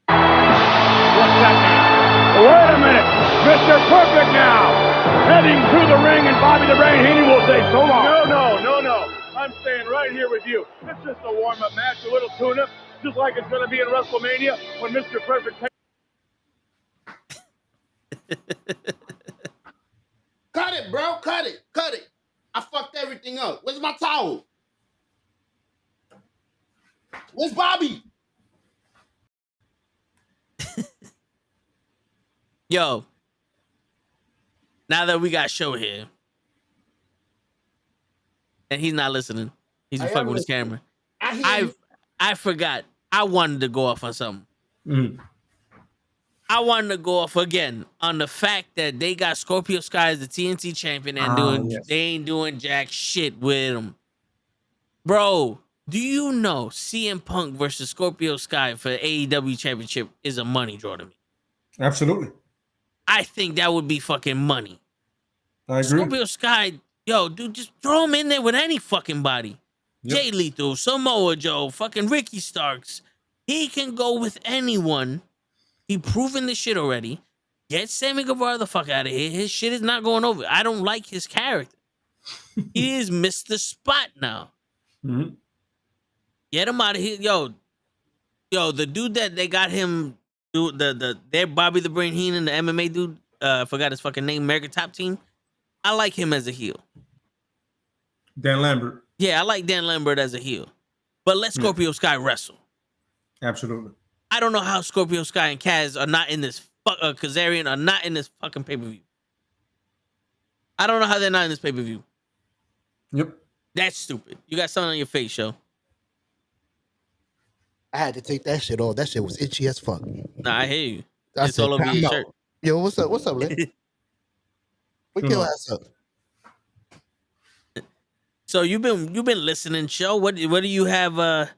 I: What's that mean? Wait a minute. Mr. Perfect now. Heading to the ring, and Bobby the Brain Heenan will say so long. No. I'm staying right here with you. It's just a warm-up match, a little tune-up, just like it's going to be in WrestleMania when Mr. Perfect
D: Cut it, bro. Cut it. I fucked everything up. Where's my towel? Where's Bobby?
C: Yo, now that we got Show here, and he's not listening, he's fucking with his camera. I forgot. I wanted to go off on something.
A: Mm.
C: I wanted to go off again on the fact that they got Scorpio Sky as the TNT champion and they ain't doing jack shit with him. Bro, do you know CM Punk versus Scorpio Sky for AEW championship is a money draw to me?
A: Absolutely.
C: I think that would be fucking money.
A: I agree.
C: Scorpio Sky, yo, dude, just throw him in there with any fucking body.
A: Yep.
C: Jay Lethal, Samoa Joe, fucking Ricky Starks. He can go with anyone. He proven this shit already. Get Sammy Guevara the fuck out of here. His shit is not going over. I don't like his character. He is Mr. Spot now.
A: Mm-hmm.
C: Get him out of here. Yo, the dude that they got him, their Bobby the Brain Heenan, the MMA dude, I forgot his fucking name, American Top Team. I like him as a heel.
A: Dan Lambert.
C: Yeah, I like Dan Lambert as a heel. But let Scorpio Sky wrestle.
A: Absolutely.
C: I don't know how Scorpio Sky and Kaz are not in this Kazarian are not in this fucking pay-per-view. I don't know how they're not in this pay-per-view.
A: Yep.
C: That's stupid. You got something on your face, Show.
D: I had to take that shit off. That shit was itchy as fuck.
C: Nah, I hear you.
D: I
C: It's all over your shirt.
D: Yo, what's up? What's up, Lit? Wake your ass up.
C: So you've been listening, Show. What do you have?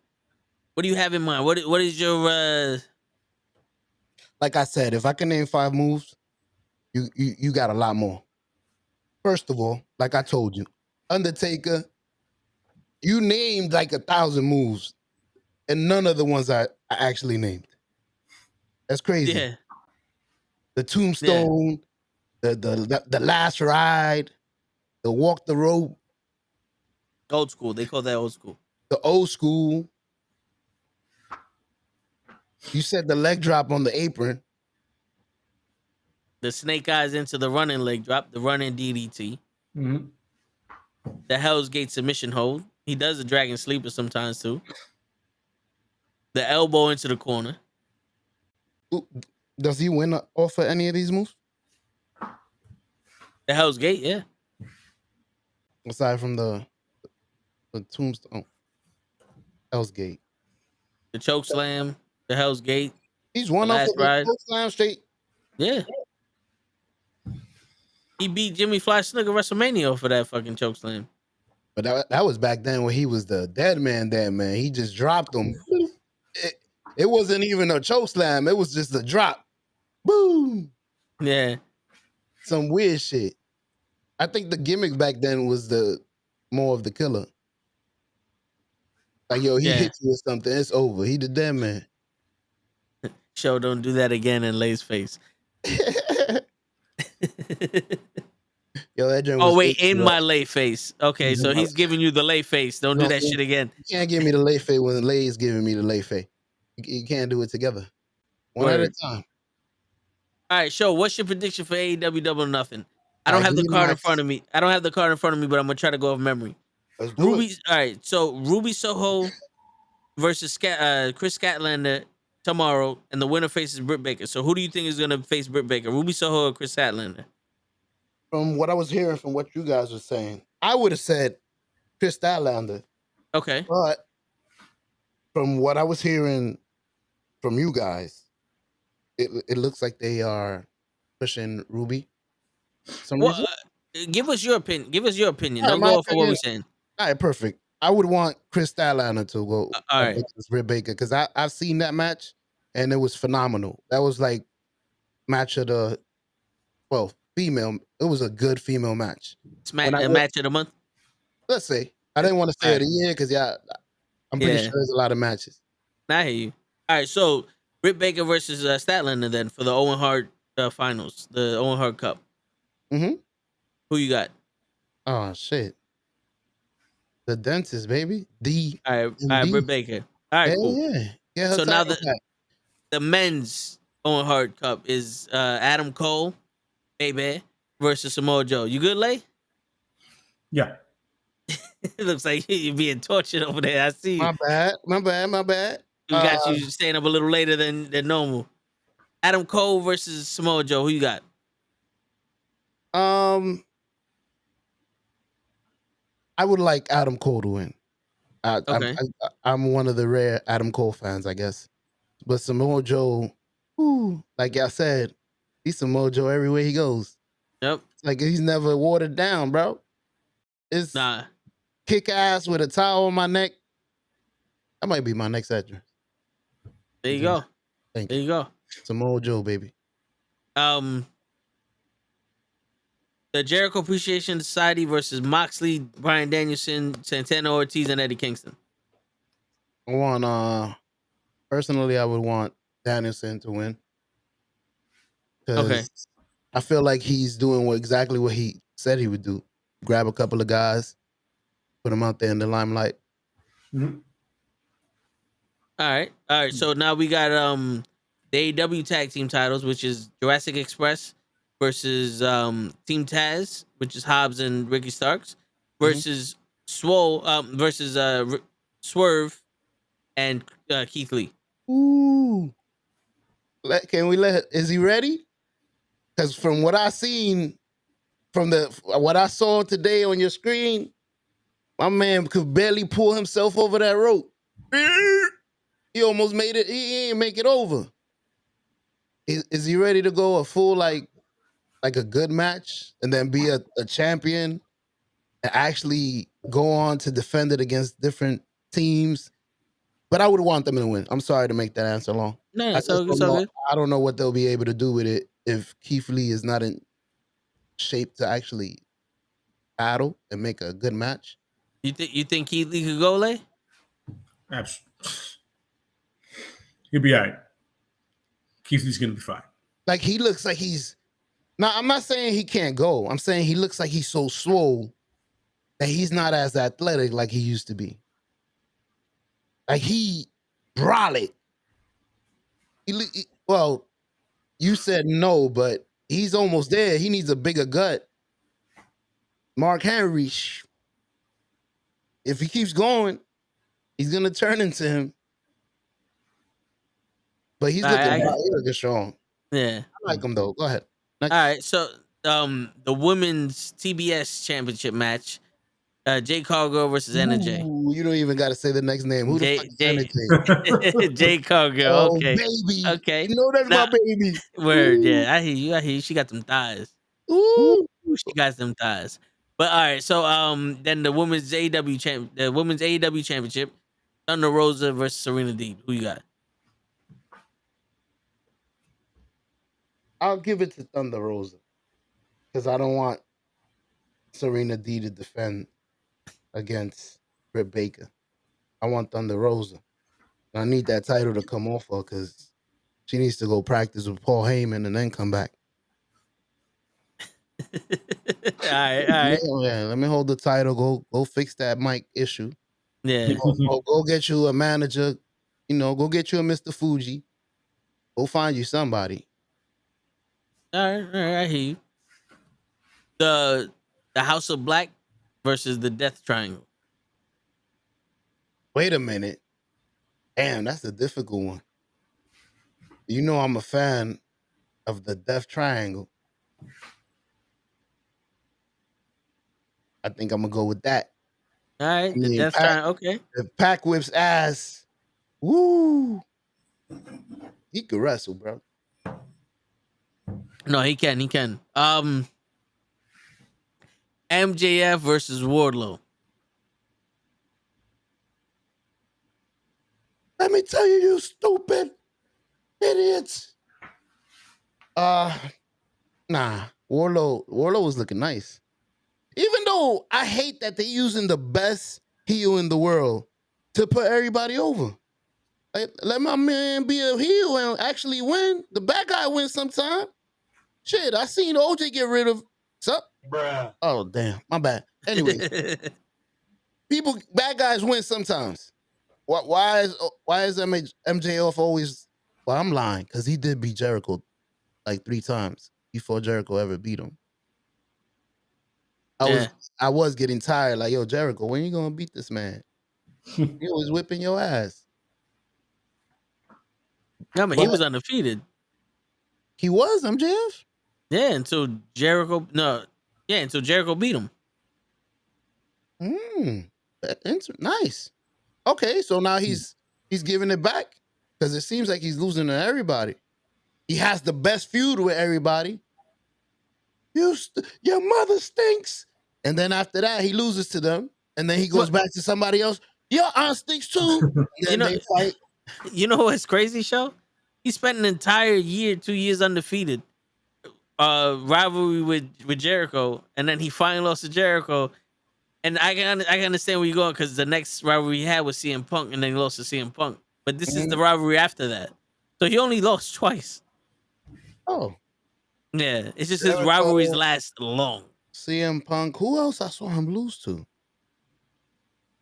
C: What do you have in mind? What is your?
D: Like I said, if I can name 5 moves, you got a lot more. First of all, like I told you, Undertaker, you named like 1,000 moves, and none of the ones I actually named. That's crazy.
C: Yeah.
D: The tombstone, the last ride, the walk the rope.
C: Old school. They call that old school.
D: The old school. You said the leg drop on the apron.
C: The snake eyes into the running leg drop, the running DDT,
A: Mm-hmm.
C: the Hell's Gate submission hold. He does the dragon sleeper sometimes too. The elbow into the corner.
D: Ooh, does he win off of any of these moves?
C: The Hell's Gate, yeah.
D: Aside from the tombstone. Hell's Gate.
C: The choke slam, the Hell's Gate.
D: He's one off of the choke slam straight.
C: Yeah. He beat Jimmy Fly Snuka WrestleMania for that fucking choke slam.
D: But that was back then when he was the dead man. He just dropped him. It wasn't even a choke slam. It was just a drop. Boom.
C: Yeah.
D: Some weird shit. I think the gimmick back then was the more of the killer. Like, yo, he hit you with something, it's over. He the dead man.
C: Show don't do that again in Lay's face.
D: Yo, that joint
C: oh
D: was
C: wait,
D: itchy,
C: in
D: bro.
C: my Lay face. Okay, so he's giving you the Lay face. Don't do that shit again.
D: You can't give me the lay face when the lay is giving me the lay face. You can't do it together. One at a time.
C: All right, Show, what's your prediction for AEW Double or Nothing? I don't have the card in front of me. But I'm gonna try to go off memory.
D: Let's do it.
C: All right, so Ruby Soho versus Chris Statlander tomorrow, and the winner faces Britt Baker. So who do you think is gonna face Britt Baker, Ruby Soho or Chris Statlander?
D: From what I was hearing from what you guys were saying, I would have said Chris Statlander.
C: Okay.
D: But from what I was hearing from you guys, it looks like they are pushing Ruby.
C: Give us your opinion.
D: All
C: Don't
D: right,
C: go off of what we're saying.
D: All right, perfect. I would want Chris Statlander to go
C: all right.
D: against Britt Baker because I've seen that match and it was phenomenal. That was like match of the female. It was a good female match.
C: It's match of the month.
D: Let's say I didn't want to say of the year because I'm pretty sure there's a lot of matches.
C: I hear you. All right, so Britt Baker versus Statlander then for the Owen Hart finals, the Owen Hart Cup.
D: Mm-hmm.
C: Who you got?
D: Oh shit. The dentist, baby.
C: All right, Britt Baker. All right, cool.
D: Yeah.
C: So now the men's Owen Hart Cup is Adam Cole, baby, versus Samoa Joe. You good, Lay?
A: Yeah.
C: It looks like you're being tortured over there. I see you.
D: My bad.
C: We got you staying up a little later than normal. Adam Cole versus Samoa Joe. Who you got?
D: I would like Adam Cole to win.
C: Okay.
D: I'm one of the rare Adam Cole fans, I guess. But Samoa Joe, like I said, he's Samoa Joe everywhere he goes.
C: Yep.
D: Like he's never watered down, bro. It's kick ass with a towel on my neck. That might be my next address.
C: There you go.
D: Thank
C: you. There you go.
D: Samoa Joe, baby.
C: The Jericho Appreciation Society versus Moxley, Bryan Danielson, Santana Ortiz, and Eddie Kingston.
D: I want personally I would want Danielson to win.
C: Okay.
D: I feel like he's doing exactly what he said he would do. Grab a couple of guys, put them out there in the limelight.
A: Mm-hmm.
C: All right. So now we got the AEW tag team titles, which is Jurassic Express versus Team Taz, which is Hobbs and Ricky Starks, versus versus Swerve and Keith Lee.
D: Ooh. Is he ready? Because from what I seen, from what I saw today on your screen, my man could barely pull himself over that rope. He almost made it. He ain't make it over. Is he ready to go a full like a good match and then be a champion and actually go on to defend it against different teams? But I would want them to win. I'm sorry to make that answer long.
C: No,
D: I don't know what they'll be able to do with it if Keith Lee is not in shape to actually battle and make a good match.
C: You think Keith Lee could go, Lay?
A: Absolutely. He'll be all right. Keith Lee's gonna be fine.
D: Like he looks like he's. Now I'm not saying he can't go. I'm saying he looks like he's so swole that he's not as athletic like he used to be. Like he brolic. Well, you said no, but he's almost there. He needs a bigger gut. Mark Henry, if he keeps going, he's gonna turn into him. But he's looking strong.
C: Yeah.
D: I like him though. Go ahead. Next.
C: All right. So the women's TBS championship match. Jay Cargill versus NJ.
D: Ooh, you don't even got to say the next name. Who the fuck is NJ?
C: Jay Cargill.
D: Oh,
C: Okay.
D: baby.
C: Okay.
D: You know that's my baby.
C: Word.
D: Ooh.
C: Yeah. I hear you. I hear you. She got them thighs.
D: Ooh.
C: She got them thighs. But all right. So then the women's AEW championship. Thunder Rosa versus Serena Deeb. Who you got?
D: I'll give it to Thunder Rosa because I don't want Serena D to defend against Britt Baker. I want Thunder Rosa. And I need that title to come off her because she needs to go practice with Paul Heyman and then come back.
C: All right.
D: Yeah, let me hold the title. Go fix that mic issue.
C: Yeah.
D: Go get you a manager. Go get you a Mr. Fuji. Go find you somebody.
C: All right. I hear you. The House of Black versus the Death Triangle.
D: Wait a minute. Damn, that's a difficult one. I'm a fan of the Death Triangle. I think I'm gonna go with that.
C: All right, the Death Triangle. Okay.
D: If Pac whips ass, woo, he could wrestle, bro.
C: No, he can. MJF versus Wardlow.
D: Let me tell you, you stupid idiots. Nah. Wardlow was looking nice. Even though I hate that they're using the best heel in the world to put everybody over. Like, let my man be a heel and actually win. The bad guy wins sometime. Shit, I seen OJ get rid of bruh. Oh, damn. My bad. Anyway. Bad guys win sometimes. Why is MJF always? Well, I'm lying because he did beat Jericho like 3 times before Jericho ever beat him. I was getting tired. Like, yo, Jericho, when you gonna beat this man? He was whipping your ass.
C: No, but he was undefeated.
D: He was MJF.
C: Yeah, until Jericho. Until Jericho beat him.
D: Nice. Okay, so now he's giving it back because it seems like he's losing to everybody. He has the best feud with everybody. Your mother stinks, and then after that he loses to them, and then he goes back to somebody else. Your aunt stinks too. And then they fight.
C: You know what's crazy, Show? He spent an entire year, 2 years undefeated, rivalry with Jericho, and then he finally lost to Jericho. And I can understand where you're going because the next rivalry he had was CM Punk, and then he lost to CM Punk. But this is the rivalry after that, so he only lost twice.
D: Oh,
C: yeah, it's just his rivalries last long.
D: CM Punk. Who else I saw him lose to?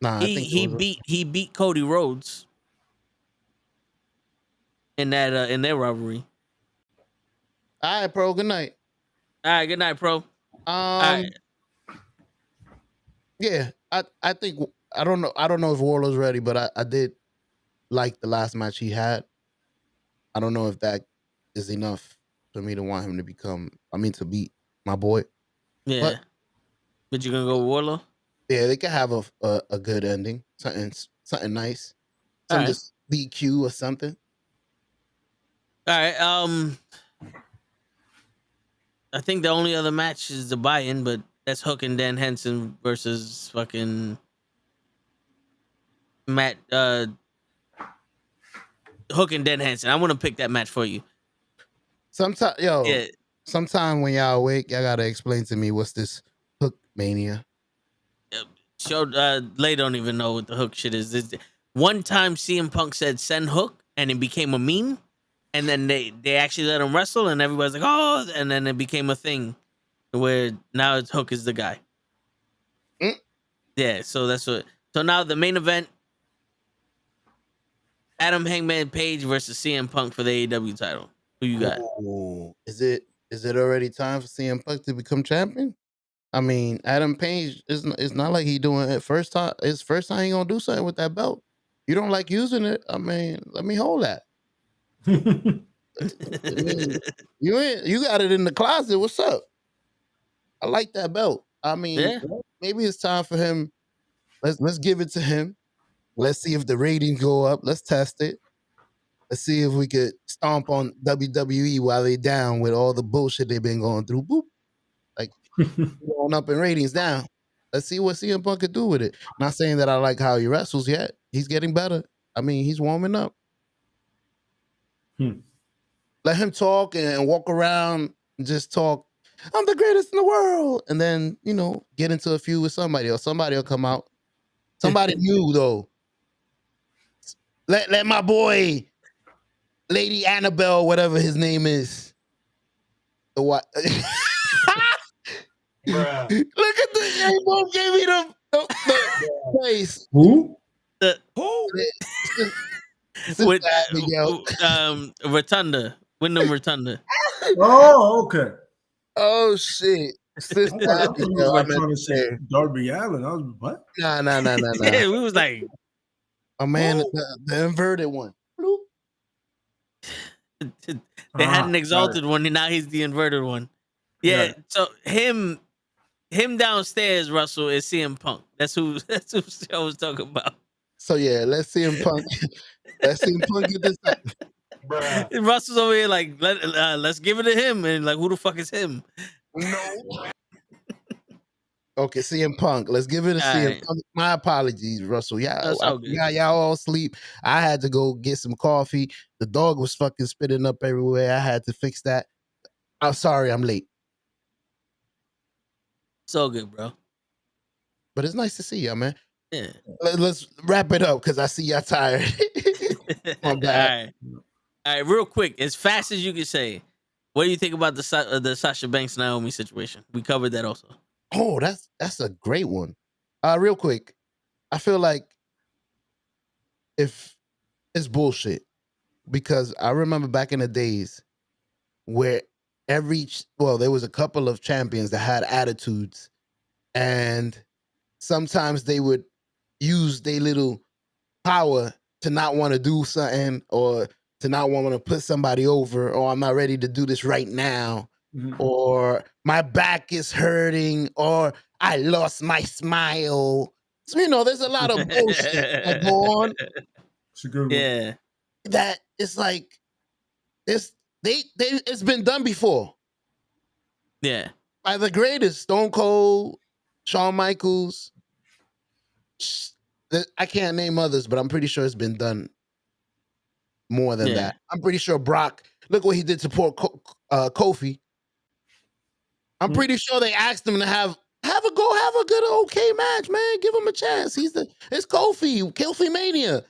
D: Nah,
C: he beat Cody Rhodes in their rivalry.
D: All right, bro. Good night.
C: All right, good night, bro. All right.
D: Yeah, I think I don't know if Wardlow's ready, but I did like the last match he had. I don't know if that is enough for me to want him to beat my boy.
C: Yeah. But you're gonna go with Wardlow?
D: Yeah, they could have a good ending. Something nice. Some just DQ or something.
C: All right. I think the only other match is the buy-in, but that's Hook and Dan Henson versus fucking Matt. Hook and Dan Henson. I want to pick that match for you.
D: Sometime when y'all awake, y'all gotta explain to me what's this Hook mania.
C: Lay don't even know what the Hook shit is. One time CM Punk said send Hook, and it became a meme. And then they actually let him wrestle, and everybody's like, oh, and then it became a thing where now it's Hook is the guy. Yeah, so that's what. So now the main event, Adam Hangman Page versus CM Punk for the AEW title. Who you got?
D: Ooh, is it already time for CM Punk to become champion? I mean, Adam Page it's not like he doing it first time. It's first time he gonna do something with that belt. You don't like using it? I mean, let me hold that. I mean, you got it in the closet. What's up? I like that belt. I mean,
C: Yeah.
D: maybe it's time for him. Let's give it to him. Let's see if the ratings go up. Let's test it. Let's see if we could stomp on WWE while they down with all the bullshit they've been going through. Boop. Like going up in ratings down. Let's see what CM Punk could do with it. Not saying that I like how he wrestles yet. He's getting better. I mean, he's warming up. Let him talk and walk around and just talk. I'm the greatest in the world. And then, get into a feud with somebody, or somebody will come out. Somebody new, though. Let my boy, Lady Annabelle, whatever his name is. The what? Look at the they both gave me the face.
A: Who?
C: With Rotunda, Wyndham Rotunda.
A: Oh, okay.
D: Oh shit. Sister Abigail,
A: like trying to say Darby Allin. I was what?
D: Nah.
C: Yeah, we was like,
D: oh man, the inverted one.
C: they had an exalted one, and now he's the inverted one. Yeah. So him downstairs, Russell, is CM Punk. That's who I was talking about.
D: So yeah, let's see him Punk. Let's see him Punk get this time.
C: Russell's over here like, let's give it to him, and like, who the fuck is him?
D: No. Okay, CM Punk. Let's give it a CM Punk. My apologies, Russell. Y'all all sleep. I had to go get some coffee. The dog was fucking spitting up everywhere. I had to fix that. I'm sorry, I'm late.
C: So good, bro.
D: But it's nice to see y'all, man.
C: Yeah.
D: Let's wrap it up because I see y'all tired. I'm bad.
C: All right, real quick, as fast as you can say, what do you think about the Sasha Banks Naomi situation? We covered that also.
D: Oh, that's a great one. Real quick, I feel like if it's bullshit, because I remember back in the days where there was a couple of champions that had attitudes, and sometimes they would use their little power to not want to do something, or to not want to put somebody over, or I'm not ready to do this right now, or my back is hurting, or I lost my smile. So, there's a lot of bullshit that go on.
A: It's a good one.
C: Yeah.
D: That it's like it's been done before.
C: Yeah.
D: By the greatest, Stone Cold, Shawn Michaels. I can't name others, but I'm pretty sure it's been done more than that. I'm pretty sure Brock, look what he did to poor Kofi. I'm pretty sure they asked him to have a good okay match, man. Give him a chance. It's Kofi Mania.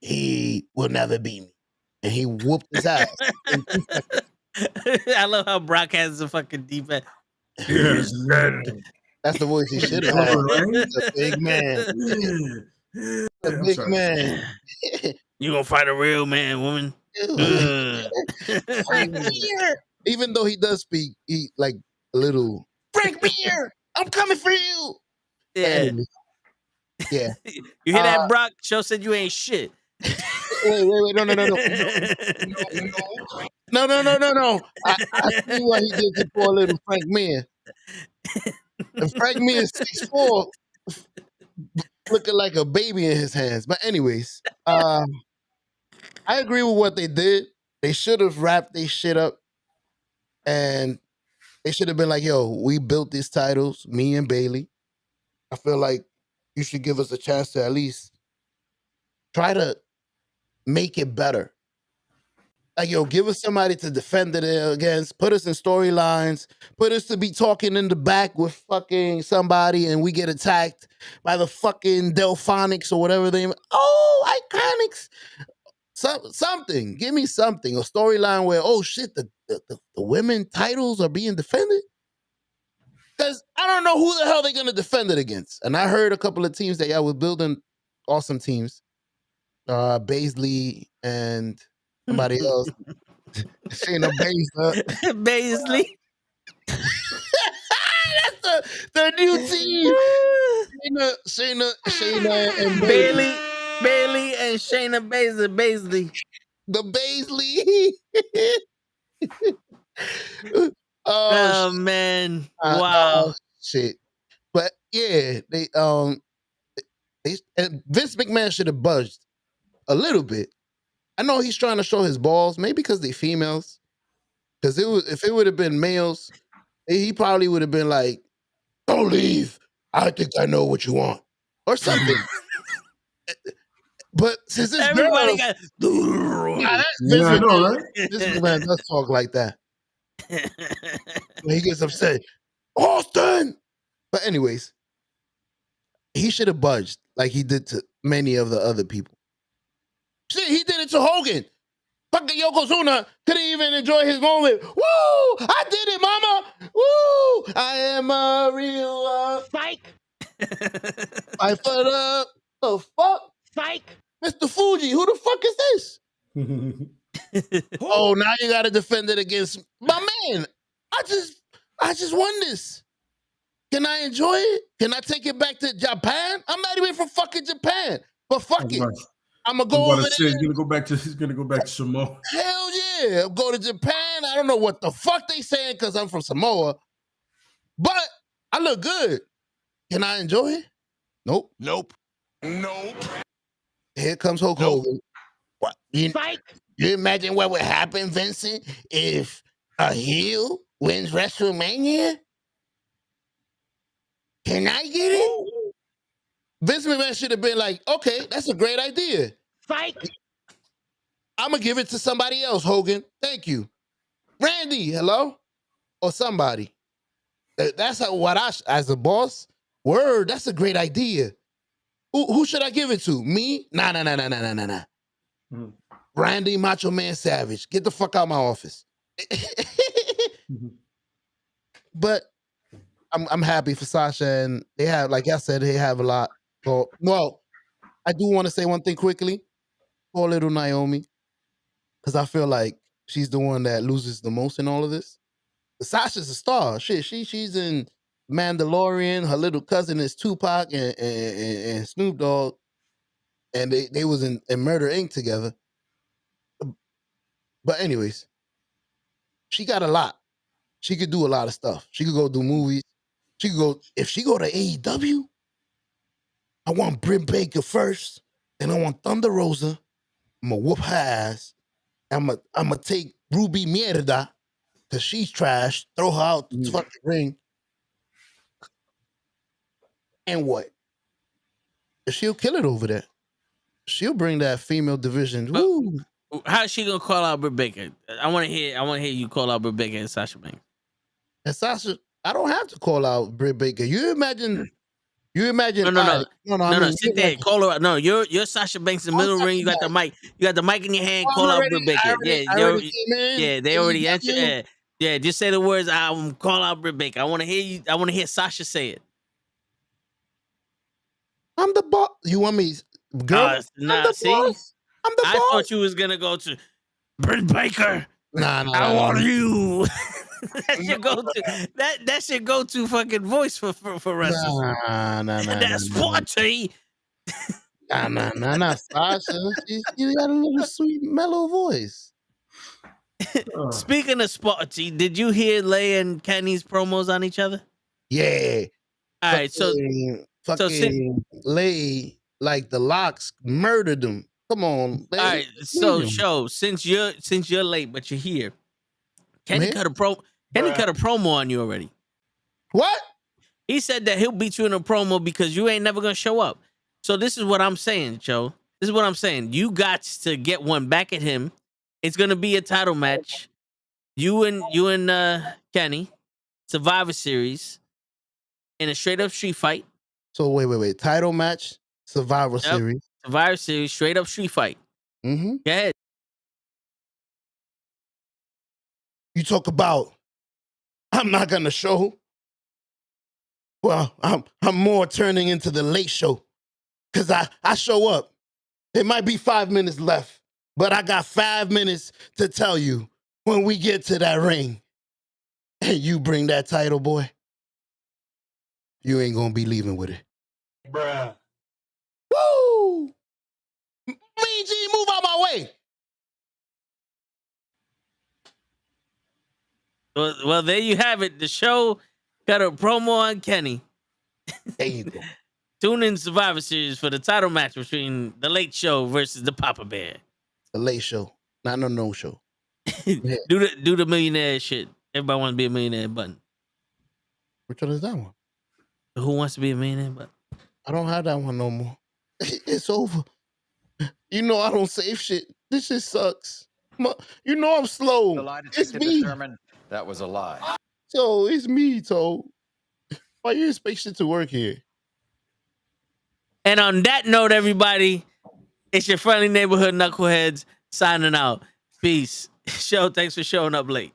D: He will never beat me. And he whooped his ass.
C: I love how Brock has the fucking defense.
A: Yes,
D: that's the voice he should have had. A big man. A big man.
C: You gonna fight a real man, woman?
D: Even though he does speak, he like a little Frank Beer. I'm coming for you.
C: Yeah.
D: Yeah.
C: You hear that, Brock? Show said you ain't shit.
D: Wait. No. No. I see what he did to poor little Frank Mir. And Frank Mir is 6'4", looking like a baby in his hands. But anyways, I agree with what they did. They should have wrapped their shit up, and they should have been like, yo, we built these titles, me and Bailey. I feel like you should give us a chance to at least try to make it better. Like, yo, give us somebody to defend it against, put us in storylines, put us to be talking in the back with fucking somebody, and we get attacked by the fucking Delphonics or whatever they. Oh, Iconics. Something. Give me something. A storyline where, oh shit, the women titles are being defended. Because I don't know who the hell they're going to defend it against. And I heard a couple of teams that y'all was building awesome teams. Baszler and somebody else. Shayna Baszler.
C: Baszler.
D: That's the new team. Shayna and
C: Bailey and Shayna Baszler.
D: The Baszler.
C: Oh man. Wow.
D: Shit. But yeah, they and Vince McMahon should have budged a little bit. I know he's trying to show his balls, maybe because they're females. Because if it would have been males, he probably would have been like, "Don't leave. I think I know what you want," or something. But since this
C: Everybody
D: girl,
C: got
D: Vince
A: I know, right?
D: McMahon does talk like that. When he gets upset, Austin. But anyways, he should have budged like he did to many of the other people. Shit, he did it to Hogan. Fucking Yokozuna couldn't even enjoy his moment. Woo! I did it, mama! Woo! I am a real Spike. I put up the fuck? Spike. Mr. Fuji, who the fuck is this? Oh, now you gotta defend it against my man. I just won this. Can I enjoy it? Can I take it back to Japan? I'm not even from fucking Japan. But fuck it. I'm gonna go over there.
A: He's gonna go back to Samoa.
D: Hell yeah. Go to Japan. I don't know what the fuck they saying because I'm from Samoa. But I look good. Can I enjoy it? Nope. Here comes Hulk Hogan. What? You imagine what would happen, Vincent, if a heel wins WrestleMania? Can I get it? Vince McMahon should have been like, okay, that's a great idea. Spike. I'm going to give it to somebody else, Hogan. Thank you. Randy, hello? Or somebody. That's as a boss, word, that's a great idea. Who should I give it to? Me? Nah. Mm-hmm. Randy Macho Man Savage. Get the fuck out of my office. But I'm happy for Sasha, and they have, like I said, they have a lot. So, well, I do want to say one thing quickly. Poor little Naomi, because I feel like she's the one that loses the most in all of this. Sasha's a star. Shit, she's in Mandalorian. Her little cousin is Tupac and Snoop Dogg, and they was in Murder Inc. together. But anyways, she got a lot. She could do a lot of stuff. She could go do movies. She could go, if she go to AEW, I want Britt Baker first, and I want Thunder Rosa. I'm gonna whoop her ass. I'm gonna take Ruby Mierda, because she's trash, throw her out the fucking ring. And what? She'll kill it over there. She'll bring that female division. Woo.
C: How's she gonna call out Britt Baker? I want to hear you call out Britt Baker and Sasha Banks.
D: And Sasha, I don't have to call out Britt Baker. You imagine.
C: No. Sit there. Call her out. No, you're Sasha Banks in the middle ring. You got the mic. You got the mic in your hand. Call out Britt Baker. They already answered. Yeah, just say the words. I'm call out Britt Baker. I want to hear you. I want to hear Sasha say it.
D: I'm the boss. You want me, girl?
C: Nah. See,
D: boss. I'm the boss.
C: I thought you was gonna go to Britt Baker.
D: Nah.
C: I want you. That's your go-to. That's your go-to fucking voice for wrestling.
D: Nah.
C: That's sporty.
D: Nah. Sasha, you got a little sweet, mellow voice.
C: Speaking of sporty, did you hear Leia and Kenny's promos on each other?
D: Yeah.
C: All right, so
D: Leia, like the Locks, murdered them. Come on.
C: All right, so since you're late, but you're here, Kenny cut a promo on you already.
D: What?
C: He said that he'll beat you in a promo because you ain't never gonna show up. So this is what I'm saying, Joe. This is what I'm saying. You got to get one back at him. It's gonna be a title match. You and Kenny, Survivor Series, in a straight up street fight.
D: So wait. Title match, Survivor Series.
C: Survivor Series, straight up street fight.
D: Mm-hmm.
C: Go ahead.
D: You talk about I'm not gonna show. Well, I'm more turning into the late show because I show up It might be 5 minutes left, but I got 5 minutes to tell you when we get to that ring and you bring that title, boy, you ain't gonna be leaving with it.
I: Bruh.
D: Woo! Mean G, move out my way.
C: Well, there you have it. The show got a promo on Kenny.
D: There you go.
C: Tune in Survivor Series for the title match between The Late Show versus the Papa Bear.
D: The Late Show, not no show.
C: Do the millionaire shit. Everybody wants to be a millionaire button.
D: Which one is that one?
C: Who wants to be a millionaire button?
D: I don't have that one no more. It's over. You know I don't save shit. This shit sucks. You know I'm slow.
J: The lie
D: It's
J: detector
D: me.
J: determined that was a lie.
D: So it's me, Toe. Why you expect shit to work here?
C: And on that note, everybody, it's your friendly neighborhood knuckleheads signing out. Peace. Show, thanks for showing up late.